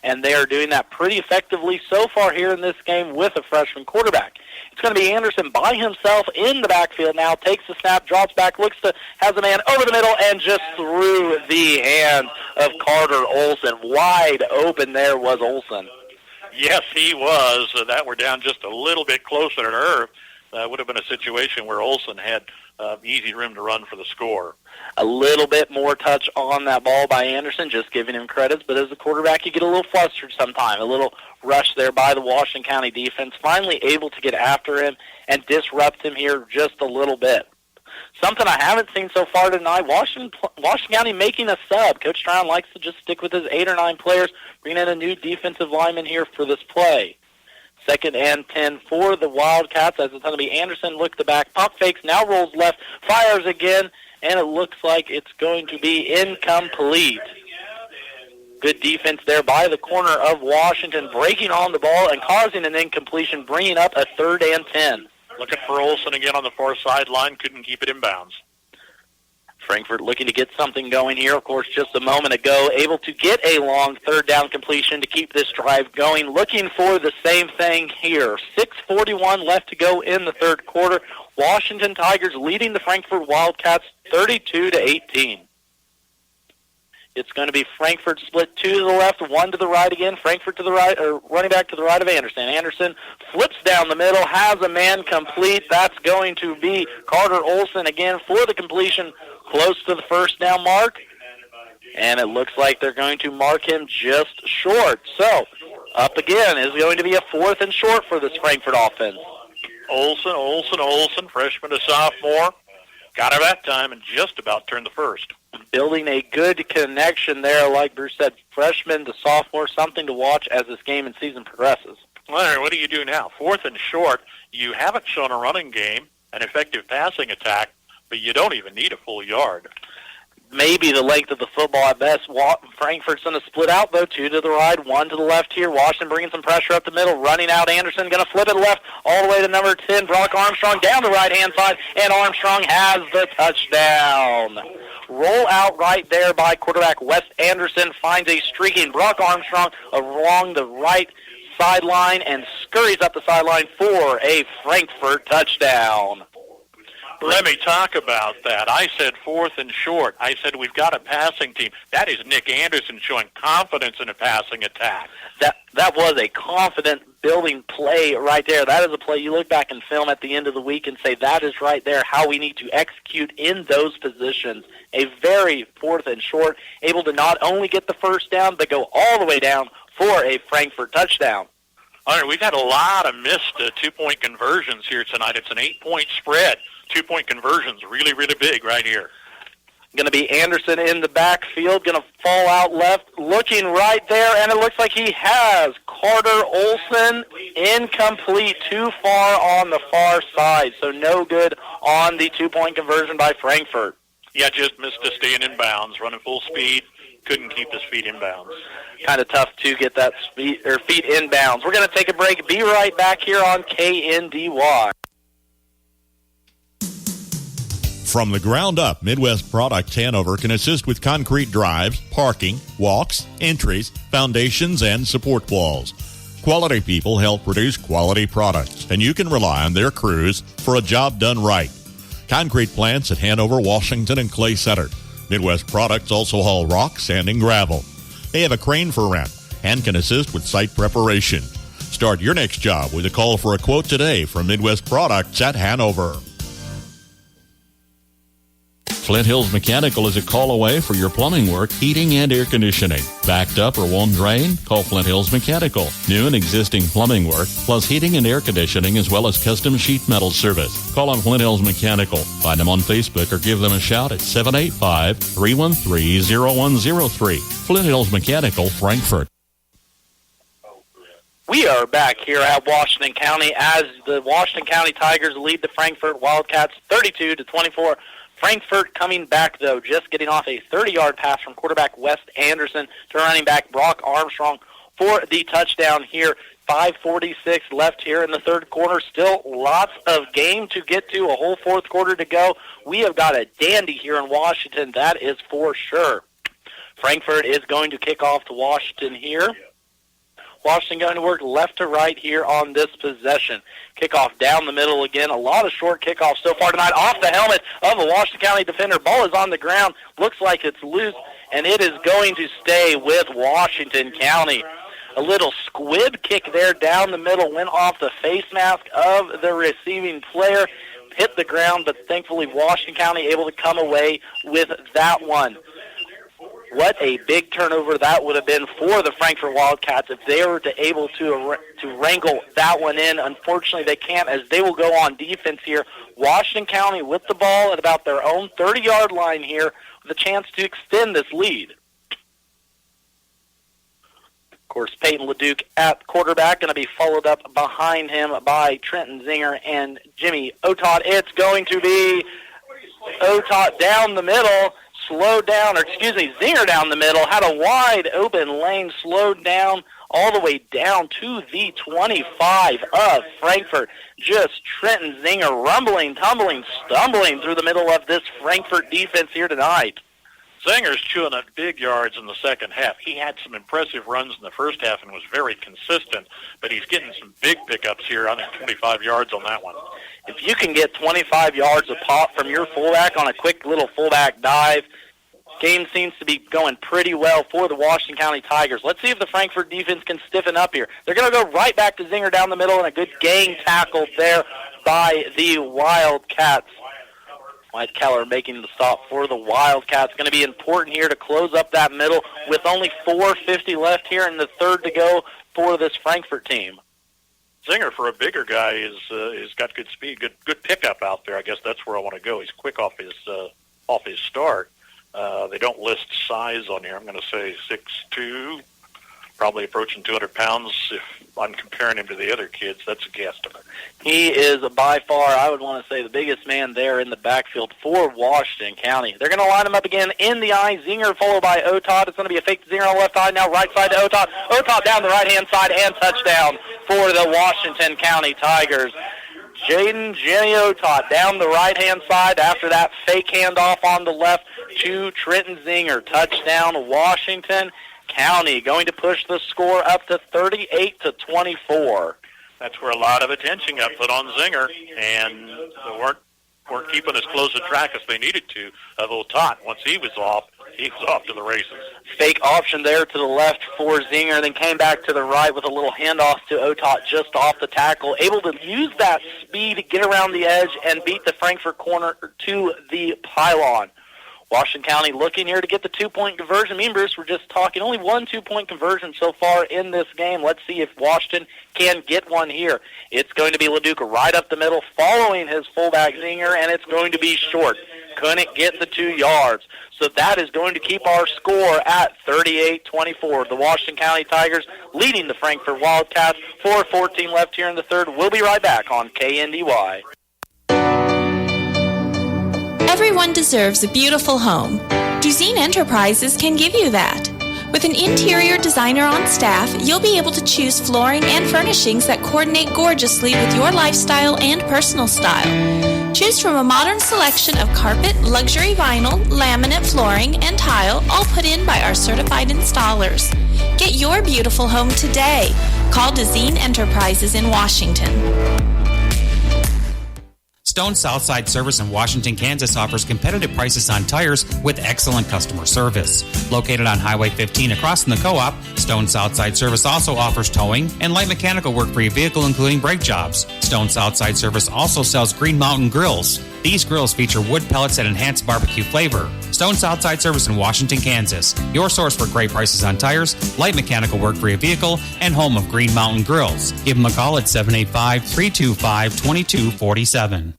and they are doing that pretty effectively so far here in this game with a freshman quarterback. It's going to be Anderson by himself in the backfield now, takes the snap, drops back, has a man over the middle, and just through the hands of Carter Olson. Wide open there was Olson. Yes, he was. That we're down just a little bit closer to Irv. Would have been a situation where Olson had easy room to run for the score. A little bit more touch on that ball by Anderson, just giving him credits, but as a quarterback you get a little flustered sometimes. A little rush there by the Washington County defense, finally able to get after him and disrupt him here just a little bit. Something I haven't seen so far tonight, Washington County making a sub. Coach Brown likes to just stick with his 8 or 9 players, bringing in a new defensive lineman here for this play. 2nd and 10 for the Wildcats as it's going to be Anderson. Look the back, pump fakes, now rolls left, fires again, and it looks like it's going to be incomplete. Good defense there by the corner of Washington, breaking on the ball and causing an incompletion, bringing up a 3rd and 10. Looking for Olsen again on the far sideline, couldn't keep it in bounds. Frankfort looking to get something going here. Of course, just a moment ago, able to get a long 3rd down completion to keep this drive going. Looking for the same thing here. 6:41 left to go in the 3rd quarter. Washington Tigers leading the Frankfort Wildcats 32-18. It's going to be Frankfort split 2 to the left, 1 to the right again. Frankfort to the right, or running back to the right of Anderson. Anderson flips down the middle, has a man complete. That's going to be Carter Olsen again for the completion, close to the 1st down mark. And it looks like they're going to mark him just short. So, up again is going to be a 4th and short for this Frankfort offense. Olsen, freshman to sophomore. Got it that time and just about turned the 1st. Building a good connection there, like Bruce said, freshman to sophomore, something to watch as this game and season progresses. Well, what do you do now? 4th and short. You haven't shown a running game, an effective passing attack, but you don't even need a full yard. Maybe the length of the football at best. Frankfurt's going to split out, though. 2 to the right, 1 to the left here. Washington bringing some pressure up the middle. Running out Anderson, going to flip it left all the way to number 10, Brock Armstrong, down the right-hand side, and Armstrong has the touchdown. Roll out right there by quarterback Wes Anderson, finds a streaking Brock Armstrong along the right sideline and scurries up the sideline for a Frankfort touchdown. Let me talk about that. I said 4th and short. I said we've got a passing team. That is Nick Anderson showing confidence in a passing attack. That was a confident building play right there. That is a play you look back and film at the end of the week and say that is right there how we need to execute in those positions. A very 4th and short, able to not only get the 1st down, but go all the way down for a Frankfort touchdown. All right, we've had a lot of missed 2-point conversions here tonight. It's an 8-point spread. 2-point conversions, really, really big right here. Going to be Anderson in the backfield, going to fall out left, looking right there, and it looks like he has Carter Olsen incomplete, too far on the far side, so no good on the 2-point conversion by Frankfort. Yeah, just missed a staying in bounds, running full speed, couldn't keep his feet in bounds. Kind of tough to get that feet in bounds. We're going to take a break. Be right back here on KNDY. From the ground up, Midwest Products Hanover can assist with concrete drives, parking, walks, entries, foundations, and support walls. Quality people help produce quality products, and you can rely on their crews for a job done right. Concrete plants at Hanover, Washington, and Clay Center. Midwest Products also haul rock, sand, and gravel. They have a crane for rent and can assist with site preparation. Start your next job with a call for a quote today from Midwest Products at Hanover. Flint Hills Mechanical is a call away for your plumbing work, heating, and air conditioning. Backed up or won't drain? Call Flint Hills Mechanical. New and existing plumbing work, plus heating and air conditioning, as well as custom sheet metal service. Call on Flint Hills Mechanical. Find them on Facebook or give them a shout at 785-313-0103. Flint Hills Mechanical, Frankfort. We are back here at Washington County as the Washington County Tigers lead the Frankfort Wildcats 32-24. Frankfort coming back, though, just getting off a 30-yard pass from quarterback Wes Anderson to running back Brock Armstrong for the touchdown here. 5:46 left here in the 3rd quarter. Still lots of game to get to, a whole 4th quarter to go. We have got a dandy here in Washington, that is for sure. Frankfort is going to kick off to Washington here. Washington going to work left to right here on this possession. Kickoff down the middle again. A lot of short kickoffs so far tonight. Off the helmet of a Washington County defender. Ball is on the ground. Looks like it's loose, and it is going to stay with Washington County. A little squib kick there down the middle. Went off the face mask of the receiving player. Hit the ground, but thankfully Washington County able to come away with that one. What a big turnover that would have been for the Frankfort Wildcats if they were able to wrangle that one in. Unfortunately, they can't, as they will go on defense here. Washington County with the ball at about their own 30-yard line here with a chance to extend this lead. Of course, Peyton LeDuc at quarterback, going to be followed up behind him by Trenton Zinger and Jimmy Otod. It's going to be Otot down the middle, Zinger down the middle, had a wide open lane, slowed down all the way down to the 25 of Frankfort. Just Trenton Zinger rumbling, tumbling, stumbling through the middle of this Frankfort defense here tonight. Zinger's chewing up big yards in the second half. He had some impressive runs in the first half and was very consistent, but he's getting some big pickups here. I think 25 yards on that one. If you can get 25 yards a pop from your fullback on a quick little fullback dive, game seems to be going pretty well for the Washington County Tigers. Let's see if the Frankfort defense can stiffen up here. They're going to go right back to Zinger down the middle, and a good gang tackle there by the Wildcats. Mike Keller making the stop for the Wildcats. Going to be important here to close up that middle with only 4:50 left here in the third to go for this Frankfort team. Zinger, for a bigger guy, is got good speed, good pickup out there. I guess that's where I want to go. He's quick off his start. They don't list size on here. I'm going to say 6'2", probably approaching 200 pounds. If I'm comparing him to the other kids, that's a guesstimate. He is by far, I would want to say, the biggest man there in the backfield for Washington County. They're going to line him up again in the eye. Zinger followed by Otot. It's going to be a fake to Zinger on the left side. Now right side to Otot. Otot down the right-hand side and touchdown for the Washington County Tigers. Jaden Jenny Otot down the right-hand side after that fake handoff on the left to Trenton Zinger. Touchdown, Washington County, going to push the score up to 38-24. That's where a lot of attention got put on Zinger, and they weren't keeping as close a track as they needed to of Otot. Once he was off to the races. Fake option there to the left for Zinger, then came back to the right with a little handoff to Otot just off the tackle. Able to use that speed to get around the edge and beat the Frankfort corner to the pylon. Washington County looking here to get the 2-point conversion. Me and Bruce were just talking. Only one 2-point conversion so far in this game. Let's see if Washington can get one here. It's going to be LaDuca right up the middle, following his fullback Zinger, and it's going to be short. Couldn't get the 2 yards. So that is going to keep our score at 38-24. The Washington County Tigers leading the Frankfort Wildcats. 4:14 left here in the third. We'll be right back on KNDY. Everyone deserves a beautiful home. Duzine Enterprises can give you that. With an interior designer on staff, you'll be able to choose flooring and furnishings that coordinate gorgeously with your lifestyle and personal style. Choose from a modern selection of carpet, luxury vinyl, laminate flooring, and tile, all put in by our certified installers. Get your beautiful home today. Call Duzine Enterprises in Washington. Stone Southside Service in Washington, Kansas offers competitive prices on tires with excellent customer service. Located on Highway 15 across from the co-op, Stone Southside Service also offers towing and light mechanical work for your vehicle, including brake jobs. Stone Southside Service also sells Green Mountain grills. These grills feature wood pellets that enhance barbecue flavor. Stone Southside Service in Washington, Kansas. Your source for great prices on tires, light mechanical work for your vehicle, and home of Green Mountain Grills. Give them a call at 785-325-2247.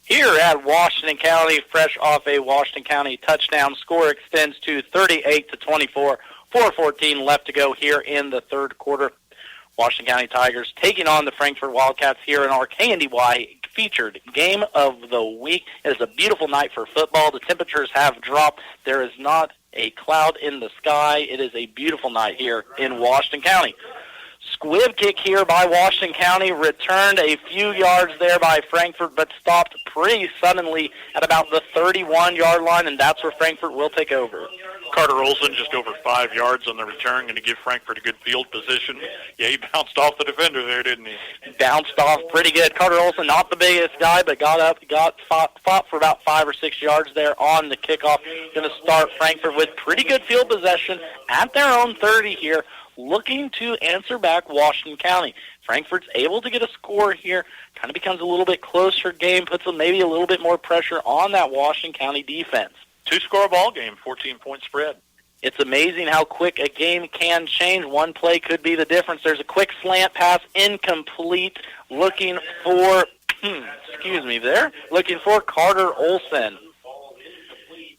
Here at Washington County, fresh off a Washington County touchdown, score extends to 38-24. 4:14 left to go here in the third quarter. Washington County Tigers taking on the Frankfort Wildcats here in our KNDY featured game of the week. It is a beautiful night for football. The temperatures have dropped. There is not a cloud in the sky. It is a beautiful night here in Washington County. Squib kick here by Washington County, returned a few yards there by Frankfort, but stopped pretty suddenly at about the 31-yard line, and that's where Frankfort will take over. Carter Olson just over 5 yards on the return, going to give Frankfort a good field position. Yeah, he bounced off the defender there, didn't he? Bounced off pretty good. Carter Olson, not the biggest guy, but got up, fought for about 5 or 6 yards there on the kickoff. Going to start Frankfort with pretty good field possession at their own 30 here, looking to answer back Washington County. Frankfort's able to get a score here, kind of becomes a little bit closer game, puts maybe a little bit more pressure on that Washington County defense. 2-score ball game, 14-point spread. It's amazing how quick a game can change. One play could be the difference. There's a quick slant pass, incomplete, looking for, looking for Carter Olson.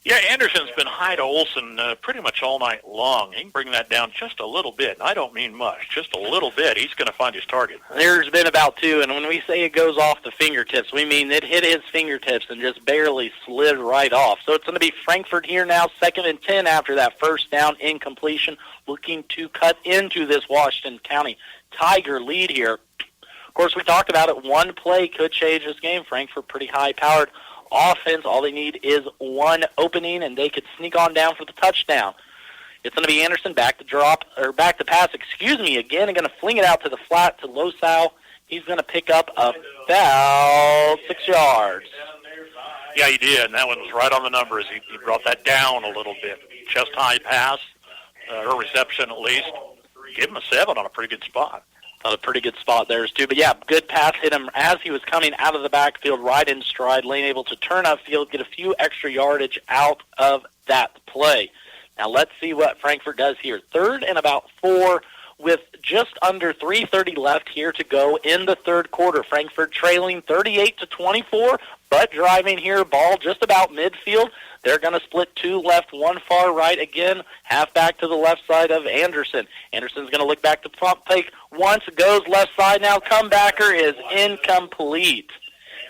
Yeah, Anderson's been high to Olsen pretty much all night long. He can bring that down just a little bit. And I don't mean much, just a little bit. He's going to find his target. There's been about 2, and when we say it goes off the fingertips, we mean it hit his fingertips and just barely slid right off. So it's going to be Frankfort here now, 2nd and 10 after that first down incompletion, looking to cut into this Washington County Tiger lead here. Of course, we talked about it. One play could change this game. Frankfort pretty high-powered offense. All they need is one opening, and they could sneak on down for the touchdown. It's going to be Anderson back to pass. Again, and going to fling it out to the flat to Losau. He's going to pick up about 6 yards. Yeah, he did, and that one was right on the numbers. He brought that down a little bit. Chest-high pass, or reception at least. Give him a 7 on a pretty good spot. A pretty good spot there, too. But, yeah, good pass hit him as he was coming out of the backfield, right in stride, lane able to turn upfield, get a few extra yardage out of that play. Now let's see what Frankfort does here. 3rd and about 4 with just under 3:30 left here to go in the third quarter. Frankfort trailing 38-24, but driving here, ball just about midfield. They're going to split 2 left, 1 far right. Again, halfback to the left side of Anderson. Anderson's going to look back to pump fake once, goes left side now. Comebacker is incomplete.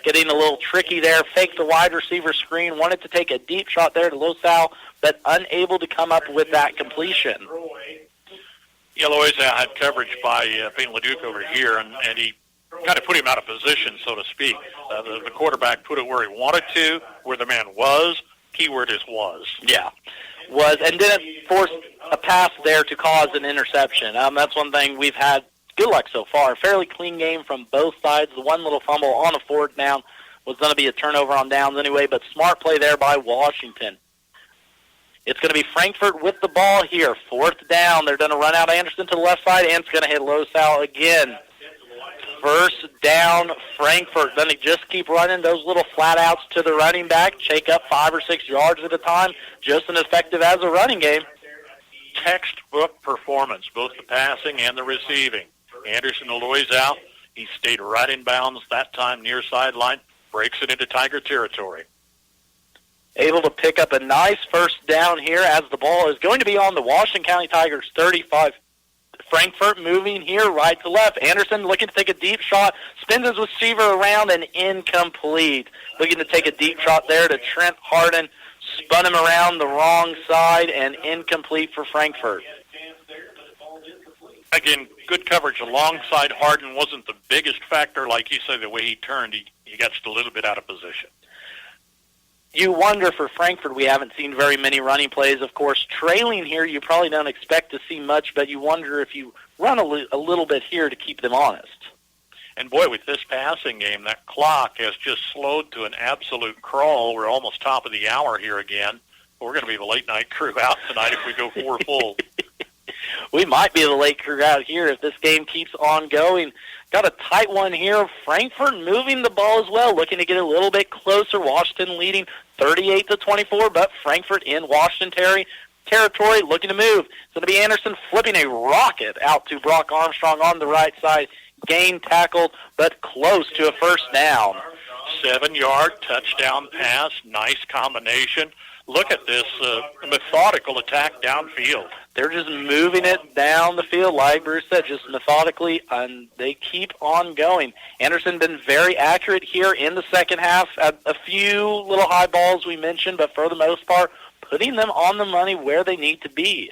Getting a little tricky there. Faked the wide receiver screen. Wanted to take a deep shot there to Losau, but unable to come up with that completion. Yellow's had coverage by Payne LeDuc over here, and he kind of put him out of position, so to speak. The quarterback put it where he wanted to, where the man was. Keyword is was. Yeah, was, and didn't force a pass there to cause an interception. That's one thing we've had good luck so far. Fairly clean game from both sides. The one little fumble on a 4th down was going to be a turnover on downs anyway, but smart play there by Washington. It's going to be Frankfort with the ball here. 4th down. They're going to run out Anderson to the left side, and it's going to hit Losau again. 1st down, Frankfort. Then they just keep running those little flat outs to the running back, shake up 5 or 6 yards at a time, just as effective as a running game. Textbook performance, both the passing and the receiving. Anderson Aloy's out. He stayed right in bounds that time near sideline, breaks it into Tiger territory. Able to pick up a nice 1st down here as the ball is going to be on the Washington County Tigers 35. Frankfort moving here right to left. Anderson looking to take a deep shot, spins his receiver around and incomplete. Looking to take a deep shot there to Trent Harden, spun him around the wrong side and incomplete for Frankfort. Again, good coverage alongside Harden wasn't the biggest factor. Like you said, the way he turned, he got just a little bit out of position. You wonder for Frankfort, we haven't seen very many running plays. Of course, trailing here, you probably don't expect to see much, but you wonder if you run a little bit here to keep them honest. And boy, with this passing game, that clock has just slowed to an absolute crawl. We're almost top of the hour here again. We're going to be the late night crew out tonight if we go 4 full. We might be the late crew out here if this game keeps on going. Got a tight one here. Frankfort moving the ball as well, looking to get a little bit closer. Washington leading 38-24, but Frankfort in Washington territory looking to move. It's going to be Anderson flipping a rocket out to Brock Armstrong on the right side. Gain tackled, but close to a 1st down. 7-yard touchdown pass. Nice combination. Look at this methodical attack downfield. They're just moving it down the field, like Bruce said, just methodically, and they keep on going. Anderson been very accurate here in the second half. A few little high balls we mentioned, but for the most part, putting them on the money where they need to be.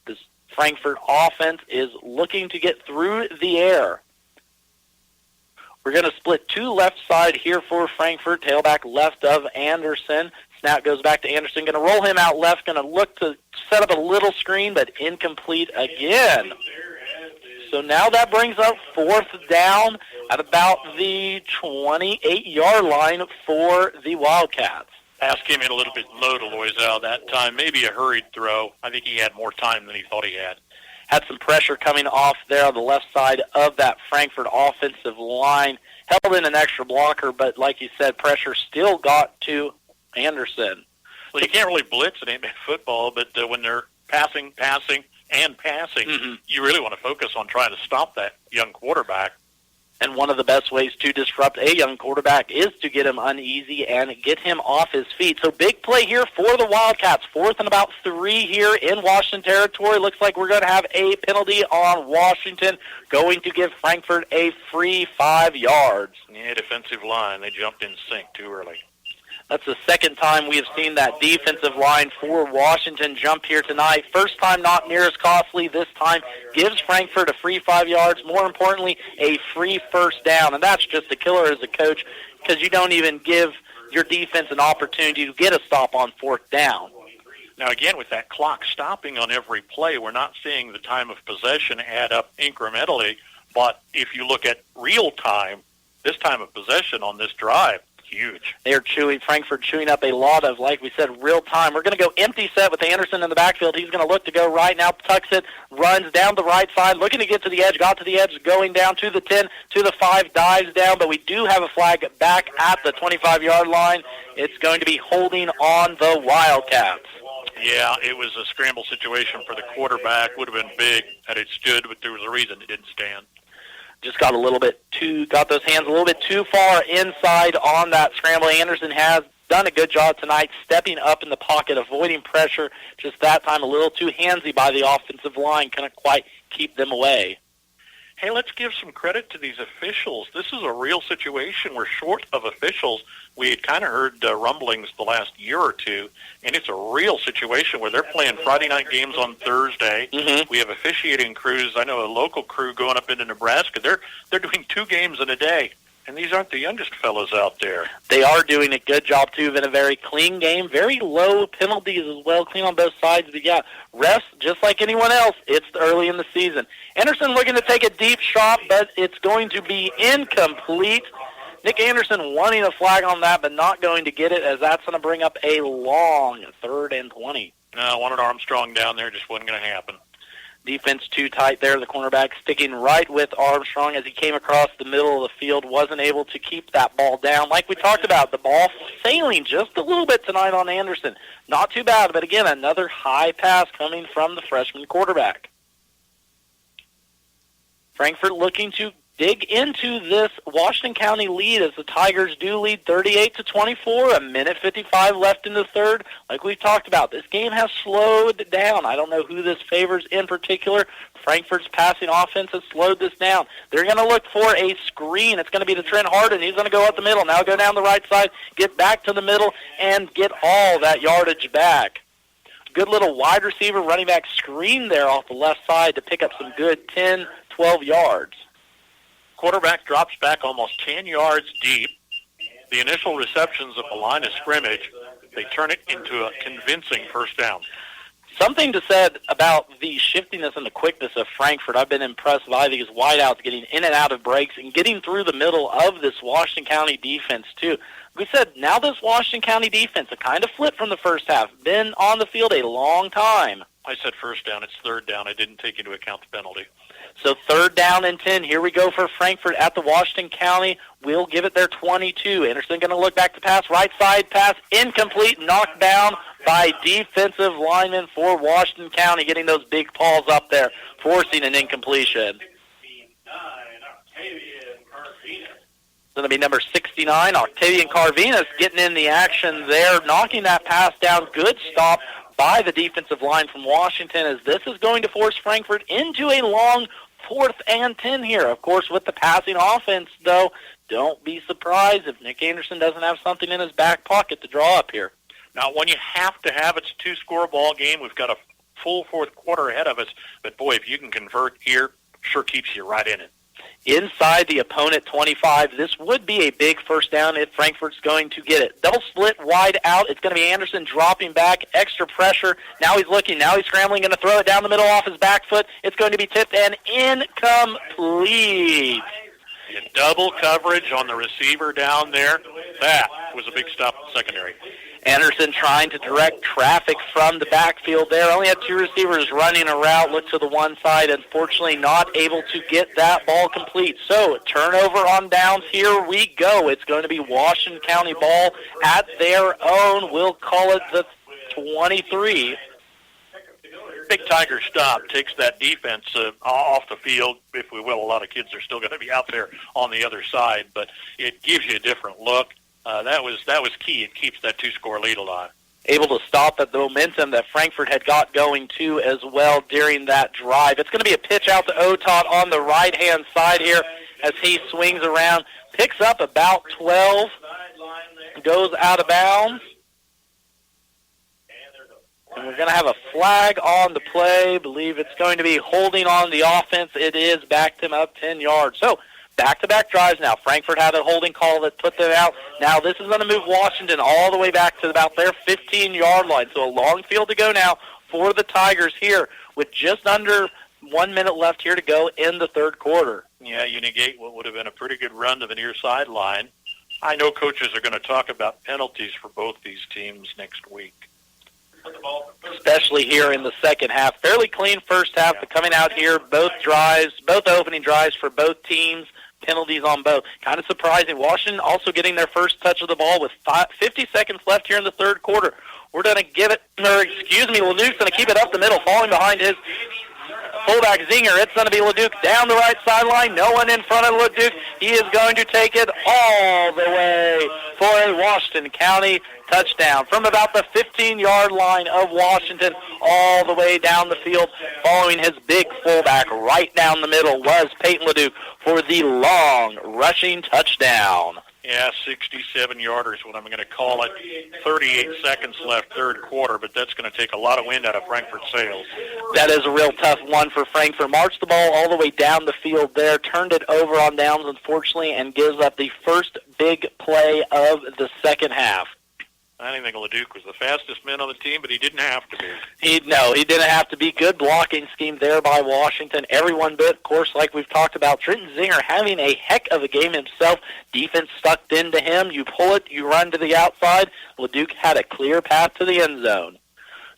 This Frankfort offense is looking to get through the air. We're going to split 2 left side here for Frankfort, tailback left of Anderson. Snap goes back to Anderson, going to roll him out left, going to look to set up a little screen, but incomplete again. So now that brings up 4th down at about the 28-yard line for the Wildcats. Pass came in a little bit low to Loisel that time, maybe a hurried throw. I think he had more time than he thought he had. Had some pressure coming off there on the left side of that Frankfort offensive line. Held in an extra blocker, but like you said, pressure still got to Anderson. Well, you can't really blitz in 8-man football, but when they're passing, you really want to focus on trying to stop that young quarterback. And one of the best ways to disrupt a young quarterback is to get him uneasy and get him off his feet. So big play here for the Wildcats. 4th and about 3 here in Washington territory. Looks like we're going to have a penalty on Washington, going to give Frankfort a free 5 yards. Yeah, defensive line. They jumped in sync too early. That's the second time we have seen that defensive line for Washington jump here tonight. First time not near as costly. This time gives Frankfurt a free 5 yards. More importantly, a free first down. And that's just a killer as a coach, because you don't even give your defense an opportunity to get a stop on 4th down. Now, again, with that clock stopping on every play, we're not seeing the time of possession add up incrementally. But if you look at real time, this time of possession on this drive, huge. They're Frankfurt chewing up a lot of, like we said, real time. We're going to go empty set with Anderson in the backfield. He's going to look to go right now, tucks it, runs down the right side, looking to get to the edge, got to the edge, going down to the 10, to the 5, dives down, but we do have a flag back at the 25-yard line. It's going to be holding on the Wildcats. Yeah, it was a scramble situation for the quarterback. Would have been big had it stood, but there was a reason it didn't stand. Just got those hands a little bit too far inside on that scramble. Anderson has done a good job tonight stepping up in the pocket, avoiding pressure. Just that time a little too handsy by the offensive line. Couldn't quite keep them away. Hey, let's give some credit to these officials. This is a real situation. We're short of officials. We had kind of heard rumblings the last year or two, and it's a real situation where they're playing Friday night games on Thursday. Mm-hmm. We have officiating crews. I know a local crew going up into Nebraska. They're doing 2 games in a day, and these aren't the youngest fellows out there. They are doing a good job, too. Been a very clean game, very low penalties as well, clean on both sides. But, yeah, refs, just like anyone else, it's early in the season. Anderson looking to take a deep shot, but it's going to be incomplete. Nick Anderson wanting a flag on that, but not going to get it, as that's going to bring up a long 3rd and 20. No, I wanted Armstrong down there. Just wasn't going to happen. Defense too tight there. The cornerback sticking right with Armstrong as he came across the middle of the field. Wasn't able to keep that ball down. Like we talked about, the ball sailing just a little bit tonight on Anderson. Not too bad, but again, another high pass coming from the freshman quarterback. Frankfurt looking to dig into this Washington County lead as the Tigers do lead 38-24, 1:55 left in the third. Like we've talked about, this game has slowed down. I don't know who this favors in particular. Frankfurt's passing offense has slowed this down. They're going to look for a screen. It's going to be to Trent Harden. He's going to go up the middle. Now go down the right side, get back to the middle, and get all that yardage back. Good little wide receiver running back screen there off the left side to pick up some good 10, 12 yards. Quarterback drops back almost 10 yards deep. The initial receptions at the line of scrimmage, they turn it into a convincing first down. Something to said about the shiftiness and the quickness of Frankfurt. I've been impressed by these wideouts getting in and out of breaks and getting through the middle of this Washington County defense, too. We said, now this Washington County defense, a kind of flip from the first half, been on the field a long time. I said first down. It's 3rd down. I didn't take into account the penalty. So 3rd down and 10. Here we go for Frankfurt at the Washington County. We'll give it their 22. Anderson going to look back to pass. Right side pass. Incomplete. Knocked down by defensive lineman for Washington County, getting those big paws up there, forcing an incompletion. It's going to be number 69, Octavian Carvinas, getting in the action there, knocking that pass down. Good stop by the defensive line from Washington, as this is going to force Frankfurt into a long 4th and 10 here. Of course, with the passing offense, though, don't be surprised if Nick Anderson doesn't have something in his back pocket to draw up here. Now, when you have to have it's a 2-score ball game, we've got a full 4th quarter ahead of us. But, boy, if you can convert here, sure keeps you right in it. Inside the opponent 25, this would be a big first down if Frankfurt's going to get it. Double split wide out. It's going to be Anderson dropping back, extra pressure. Now he's looking, now he's scrambling, going to throw it down the middle off his back foot. It's going to be tipped and incomplete. Double coverage on the receiver down there. That was a big stop in the secondary. Anderson trying to direct traffic from the backfield there. Only had 2 receivers running a route, looked to the one side, unfortunately not able to get that ball complete. So, turnover on downs, here we go. It's going to be Washington County ball at their own. We'll call it the 23. big Tiger stop takes that defense off the field, if we will. A lot of kids are still going to be out there on the other side, but it gives you a different look. That was key. It keeps that 2-score lead alive. Able to stop at the momentum that Frankfort had got going, too, as well during that drive. It's going to be a pitch out to Otot on the right-hand side here as he swings around. Picks up about 12, goes out of bounds. And we're going to have a flag on the play. I believe it's going to be holding on the offense. It is, backed him up 10 yards. So, back-to-back drives now. Frankfort had a holding call that put them out. Now this is going to move Washington all the way back to about their 15-yard line. So a long field to go now for the Tigers here with just under 1 minute left here to go in the third quarter. Yeah, you negate what would have been a pretty good run to the near sideline. I know coaches are going to talk about penalties for both these teams next week. Especially here in the second half. Fairly clean first half, but coming out here, both opening drives for both teams, penalties on both. Kind of surprising. Washington also getting their first touch of the ball with 50 seconds left here in the third quarter. We're going to give it, Leduc's going to keep it up the middle, falling behind his fullback Zinger. It's going to be Leduc down the right sideline. No one in front of Leduc. He is going to take it all the way for a Washington County touchdown from about the 15-yard line of Washington all the way down the field. Following his big fullback right down the middle was Peyton Leduc for the long rushing touchdown. Yeah, 67-yarder is what I'm going to call it. 38 seconds left, third quarter, but that's going to take a lot of wind out of Frankfort's sails. That is a real tough one for Frankfort. Marched the ball all the way down the field there, turned it over on downs, unfortunately, and gives up the first big play of the second half. I didn't think Leduc was the fastest man on the team, but he didn't have to be. He didn't have to be. Good blocking scheme there by Washington. Everyone but, of course, like we've talked about, Trenton Zinger having a heck of a game himself. Defense sucked into him. You pull it, you run to the outside. Leduc had a clear path to the end zone.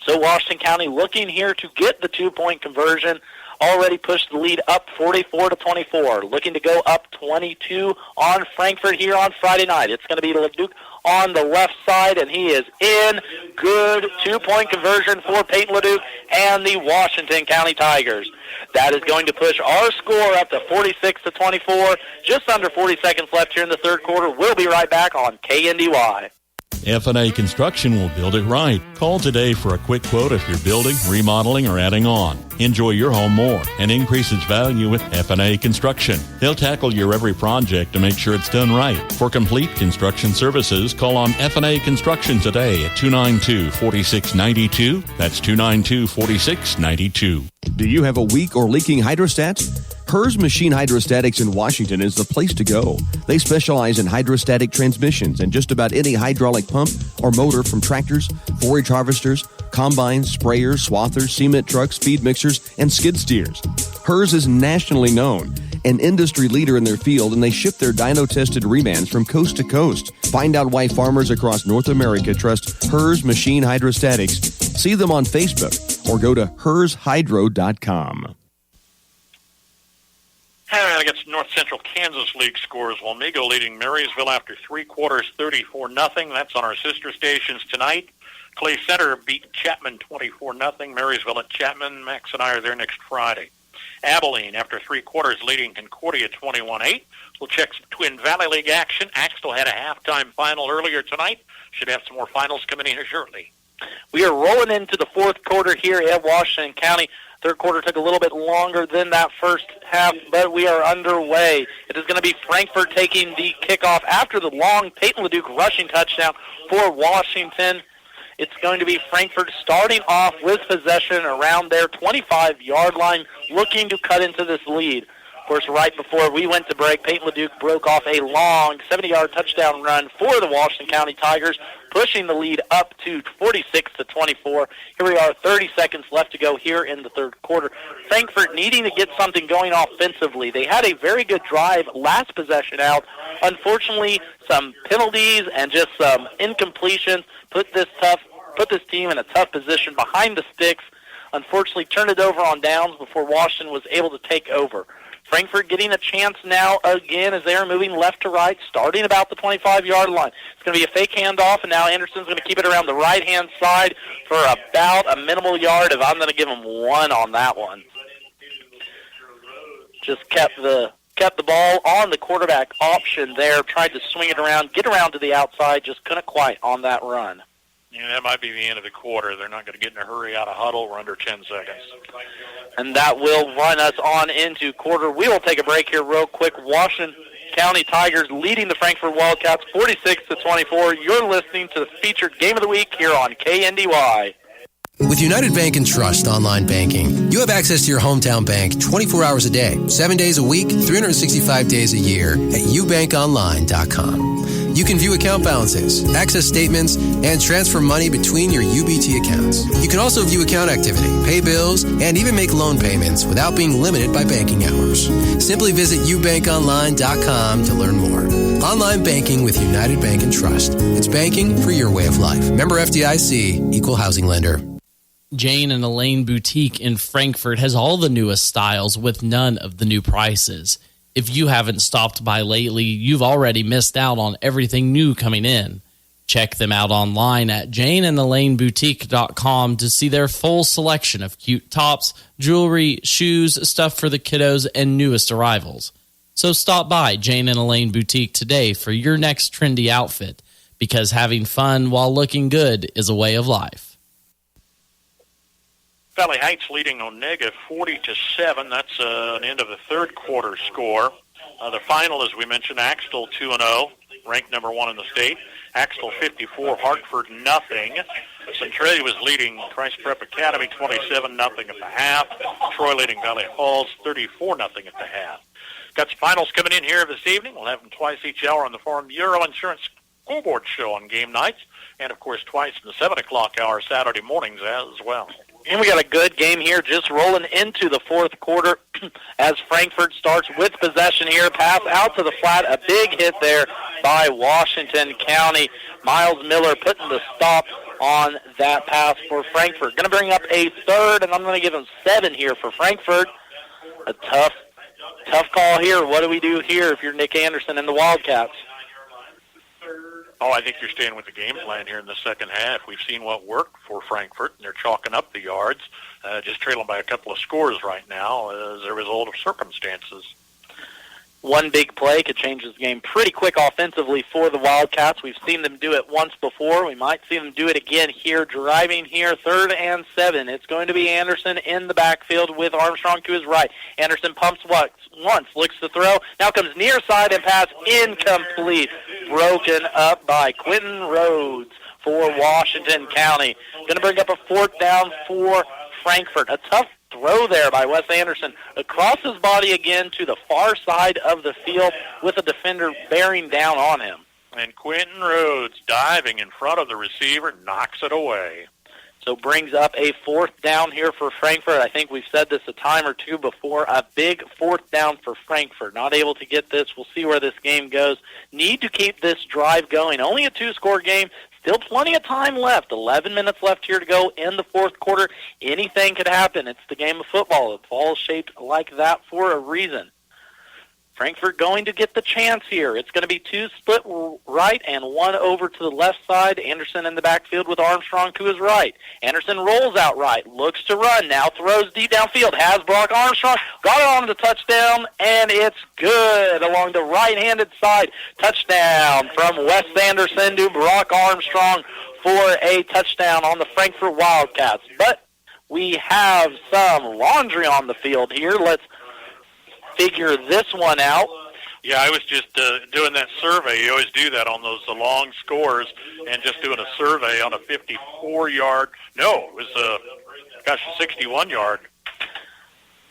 So Washington County looking here to get the 2-point conversion. Already pushed the lead up 44-24. Looking to go up 22 on Frankfort here on Friday night. It's going to be Leduc on the left side, and he is in. Good 2-point conversion for Peyton Leduc and the Washington County Tigers. That is going to push our score up to 46-24. Just under 40 seconds left here in the third quarter. We'll be right back on KNDY. F&A Construction will build it right. Call today for a quick quote if you're building, remodeling, or adding on. Enjoy your home more and increase its value with F&A Construction. They'll tackle your every project to make sure it's done right. For complete construction services, call on F&A Construction today at 292-4692. That's 292-4692. Do you have a weak or leaking hydrostat? Hers Machine Hydrostatics in Washington is the place to go. They specialize in hydrostatic transmissions and just about any hydraulic pump or motor from tractors, forage harvesters, combines, sprayers, swathers, cement trucks, feed mixers, and skid steers. Hers is nationally known, an industry leader in their field, and they ship their dyno-tested remans from coast to coast. Find out why farmers across North America trust Hers Machine Hydrostatics. See them on Facebook or go to hershydro.com. I got some North Central Kansas League scores. Walmego leading Marysville after 3 quarters, 34-0. That's on our sister stations tonight. Clay Center beat Chapman 24-0. Marysville at Chapman. Max and I are there next Friday. Abilene, after 3 quarters, leading Concordia 21-8. We'll check some Twin Valley League action. Axtell had a halftime final earlier tonight. Should have some more finals coming in here shortly. We are rolling into the fourth quarter here at Washington County. Third quarter took a little bit longer than that first half, but we are underway. It is going to be Frankfort taking the kickoff after the long Peyton Leduc rushing touchdown for Washington. It's going to be Frankfort starting off with possession around their 25-yard line, looking to cut into this lead. Of course, right before we went to break, Peyton Leduc broke off a long 70-yard touchdown run for the Washington County Tigers, pushing the lead up to 46-24. Here we are, 30 seconds left to go here in the third quarter. Frankfort needing to get something going offensively. They had a very good drive last possession out. Unfortunately, some penalties and just some incompletions put this team in a tough position behind the sticks. Unfortunately, turned it over on downs before Washington was able to take over. Frankfort getting a chance now again as they are moving left to right, starting about the 25-yard line. It's going to be a fake handoff, and now Anderson's going to keep it around the right-hand side for about a minimal yard. If I'm going to give him 1 on that one. Just kept the ball on the quarterback option there, tried to swing it around, get around to the outside, just couldn't quite on that run. Yeah, that might be the end of the quarter. They're not going to get in a hurry out of huddle. We're under 10 seconds. And that will run us on into quarter. We will take a break here real quick. Washington County Tigers leading the Frankfort Wildcats 46-24. You're listening to the featured game of the week here on KNDY. With United Bank and Trust online banking, you have access to your hometown bank 24 hours a day, 7 days a week, 365 days a year at ubankonline.com. You can view account balances, access statements, and transfer money between your UBT accounts. You can also view account activity, pay bills, and even make loan payments without being limited by banking hours. Simply visit ubankonline.com to learn more. Online banking with United Bank and Trust. It's banking for your way of life. Member FDIC, Equal Housing Lender. Jane and Elaine Boutique in Frankfort has all the newest styles with none of the new prices. If you haven't stopped by lately, you've already missed out on everything new coming in. Check them out online at janeandelaineboutique.com to see their full selection of cute tops, jewelry, shoes, stuff for the kiddos, and newest arrivals. So stop by Jane and Elaine Boutique today for your next trendy outfit, because having fun while looking good is a way of life. Valley Heights leading Onega 40-7. That's an end of the third quarter score. The final, as we mentioned, Axtell 2-0, ranked number 1 in the state. Axtell 54, Hartford nothing. Centralia was leading Christ Prep Academy 27-0 at the half. Troy leading Valley Falls 34-0 at the half. Got some finals coming in here this evening. We'll have them twice each hour on the Farm Bureau Insurance Scoreboard Show on game nights, and of course twice in the 7 o'clock hour Saturday mornings as well. And we got a good game here just rolling into the fourth quarter as Frankfort starts with possession here. Pass out to the flat. A big hit there by Washington County. Miles Miller putting the stop on that pass for Frankfort. Going to bring up a third, and I'm going to give him 7 here for Frankfort. A tough call here. What do we do here if you're Nick Anderson and the Wildcats? Oh, I think you're staying with the game plan here in the second half. We've seen what worked for Frankfort, and they're chalking up the yards, just trailing by a couple of scores right now as a result of circumstances. One big play could change this game pretty quick offensively for the Wildcats. We've seen them do it once before. We might see them do it again here, driving here, 3rd and 7. It's going to be Anderson in the backfield with Armstrong to his right. Anderson pumps once, looks to throw, now comes near side and pass incomplete. Broken up by Quentin Rhodes for Washington County. Going to bring up a 4th down for Frankfort. A tough throw there by Wes Anderson across his body again to the far side of the field with a defender bearing down on him. And Quentin Rhodes diving in front of the receiver knocks it away. So brings up a 4th down here for Frankfort. I think we've said this a time or two before. A big 4th down for Frankfort. Not able to get this. We'll see where this game goes. Need to keep this drive going. Only a 2-score game. Still plenty of time left. 11 minutes left here to go in the fourth quarter. Anything could happen. It's the game of football. The ball is shaped like that for a reason. Frankfort going to get the chance here. It's going to be 2 split right and 1 over to the left side. Anderson in the backfield with Armstrong to his right. Anderson rolls out right, looks to run, now throws deep downfield. Has Brock Armstrong, got it on the touchdown, and it's good along the right-handed side. Touchdown from Wes Anderson to Brock Armstrong for a touchdown on the Frankfort Wildcats. But we have some laundry on the field here. Let's figure this one out. Yeah, I was just doing that survey. You always do that on those long scores, and just doing a survey on a 54-yard. No, it was a 61-yard.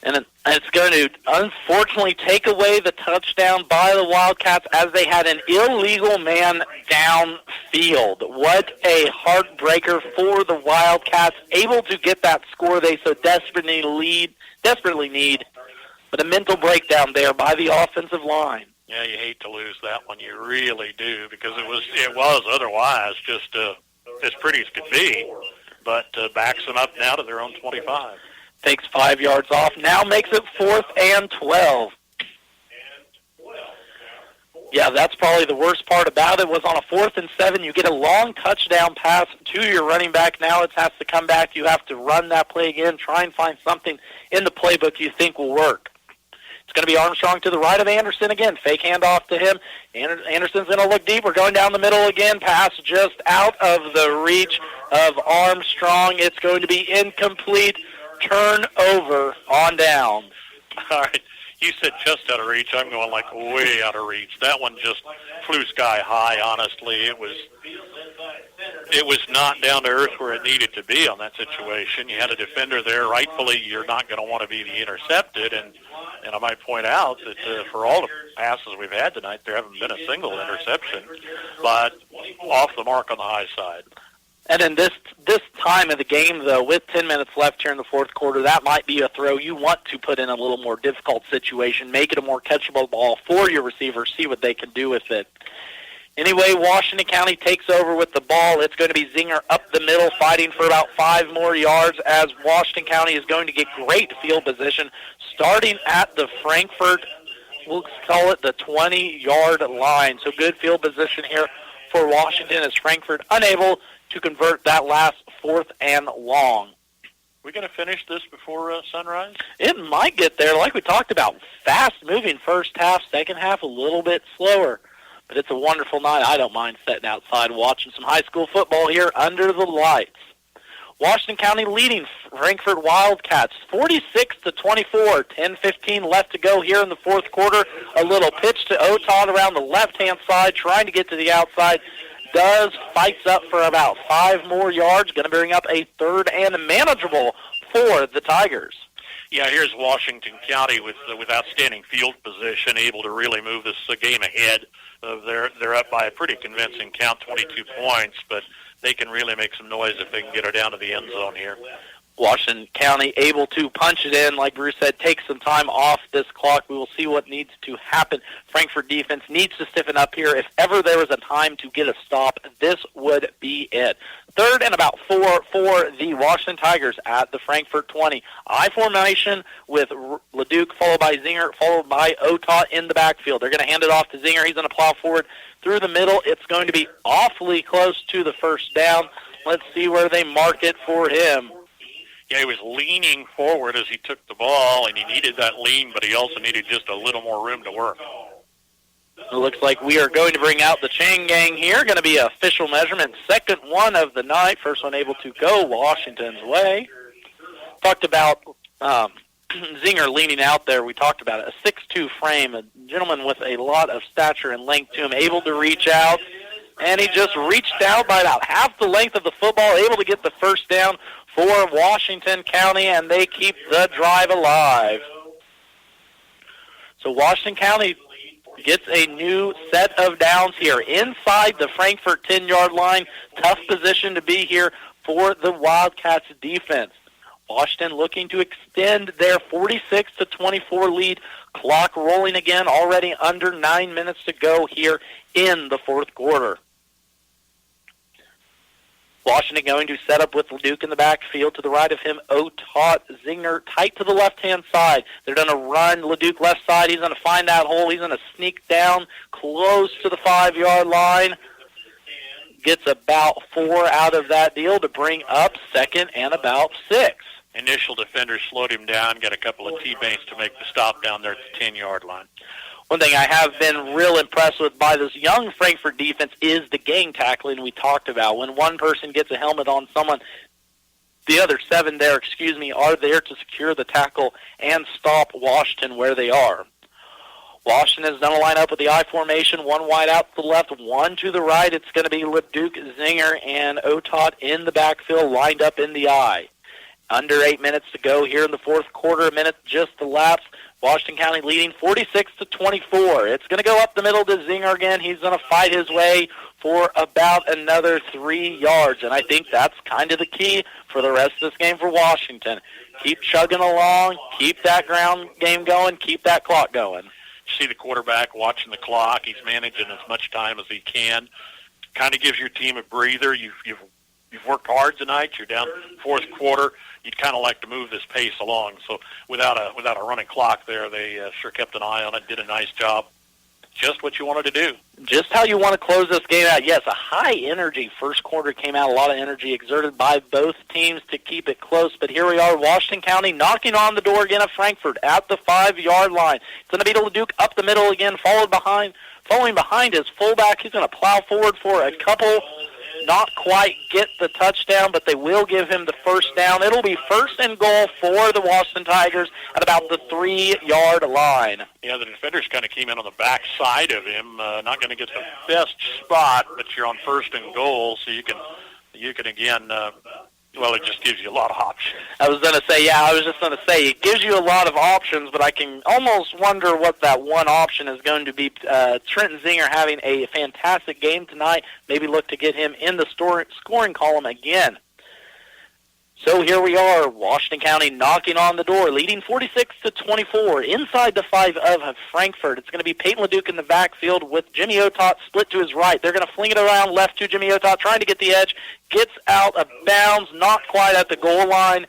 And it's going to, unfortunately, take away the touchdown by the Wildcats as they had an illegal man downfield. What a heartbreaker for the Wildcats, able to get that score they so desperately need. But a mental breakdown there by the offensive line. Yeah, you hate to lose that one. You really do, because it was otherwise just as pretty as could be. But backs them up now to their own 25. Takes 5 yards off. Now makes it 4th and 12. Yeah, that's probably the worst part about it. Was on a 4th and 7, you get a long touchdown pass to your running back. Now it has to come back. You have to run that play again, try and find something in the playbook you think will work. It's going to be Armstrong to the right of Anderson again. Fake handoff to him. Anderson's going to look deep. We're going down the middle again. Pass just out of the reach of Armstrong. It's going to be incomplete. Turnover on downs. All right. You said just out of reach. I'm going like way out of reach. That one just flew sky high, honestly. It was not down to earth where it needed to be on that situation. You had a defender there. Rightfully, you're not going to want to be the intercepted. And I might point out that for all the passes we've had tonight, there haven't been a single interception, but off the mark on the high side. And in this time of the game, though, with 10 minutes left here in the fourth quarter, that might be a throw you want to put in a little more difficult situation, make it a more catchable ball for your receivers, see what they can do with it. Anyway, Washington County takes over with the ball. It's going to be Zinger up the middle, fighting for about 5 more yards, as Washington County is going to get great field position, starting at the Frankfort, we'll call it the 20-yard line. So good field position here for Washington, as Frankfort unable to convert that last 4th and long. We going to finish this before sunrise? It might get there. Like we talked about, fast-moving first half, second half a little bit slower. But it's a wonderful night. I don't mind sitting outside watching some high school football here under the lights. Washington County leading Frankfort Wildcats 46-24. 10-15 left to go here in the fourth quarter. A little pitch to Oton around the left-hand side, trying to get to the outside. Fights up for about 5 more yards. Going to bring up a 3rd and manageable for the Tigers. Yeah, here's Washington County with outstanding field position, able to really move this game ahead. They're up by a pretty convincing count, 22 points, but they can really make some noise if they can get her down to the end zone here. Washington County able to punch it in, like Bruce said, take some time off this clock. We will see what needs to happen. Frankfort defense needs to stiffen up here. If ever there was a time to get a stop, this would be it. 3rd and about 4 for the Washington Tigers at the Frankfort 20. I formation with LeDuc followed by Zinger, followed by Otot in the backfield. They're going to hand it off to Zinger. He's going to plow forward through the middle. It's going to be awfully close to the first down. Let's see where they mark it for him. Yeah, he was leaning forward as he took the ball, and he needed that lean, but he also needed just a little more room to work. It looks like we are going to bring out the chain gang here. Going to be an official measurement. 2nd one of the night. First one able to go Washington's way. Talked about Zinger leaning out there. We talked about it. A 6'2 frame. A gentleman with a lot of stature and length to him. Able to reach out. And he just reached out by about half the length of the football. Able to get the first down for Washington County, and they keep the drive alive. So Washington County gets a new set of downs here inside the Frankfort 10-yard line. Tough position to be here for the Wildcats defense. Washington looking to extend their 46-24 lead. Clock rolling again, already under 9 minutes to go here in the fourth quarter. Washington going to set up with LeDuc in the backfield. To the right of him, Otot, Zinger tight to the left-hand side. They're going to run LeDuc left side. He's going to find that hole. He's going to sneak down close to the 5-yard line. Gets about 4 out of that deal to bring up 2nd and about 6. Initial defender slowed him down, got a couple of T-banks to make the stop down there at the 10-yard line. One thing I have been real impressed with by this young Frankfort defense is the gang tackling we talked about. When one person gets a helmet on someone, the other 7 there, are there to secure the tackle and stop Washington where they are. Washington is going to line up with the I formation, 1 wide out to the left, 1 to the right. It's going to be LeDuc, Zinger, and Otot in the backfield, lined up in the I. Under 8 minutes to go here in the fourth quarter, a minute just elapsed. Washington County leading 46-24. It's going to go up the middle to Zinger again. He's going to fight his way for about another 3 yards, and I think that's kind of the key for the rest of this game for Washington. Keep chugging along, keep that ground game going, keep that clock going. You see the quarterback watching the clock. He's managing as much time as he can. Kind of gives your team a breather. You've worked hard tonight. You're down fourth quarter. You'd kind of like to move this pace along. So without a running clock there, they sure kept an eye on it, did a nice job. just what you wanted to do. Just how you want to close this game out. Yes, a high-energy first quarter came out, a lot of energy exerted by both teams to keep it close. But here we are, Washington County knocking on the door again of Frankfort at the 5-yard line. It's going to be to LeDuc up the middle again, following behind his fullback. He's going to plow forward for a couple. Not quite get the touchdown, but they will give him the first down. It'll be first and goal for the Washington Tigers at about the 3-yard line. Yeah, the defenders kind of came in on the back side of him. Not going to get the best spot, but you're on first and goal, so you can again. Well, it just gives you a lot of options. I was just going to say, it gives you a lot of options, but I can almost wonder what that one option is going to be. Trenton Zinger having a fantastic game tonight. Maybe look to get him in the scoring column again. So here we are, Washington County knocking on the door, leading 46-24 inside the 5 of Frankfort. It's going to be Peyton LeDuc in the backfield with Jimmy Otot split to his right. They're going to fling it around left to Jimmy Otot, trying to get the edge. Gets out of bounds, not quite at the goal line.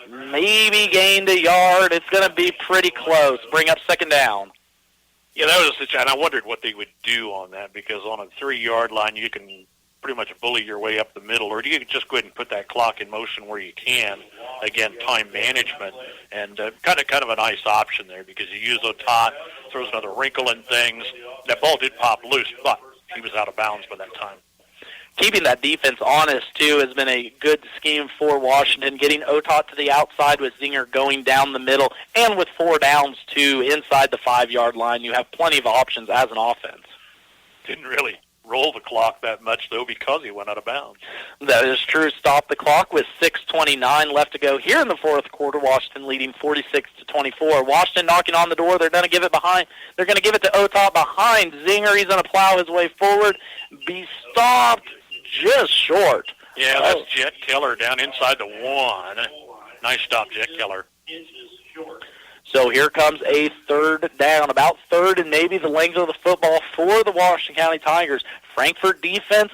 Maybe gained a yard. It's going to be pretty close. Bring up second down. Yeah, that was a situation. I wondered what they would do on that, because on a 3-yard line you can pretty much bully your way up the middle, or do you just go ahead and put that clock in motion where you can? Again, time management, and kind of a nice option there, because you use Otot, throws another wrinkle in things. That ball did pop loose, but he was out of bounds by that time. Keeping that defense honest, too, has been a good scheme for Washington, getting Otot to the outside with Zinger going down the middle, and with 4 downs, too, inside the 5-yard line. You have plenty of options as an offense. Didn't really roll the clock that much, though, because he went out of bounds. That is true. Stop the clock with 6:29 left to go here in the fourth quarter. Washington leading 46-24. Washington knocking on the door. They're going to give it behind. They're going to give it to Otot behind Zinger. He's going to plow his way forward. Be stopped just short. Yeah, that's Jet Keller down inside the 1. Nice stop, Jet Keller. So here comes a third down, about third and maybe the length of the football for the Washington County Tigers. Frankfort defense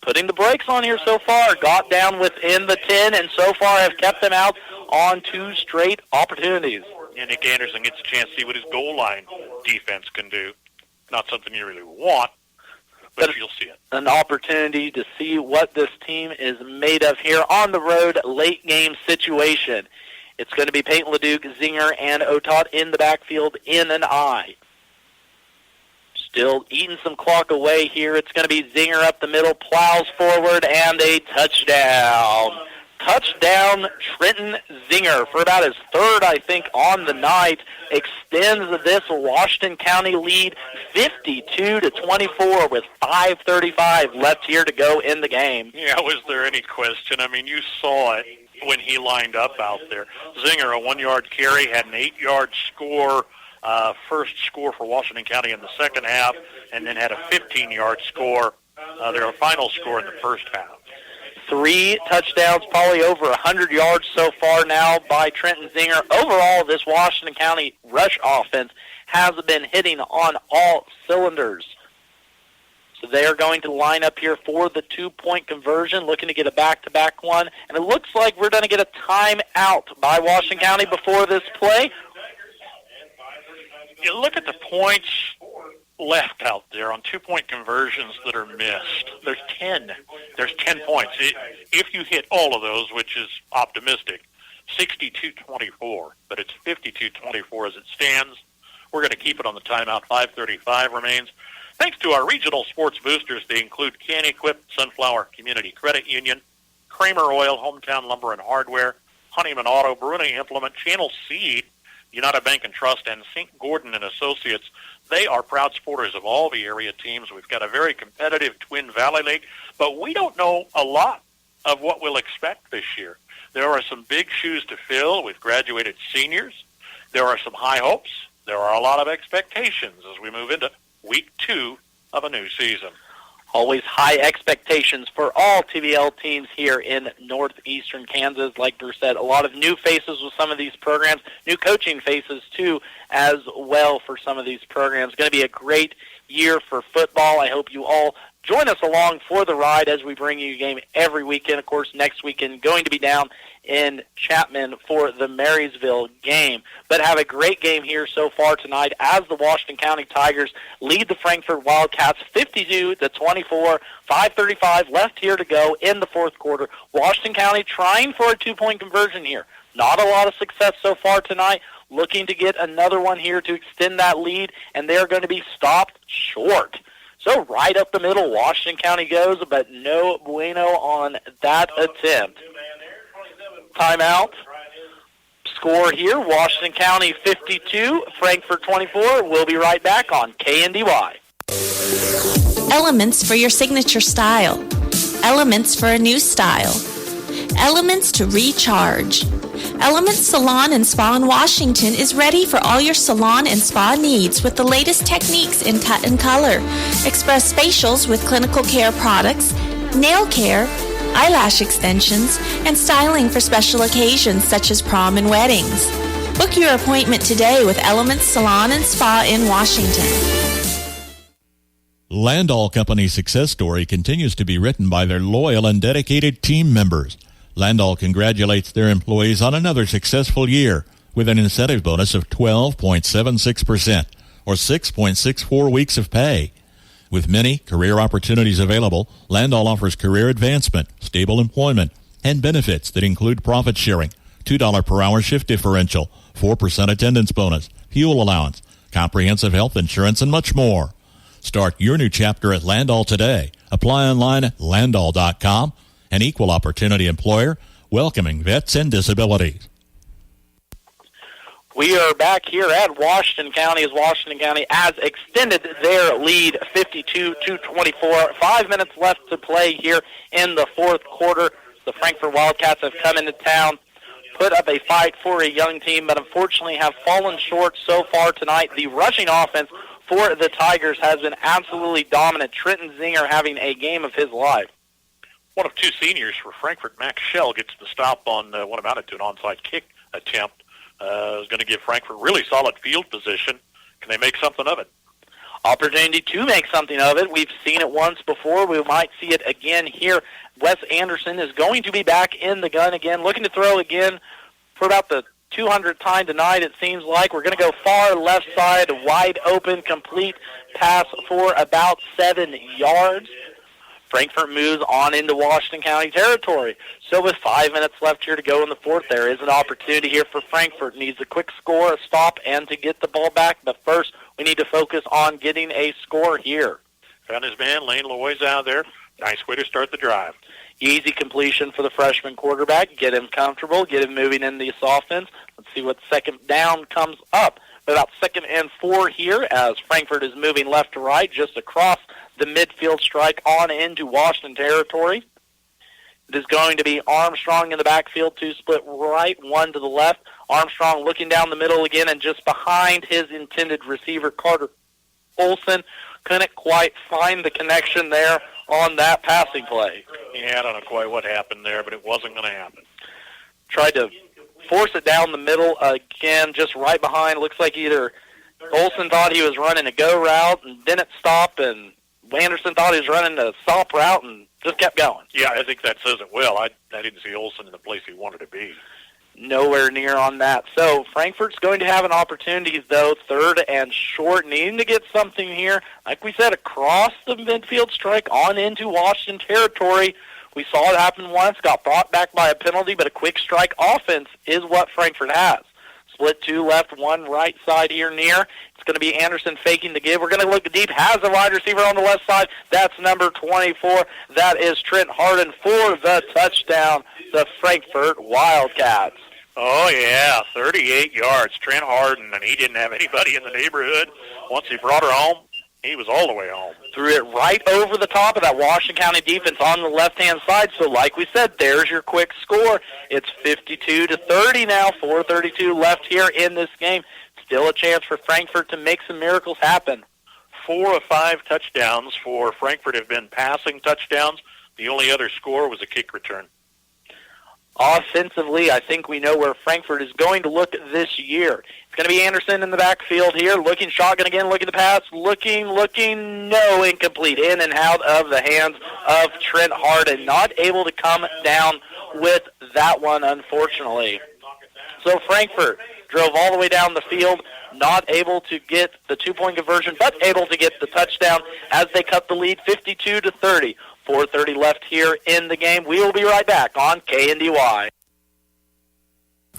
putting the brakes on here so far. Got down within the 10 and so far have kept them out on 2 straight opportunities. And Nick Anderson gets a chance to see what his goal line defense can do. Not something you really want, but you'll see it. An opportunity to see what this team is made of here on the road, late game situation. It's going to be Peyton LeDuc, Zinger, and Otot in the backfield in an I. Still eating some clock away here. It's going to be Zinger up the middle, plows forward, and a touchdown. Touchdown, Trenton Zinger, for about his third, I think, on the night. Extends this Washington County lead 52-24 with 5:35 left here to go in the game. Yeah, was there any question? I mean, you saw it when he lined up out there. Zinger, a 1-yard carry, had an 8-yard score, first score for Washington County in the second half, and then had a 15-yard score, their final score in the first half. 3 touchdowns, probably over 100 yards so far now by Trenton Zinger. Overall, this Washington County rush offense has been hitting on all cylinders. So they are going to line up here for the 2-point conversion, looking to get a back-to-back one. And it looks like we're going to get a timeout by Washington County before this play. You look at the points left out there on 2-point conversions that are missed. There's 10. There's 10 points. If you hit all of those, which is optimistic, 62-24, but it's 52-24 as it stands. We're going to keep it on the timeout. 5:35 remains. Thanks to our regional sports boosters, they include Can Equip, Sunflower Community Credit Union, Kramer Oil, Hometown Lumber and Hardware, Honeyman Auto, Bruning Implement, Channel Seed, United Bank and Trust, and St. Gordon and Associates. They are proud supporters of all the area teams. We've got a very competitive Twin Valley League, but we don't know a lot of what we'll expect this year. There are some big shoes to fill with graduated seniors. There are some high hopes. There are a lot of expectations as we move into Week 2 of a new season. Always high expectations for all TVL teams here in northeastern Kansas. Like Bruce said, a lot of new faces with some of these programs, new coaching faces too as well for some of these programs. Going to be a great year for football. I hope you all join us along for the ride as we bring you a game every weekend. Of course, next weekend going to be down in Chapman for the Marysville game. But have a great game here so far tonight as the Washington County Tigers lead the Frankfort Wildcats 52-24, 5:35 left here to go in the fourth quarter. Washington County trying for a 2-point conversion here. Not a lot of success so far tonight. Looking to get another one here to extend that lead, and they're going to be stopped short. So right up the middle, Washington County goes, but no bueno on that attempt. Timeout. Score here, Washington County 52, Frankfort 24. We'll be right back on KNDY. Elements for your signature style. Elements for a new style. Elements to recharge. Elements Salon and Spa in Washington is ready for all your salon and spa needs with the latest techniques in cut and color. Express facials with clinical care products, nail care, eyelash extensions, and styling for special occasions such as prom and weddings. Book your appointment today with Elements Salon and Spa in Washington. Landall Company's success story continues to be written by their loyal and dedicated team members. Landall congratulates their employees on another successful year with an incentive bonus of 12.76% or 6.64 weeks of pay. With many career opportunities available, Landall offers career advancement, stable employment, and benefits that include profit sharing, $2 per hour shift differential, 4% attendance bonus, fuel allowance, comprehensive health insurance, and much more. Start your new chapter at Landall today. Apply online at landall.com. An equal opportunity employer welcoming vets and disabilities. We are back here at Washington County as Washington County has extended their lead 52-24. 5 minutes left to play here in the fourth quarter. The Frankfort Wildcats have come into town, put up a fight for a young team, but unfortunately have fallen short so far tonight. The rushing offense for the Tigers has been absolutely dominant. Trenton Zinger having a game of his life. One of two seniors for Frankfort, Max Schell, gets the stop on what amounted to an onside kick attempt. Is going to give Frankfort really solid field position. Can they make something of it? Opportunity to make something of it. We've seen it once before. We might see it again here. Wes Anderson is going to be back in the gun again, looking to throw again for about the 200th time tonight, it seems like. We're going to go far left side, wide open, complete pass for about 7 yards. Frankfort moves on into Washington County territory. So with 5 minutes left here to go in the fourth, there is an opportunity here for Frankfort. Needs a quick score, a stop, and to get the ball back. But first, we need to focus on getting a score here. Found his man, Lane Loy's out there. Nice way to start the drive. Easy completion for the freshman quarterback. Get him comfortable, get him moving in this offense. Let's see what second down comes up. About 2nd and 4 here as Frankfort is moving left to right just across the midfield strike on into Washington territory. It is going to be Armstrong in the backfield, 2 split right, 1 to the left. Armstrong looking down the middle again, and just behind his intended receiver, Carter Olson. Couldn't quite find the connection there on that passing play. Yeah, I don't know quite what happened there, but it wasn't going to happen. Tried to force it down the middle again, just right behind. Looks like either Olson thought he was running a go route and didn't stop, and Anderson thought he was running a stop route and just kept going. Yeah, I think that says it well. I didn't see Olson in the place he wanted to be. Nowhere near on that. So Frankfort's going to have an opportunity, though, 3rd and short, needing to get something here. Like we said, across the midfield strike on into Washington territory. We saw it happen once, got brought back by a penalty, but a quick strike offense is what Frankfort has. Split 2 left, 1 right side here near. It's going to be Anderson faking the give. We're going to look deep. Has a wide receiver on the left side. That's number 24. That is Trent Harden for the touchdown, the Frankfort Wildcats. Oh, yeah, 38 yards. Trent Harden, and he didn't have anybody in the neighborhood. Once he brought her home, he was all the way home. Threw it right over the top of that Washington County defense on the left-hand side. So like we said, there's your quick score. It's 52-30 now, 4:32 left here in this game. Still a chance for Frankfort to make some miracles happen. 4 of 5 touchdowns for Frankfort have been passing touchdowns. The only other score was a kick return. Offensively, I think we know where Frankfort is going to look this year. It's going to be Anderson in the backfield here, looking shotgun again, looking to pass, looking, no, incomplete, in and out of the hands of Trent Harden. Not able to come down with that one, unfortunately. So Frankfort drove all the way down the field, not able to get the two-point conversion, but able to get the touchdown as they cut the lead 52-30. 4:30 left here in the game. We will be right back on KNDY.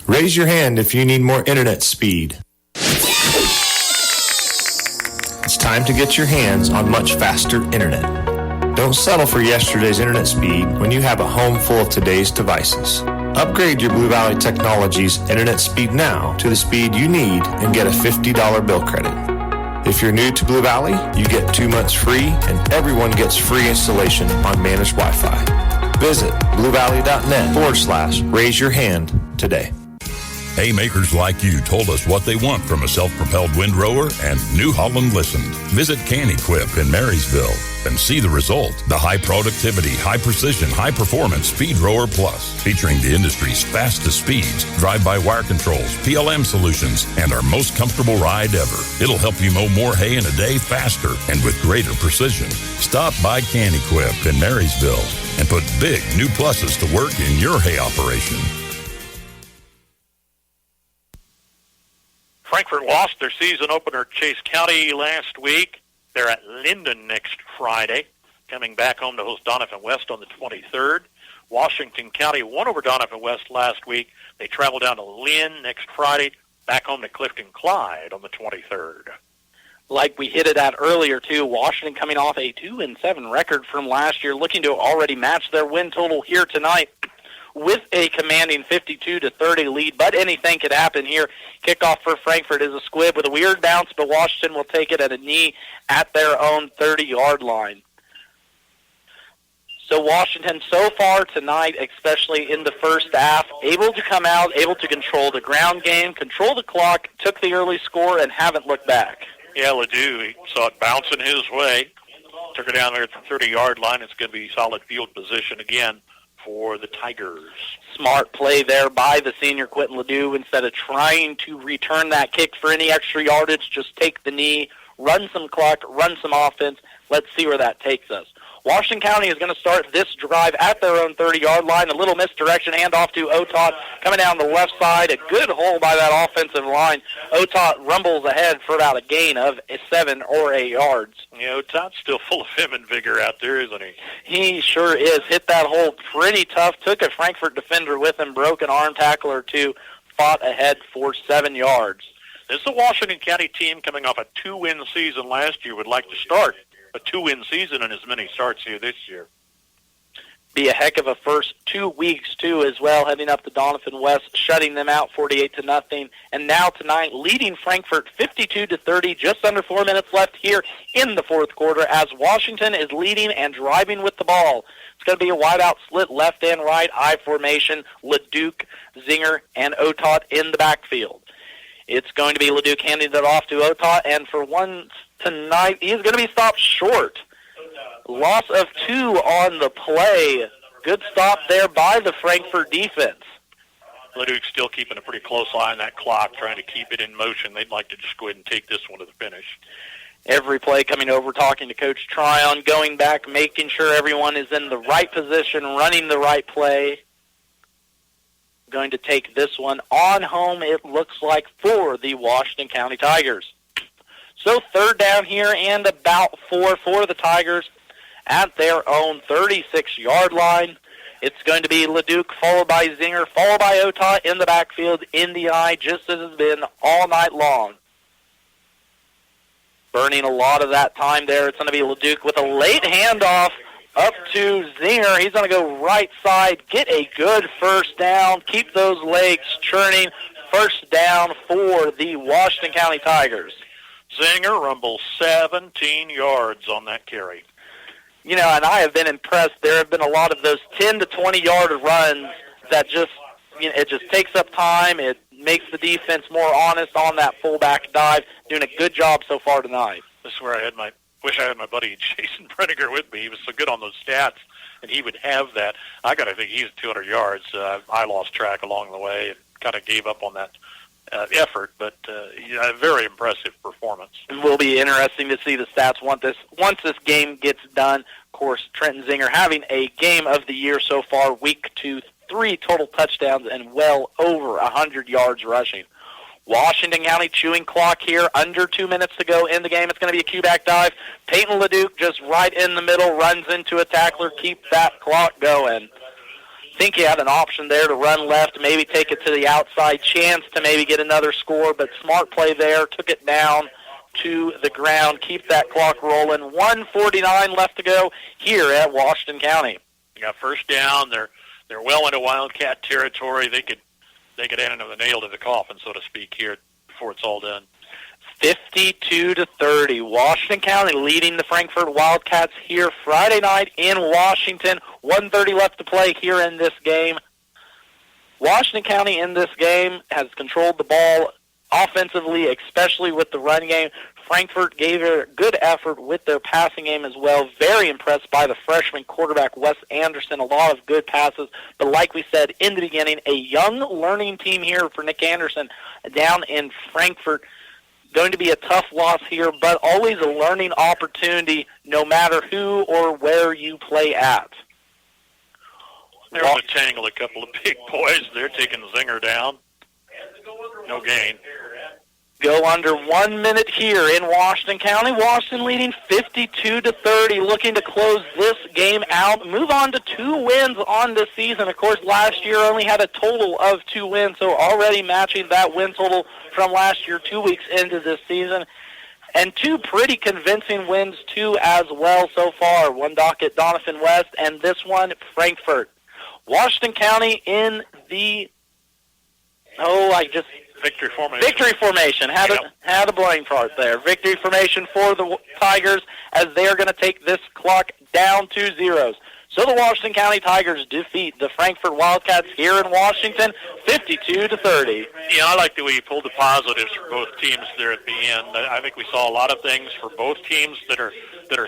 Raise your hand if you need more internet speed. It's time to get your hands on much faster internet. Don't settle for yesterday's internet speed when you have a home full of today's devices. Upgrade your Blue Valley Technologies internet speed now to the speed you need and get a $50 bill credit. If you're new to Blue Valley, you get 2 months free and everyone gets free installation on managed Wi-Fi. Visit bluevalley.net/raise your hand today. Haymakers like you told us what they want from a self-propelled windrower, and New Holland listened. Visit KNDY in Marysville and see the result. The high productivity, high precision, high performance Speed Rower Plus, featuring the industry's fastest speeds, drive-by wire controls, PLM solutions, and our most comfortable ride ever. It'll help you mow more hay in a day faster and with greater precision. Stop by KNDY in Marysville and put big new pluses to work in your hay operation. Frankfort lost their season opener to Chase County last week. They're at Linden next Friday, coming back home to host Donovan West on the 23rd. Washington County won over Donovan West last week. They travel down to Lynn next Friday, back home to Clifton Clyde on the 23rd. Like we hit it at earlier, too, Washington coming off a 2-7 record from last year, looking to already match their win total here tonight with a commanding 52-30 lead, but anything could happen here. Kickoff for Frankfort is a squib with a weird bounce, but Washington will take it at a knee at their own 30-yard line. So Washington so far tonight, especially in the first half, able to come out, able to control the ground game, control the clock, took the early score, and haven't looked back. Yeah, Ledoux, he saw it bouncing his way, took it down there at the 30-yard line. It's going to be solid field position again for the Tigers. Smart play there by the senior Quentin Ledoux. Instead of trying to return that kick for any extra yardage, just take the knee, run some clock, run some offense. Let's see where that takes us. Washington County is going to start this drive at their own 30-yard line. A little misdirection, handoff to Otot coming down the left side. A good hole by that offensive line. Otot rumbles ahead for about a gain of 7 or 8 yards. Yeah, Otot's still full of vim and vigor out there, isn't he? He sure is. Hit that hole pretty tough. Took a Frankfort defender with him, broke an arm tackle or two, fought ahead for 7 yards. This is a Washington County team coming off a 2-win season last year. Would like to start a 2-win season and as many starts here this year. Be a heck of a first 2 weeks, too, as well, heading up to Donovan West, shutting them out 48-0. And now tonight, leading Frankfort 52-30, just under 4 minutes left here in the fourth quarter, as Washington is leading and driving with the ball. It's going to be a wide-out split, left and right, I formation, Leduc, Zinger, and Otot in the backfield. It's going to be Leduc handing it off to Otot, and for once tonight, he's going to be stopped short. Loss of 2 on the play. Good stop there by the Frankfort defense. Leduc's still keeping a pretty close eye on that clock, trying to keep it in motion. They'd like to just go ahead and take this one to the finish. Every play coming over, talking to Coach Tryon, going back, making sure everyone is in the right position, running the right play. Going to take this one on home, it looks like, for the Washington County Tigers. So third down here and about 4 for the Tigers at their own 36-yard line. It's going to be Leduc, followed by Zinger, followed by Otot in the backfield, in the eye, just as it's been all night long. Burning a lot of that time there. It's going to be Leduc with a late handoff up to Zinger. He's going to go right side, get a good first down, keep those legs churning. First down for the Washington County Tigers. Zinger rumbles 17 yards on that carry. You know, and I have been impressed. There have been a lot of those 10 to 20-yard runs that just, you know, it just takes up time. It makes the defense more honest on that fullback dive. Doing a good job so far tonight. This is where wish I had my buddy Jason Brenniger with me. He was so good on those stats and he would have that. I got to think he's 200 yards. I lost track along the way and kind of gave up on that effort, but a very impressive performance. It will be interesting to see the stats once this game gets done. Of course, Trenton Zinger having a game of the year so far, week 2, 3 total touchdowns and well over 100 yards rushing. Washington County chewing clock here, under 2 minutes to go in the game. It's going to be a Q-back dive. Peyton LeDuc just right in the middle, runs into a tackler, keep that clock going. Think he had an option there to run left, maybe take it to the outside, chance to maybe get another score, but smart play there, took it down to the ground, keep that clock rolling. 1:49 left to go here at Washington County. Got first down. They're well into Wildcat territory. They could end the nail to the coffin, so to speak, here before it's all done. 52-30. Washington County leading the Frankfort Wildcats here Friday night in Washington. 1:30 left to play here in this game. Washington County in this game has controlled the ball offensively, especially with the run game. Frankfort gave a good effort with their passing game as well. Very impressed by the freshman quarterback, Wes Anderson. A lot of good passes. But like we said in the beginning, a young learning team here for Nick Anderson down in Frankfort. Going to be a tough loss here, but always a learning opportunity no matter who or where you play at. There's a tangle, a couple of big boys. They're taking Zinger down. No gain. Go under 1 minute here in Washington County. Washington leading 52-30, looking to close this game out. Move on to 2 wins on this season. Of course, last year only had a total of 2 wins, so already matching that win total from last year 2 weeks into this season. And 2 pretty convincing wins, too, as well so far. One docket, Donovan West, and this one, Frankfort. Washington County in the... Victory formation. Victory formation. Had a blank part there. Victory formation for the Tigers as they're going to take this clock down to zeros. So the Washington County Tigers defeat the Frankfort Wildcats here in Washington, 52-30. Yeah, I like the way you pulled the positives for both teams there at the end. I think we saw a lot of things for both teams that are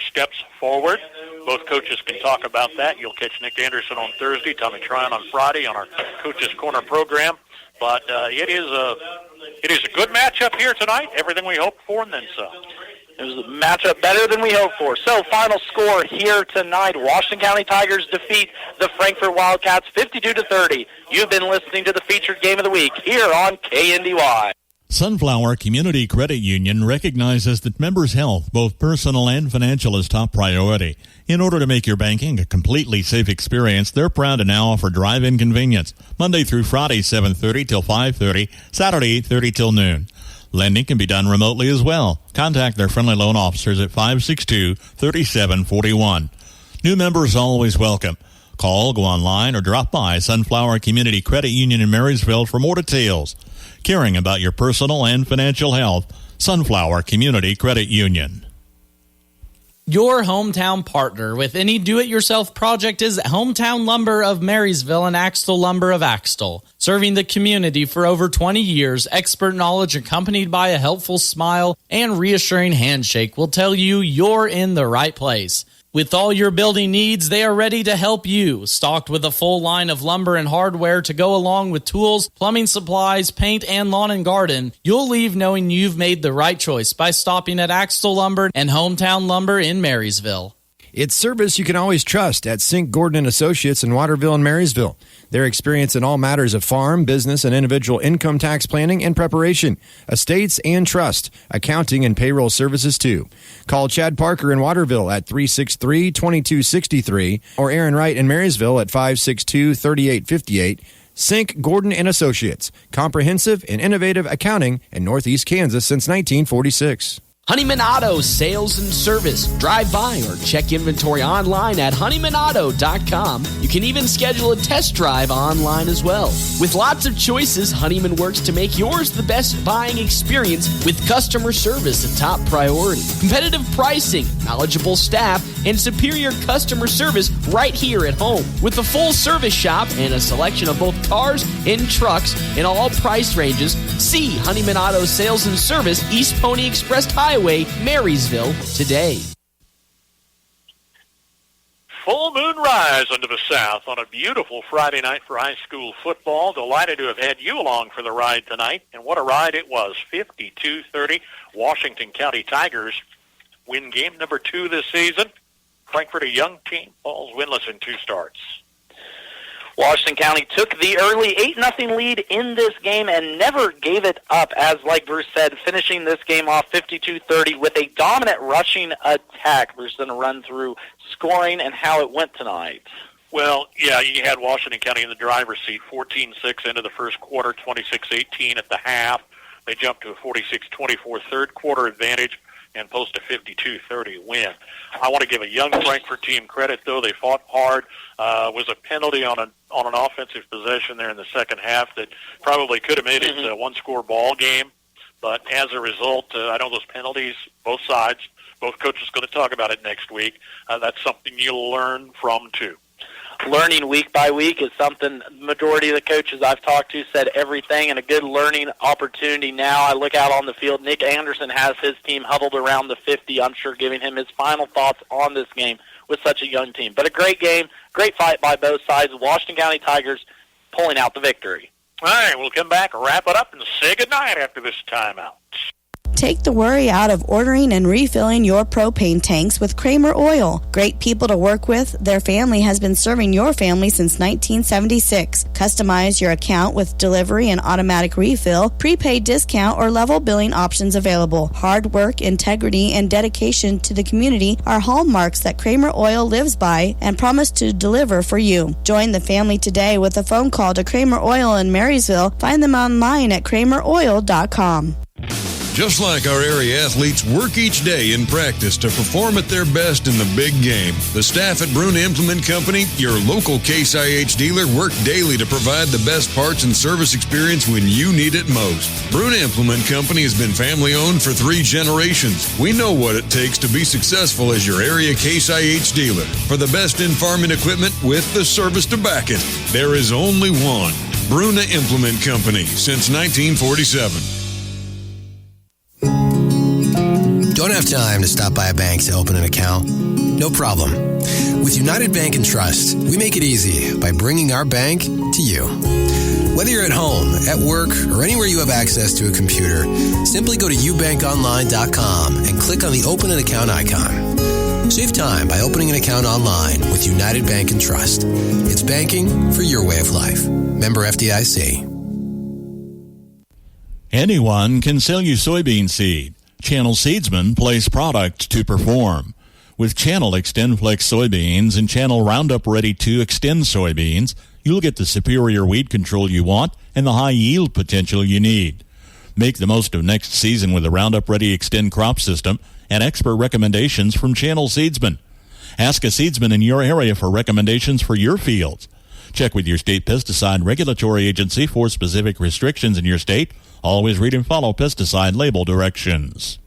steps forward. Both coaches can talk about that. You'll catch Nick Anderson on Thursday, Tommy Tryon on Friday on our Coach's Corner program. But it is a good matchup here tonight. Everything we hoped for and then some. It was a matchup better than we hoped for. So final score here tonight, Washington County Tigers defeat the Frankfort Wildcats 52-30. You've been listening to the featured game of the week here on KNDY. Sunflower Community Credit Union recognizes that members' health, both personal and financial, is top priority. In order to make your banking a completely safe experience, they're proud to now offer drive-in convenience, Monday through Friday, 7:30 till 5:30, Saturday, 8:30 till noon. Lending can be done remotely as well. Contact their friendly loan officers at 562-3741. New members always welcome. Call, go online, or drop by Sunflower Community Credit Union in Marysville for more details. Caring about your personal and financial health, Sunflower Community Credit Union. Your hometown partner with any do-it-yourself project is Hometown Lumber of Marysville and Axtell Lumber of Axtell. Serving the community for over 20 years, expert knowledge accompanied by a helpful smile and reassuring handshake will tell you you're in the right place. With all your building needs, they are ready to help you. Stocked with a full line of lumber and hardware to go along with tools, plumbing supplies, paint, and lawn and garden, you'll leave knowing you've made the right choice by stopping at Axtell Lumber and Hometown Lumber in Marysville. It's service you can always trust at Sink Gordon & Associates in Waterville and Marysville. Their experience in all matters of farm, business, and individual income tax planning and preparation, estates and trust, accounting and payroll services too. Call Chad Parker in Waterville at 363-2263 or Aaron Wright in Marysville at 562-3858. Sink Gordon & Associates, comprehensive and innovative accounting in Northeast Kansas since 1946. Honeyman Auto Sales and Service. Drive by or check inventory online at honeymanauto.com. You can even schedule a test drive online as well. With lots of choices, Honeyman works to make yours the best buying experience with customer service a top priority. Competitive pricing, knowledgeable staff, and superior customer service right here at home. With a full service shop and a selection of both cars and trucks in all price ranges, see Honeyman Auto Sales and Service, East Pony Express Highway, Marysville, today. full moon rise into the south on a beautiful Friday night for high school football. Delighted to have had you along for the ride tonight. And what a ride it was. 52-30. Washington County Tigers win game number 2 this season. Frankfort, a young team, falls winless in 2 starts. Washington County took the early 8-0 lead in this game and never gave it up, as, like Bruce said, finishing this game off 52-30 with a dominant rushing attack. Bruce going to run through scoring and how it went tonight. Well, yeah, you had Washington County in the driver's seat, 14-6 into the first quarter, 26-18 at the half. They jumped to a 46-24 third quarter advantage and post a 52-30 win. I want to give a young Frankfort team credit, though. They fought hard. Was a penalty on an offensive possession there in the second half that probably could have made it a one-score ball game. But as a result, I know those penalties, both sides, both coaches are going to talk about it next week. That's something you'll learn from, too. Learning week by week is something the majority of the coaches I've talked to said everything, and a good learning opportunity now. I look out on the field. Nick Anderson has his team huddled around the 50, I'm sure giving him his final thoughts on this game with such a young team. But a great game, great fight by both sides. Washington County Tigers pulling out the victory. All right, we'll come back, wrap it up, and say goodnight after this timeout. Take the worry out of ordering and refilling your propane tanks with Kramer Oil. Great people to work with. Their family has been serving your family since 1976. Customize your account with delivery and automatic refill, prepaid discount, or level billing options available. Hard work, integrity, and dedication to the community are hallmarks that Kramer Oil lives by and promise to deliver for you. Join the family today with a phone call to Kramer Oil in Marysville. Find them online at krameroil.com. Just like our area athletes work each day in practice to perform at their best in the big game, the staff at Bruna Implement Company, your local Case IH dealer, work daily to provide the best parts and service experience when you need it most. Bruna Implement Company has been family-owned for 3 generations. We know what it takes to be successful as your area Case IH dealer. For the best in farming equipment with the service to back it, there is only one. Bruna Implement Company, since 1947. Don't have time to stop by a bank to open an account? No problem. With United Bank and Trust, we make it easy by bringing our bank to you. Whether you're at home, at work, or anywhere you have access to a computer, simply go to ubankonline.com and click on the Open an Account icon. Save time by opening an account online with United Bank and Trust. It's banking for your way of life. Member FDIC. Anyone can sell you soybean seed. Channel Seedsmen place product to perform. With Channel XtendFlex soybeans and Channel Roundup Ready 2 Extend soybeans, you'll get the superior weed control you want and the high yield potential you need. Make the most of next season with the Roundup Ready Extend crop system and expert recommendations from Channel Seedsmen. Ask a seedsman in your area for recommendations for your fields. Check with your state pesticide regulatory agency for specific restrictions in your state. Always read and follow pesticide label directions.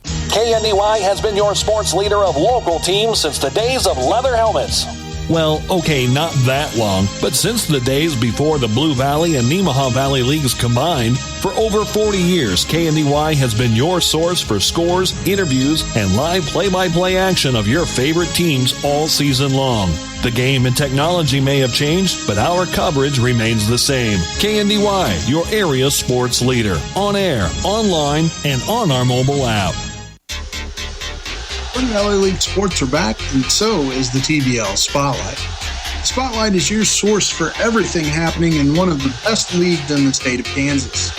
KNDY has been your sports leader of local teams since the days of leather helmets. Well, okay, not that long, but since the days before the Blue Valley and Nemaha Valley Leagues combined, for over 40 years, KNDY has been your source for scores, interviews, and live play-by-play action of your favorite teams all season long. The game and technology may have changed, but our coverage remains the same. KNDY, your area sports leader, on air, online, and on our mobile app. Blue Valley League sports are back, and so is the TVL Spotlight. Spotlight is your source for everything happening in one of the best leagues in the state of Kansas.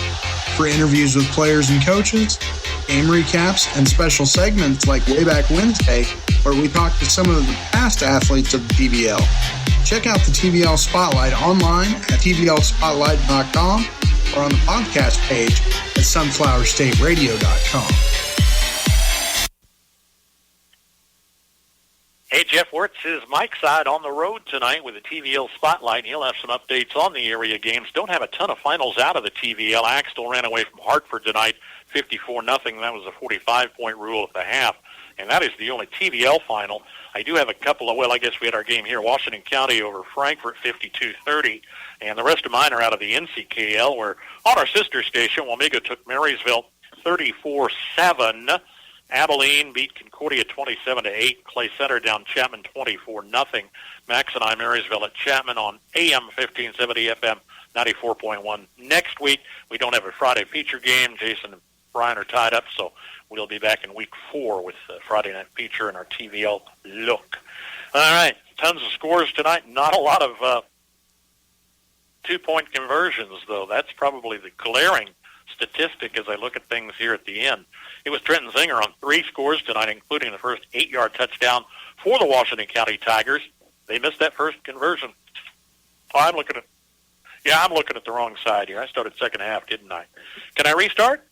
For interviews with players and coaches, game recaps, and special segments like Wayback Wednesday, where we talk to some of the past athletes of the TVL. Check out the TVL Spotlight online at tvlspotlight.com or on the podcast page at sunflowerstateradio.com. Hey, Jeff Wirtz is Mike Side on the road tonight with the TVL Spotlight. He'll have some updates on the area games. Don't have a ton of finals out of the TVL. Axtell ran away from Hartford tonight, 54-0. That was a 45-point rule at the half, and that is the only TVL final. I do have a couple of, well, I guess we had our game here, Washington County over Frankfort, 52-30, and the rest of mine are out of the NCKL, where on our sister station, Wamego took Marysville 34-7. Abilene beat Concordia 27-8. Clay Center down Chapman 24-0. Max and I, Marysville at Chapman on AM 1570 FM 94.1. Next week, we don't have a Friday feature game. Jason and Brian are tied up, so we'll be back in week 4 with the Friday night feature and our TVL look. All right, tons of scores tonight. Not a lot of two-point conversions, though. That's probably the glaring statistic as I look at things here at the end. It was Trenton Zinger on 3 scores tonight, including the first 8-yard touchdown for the Washington County Tigers. They missed that first conversion. Oh, I'm looking at the wrong side here. I started second half, didn't I? Can I restart?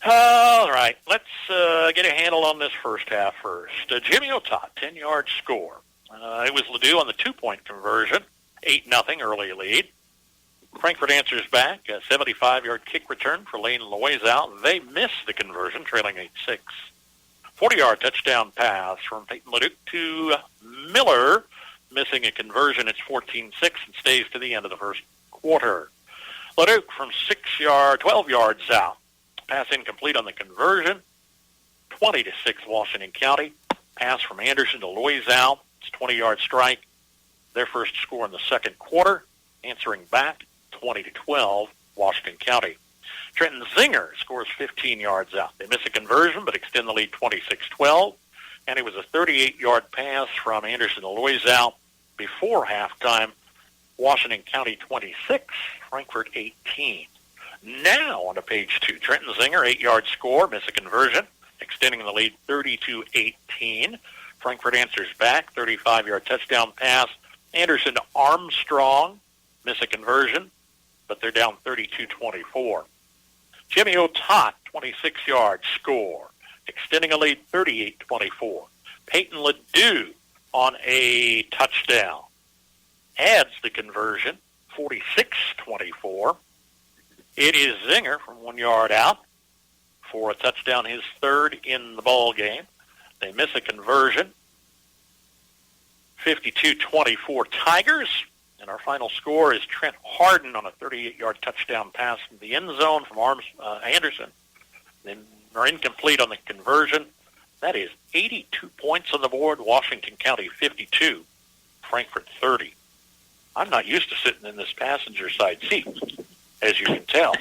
All right, let's get a handle on this first half first. Jimmy Otot, 10-yard score. It was Ledoux on the 2-point conversion, 8-0 early lead. Frankfort answers back, a 75-yard kick return for Lane Loizow. They miss the conversion, trailing 8-6. 40-yard touchdown pass from Peyton Leduc to Miller, missing a conversion. It's 14-6 and stays to the end of the first quarter. Leduc from 12 yards out. Pass incomplete on the conversion. 20-6 Washington County. Pass from Anderson to Loizow. It's a 20-yard strike. Their first score in the second quarter. Answering back, 20-12 Washington County. Trenton Zinger scores 15 yards out. They miss a conversion but extend the lead 26-12. And it was a 38-yard pass from Anderson to Loizow before halftime. Washington County 26, Frankfort 18. Now on to page 2. Trenton Zinger, 8-yard score, miss a conversion, extending the lead 30-18. Frankfort answers back, 35-yard touchdown pass. Anderson to Armstrong, miss a conversion, but they're down 32-24. Jimmy Otot, 26-yard score, extending a lead 38-24. Peyton Ledoux on a touchdown adds the conversion, 46-24. It is Zinger from 1 yard out for a touchdown, his third in the ball game. They miss a conversion, 52-24 Tigers. And our final score is Trent Harden on a 38-yard touchdown pass from the end zone from Anderson. They are incomplete on the conversion. That is 82 points on the board. Washington County 52, Frankfort 30. I'm not used to sitting in this passenger side seat, as you can tell.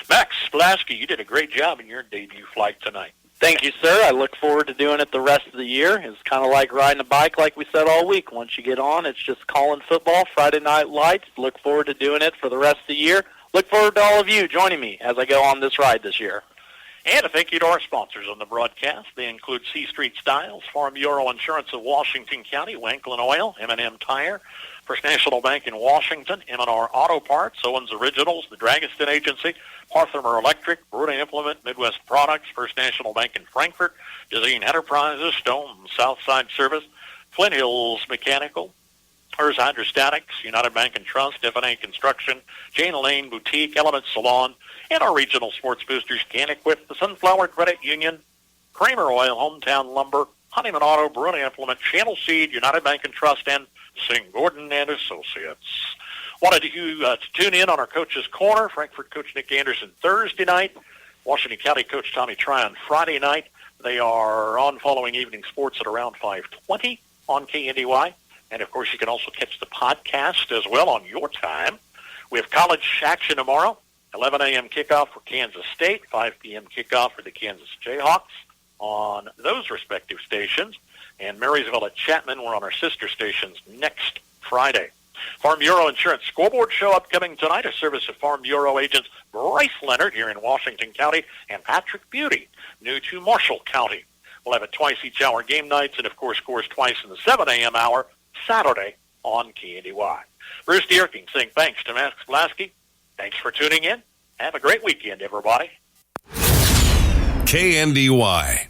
Max Splasky, you did a great job in your debut flight tonight. Thank you, sir. I look forward to doing it the rest of the year. It's kind of like riding a bike, like we said all week. Once you get on, it's just calling football, Friday Night Lights. Look forward to doing it for the rest of the year. Look forward to all of you joining me as I go on this ride this year. And a thank you to our sponsors on the broadcast. They include C Street Styles, Farm Bureau Insurance of Washington County, Wanklin Oil, M&M Tire, First National Bank in Washington, M&R Auto Parts, Owens Originals, the Dragaston Agency, Parthermer Electric, Bruta Implement, Midwest Products, First National Bank in Frankfort, Dezeen Enterprises, Stone Southside Service, Flint Hills Mechanical, Hers Hydrostatics, United Bank and Trust, F&A Construction, Jane Lane Boutique, Element Salon, and our regional sports boosters, KNDY, the Sunflower Credit Union, Kramer Oil, Hometown Lumber, Honeyman Auto, Bruta Implement, Channel Seed, United Bank and Trust, and Sing Gordon and Associates. Wanted you to tune in on our Coach's Corner. Frankfort coach Nick Anderson Thursday night. Washington County coach Tommy Tryon Friday night. They are on following evening sports at around 5:20 on KNDY. And, of course, you can also catch the podcast as well on your time. We have college action tomorrow. 11 a.m. kickoff for Kansas State, 5 p.m. kickoff for the Kansas Jayhawks on those respective stations. And Marysville at Chapman, we're on our sister stations next Friday. Farm Bureau Insurance Scoreboard Show upcoming tonight, a service of Farm Bureau agents Bryce Leonard here in Washington County and Patrick Beauty, new to Marshall County. We'll have it twice each hour game nights and, of course, scores twice in the 7 a.m. hour Saturday on KNDY. Bruce Dierking saying thanks to Max Blasky. Thanks for tuning in. Have a great weekend, everybody. KNDY.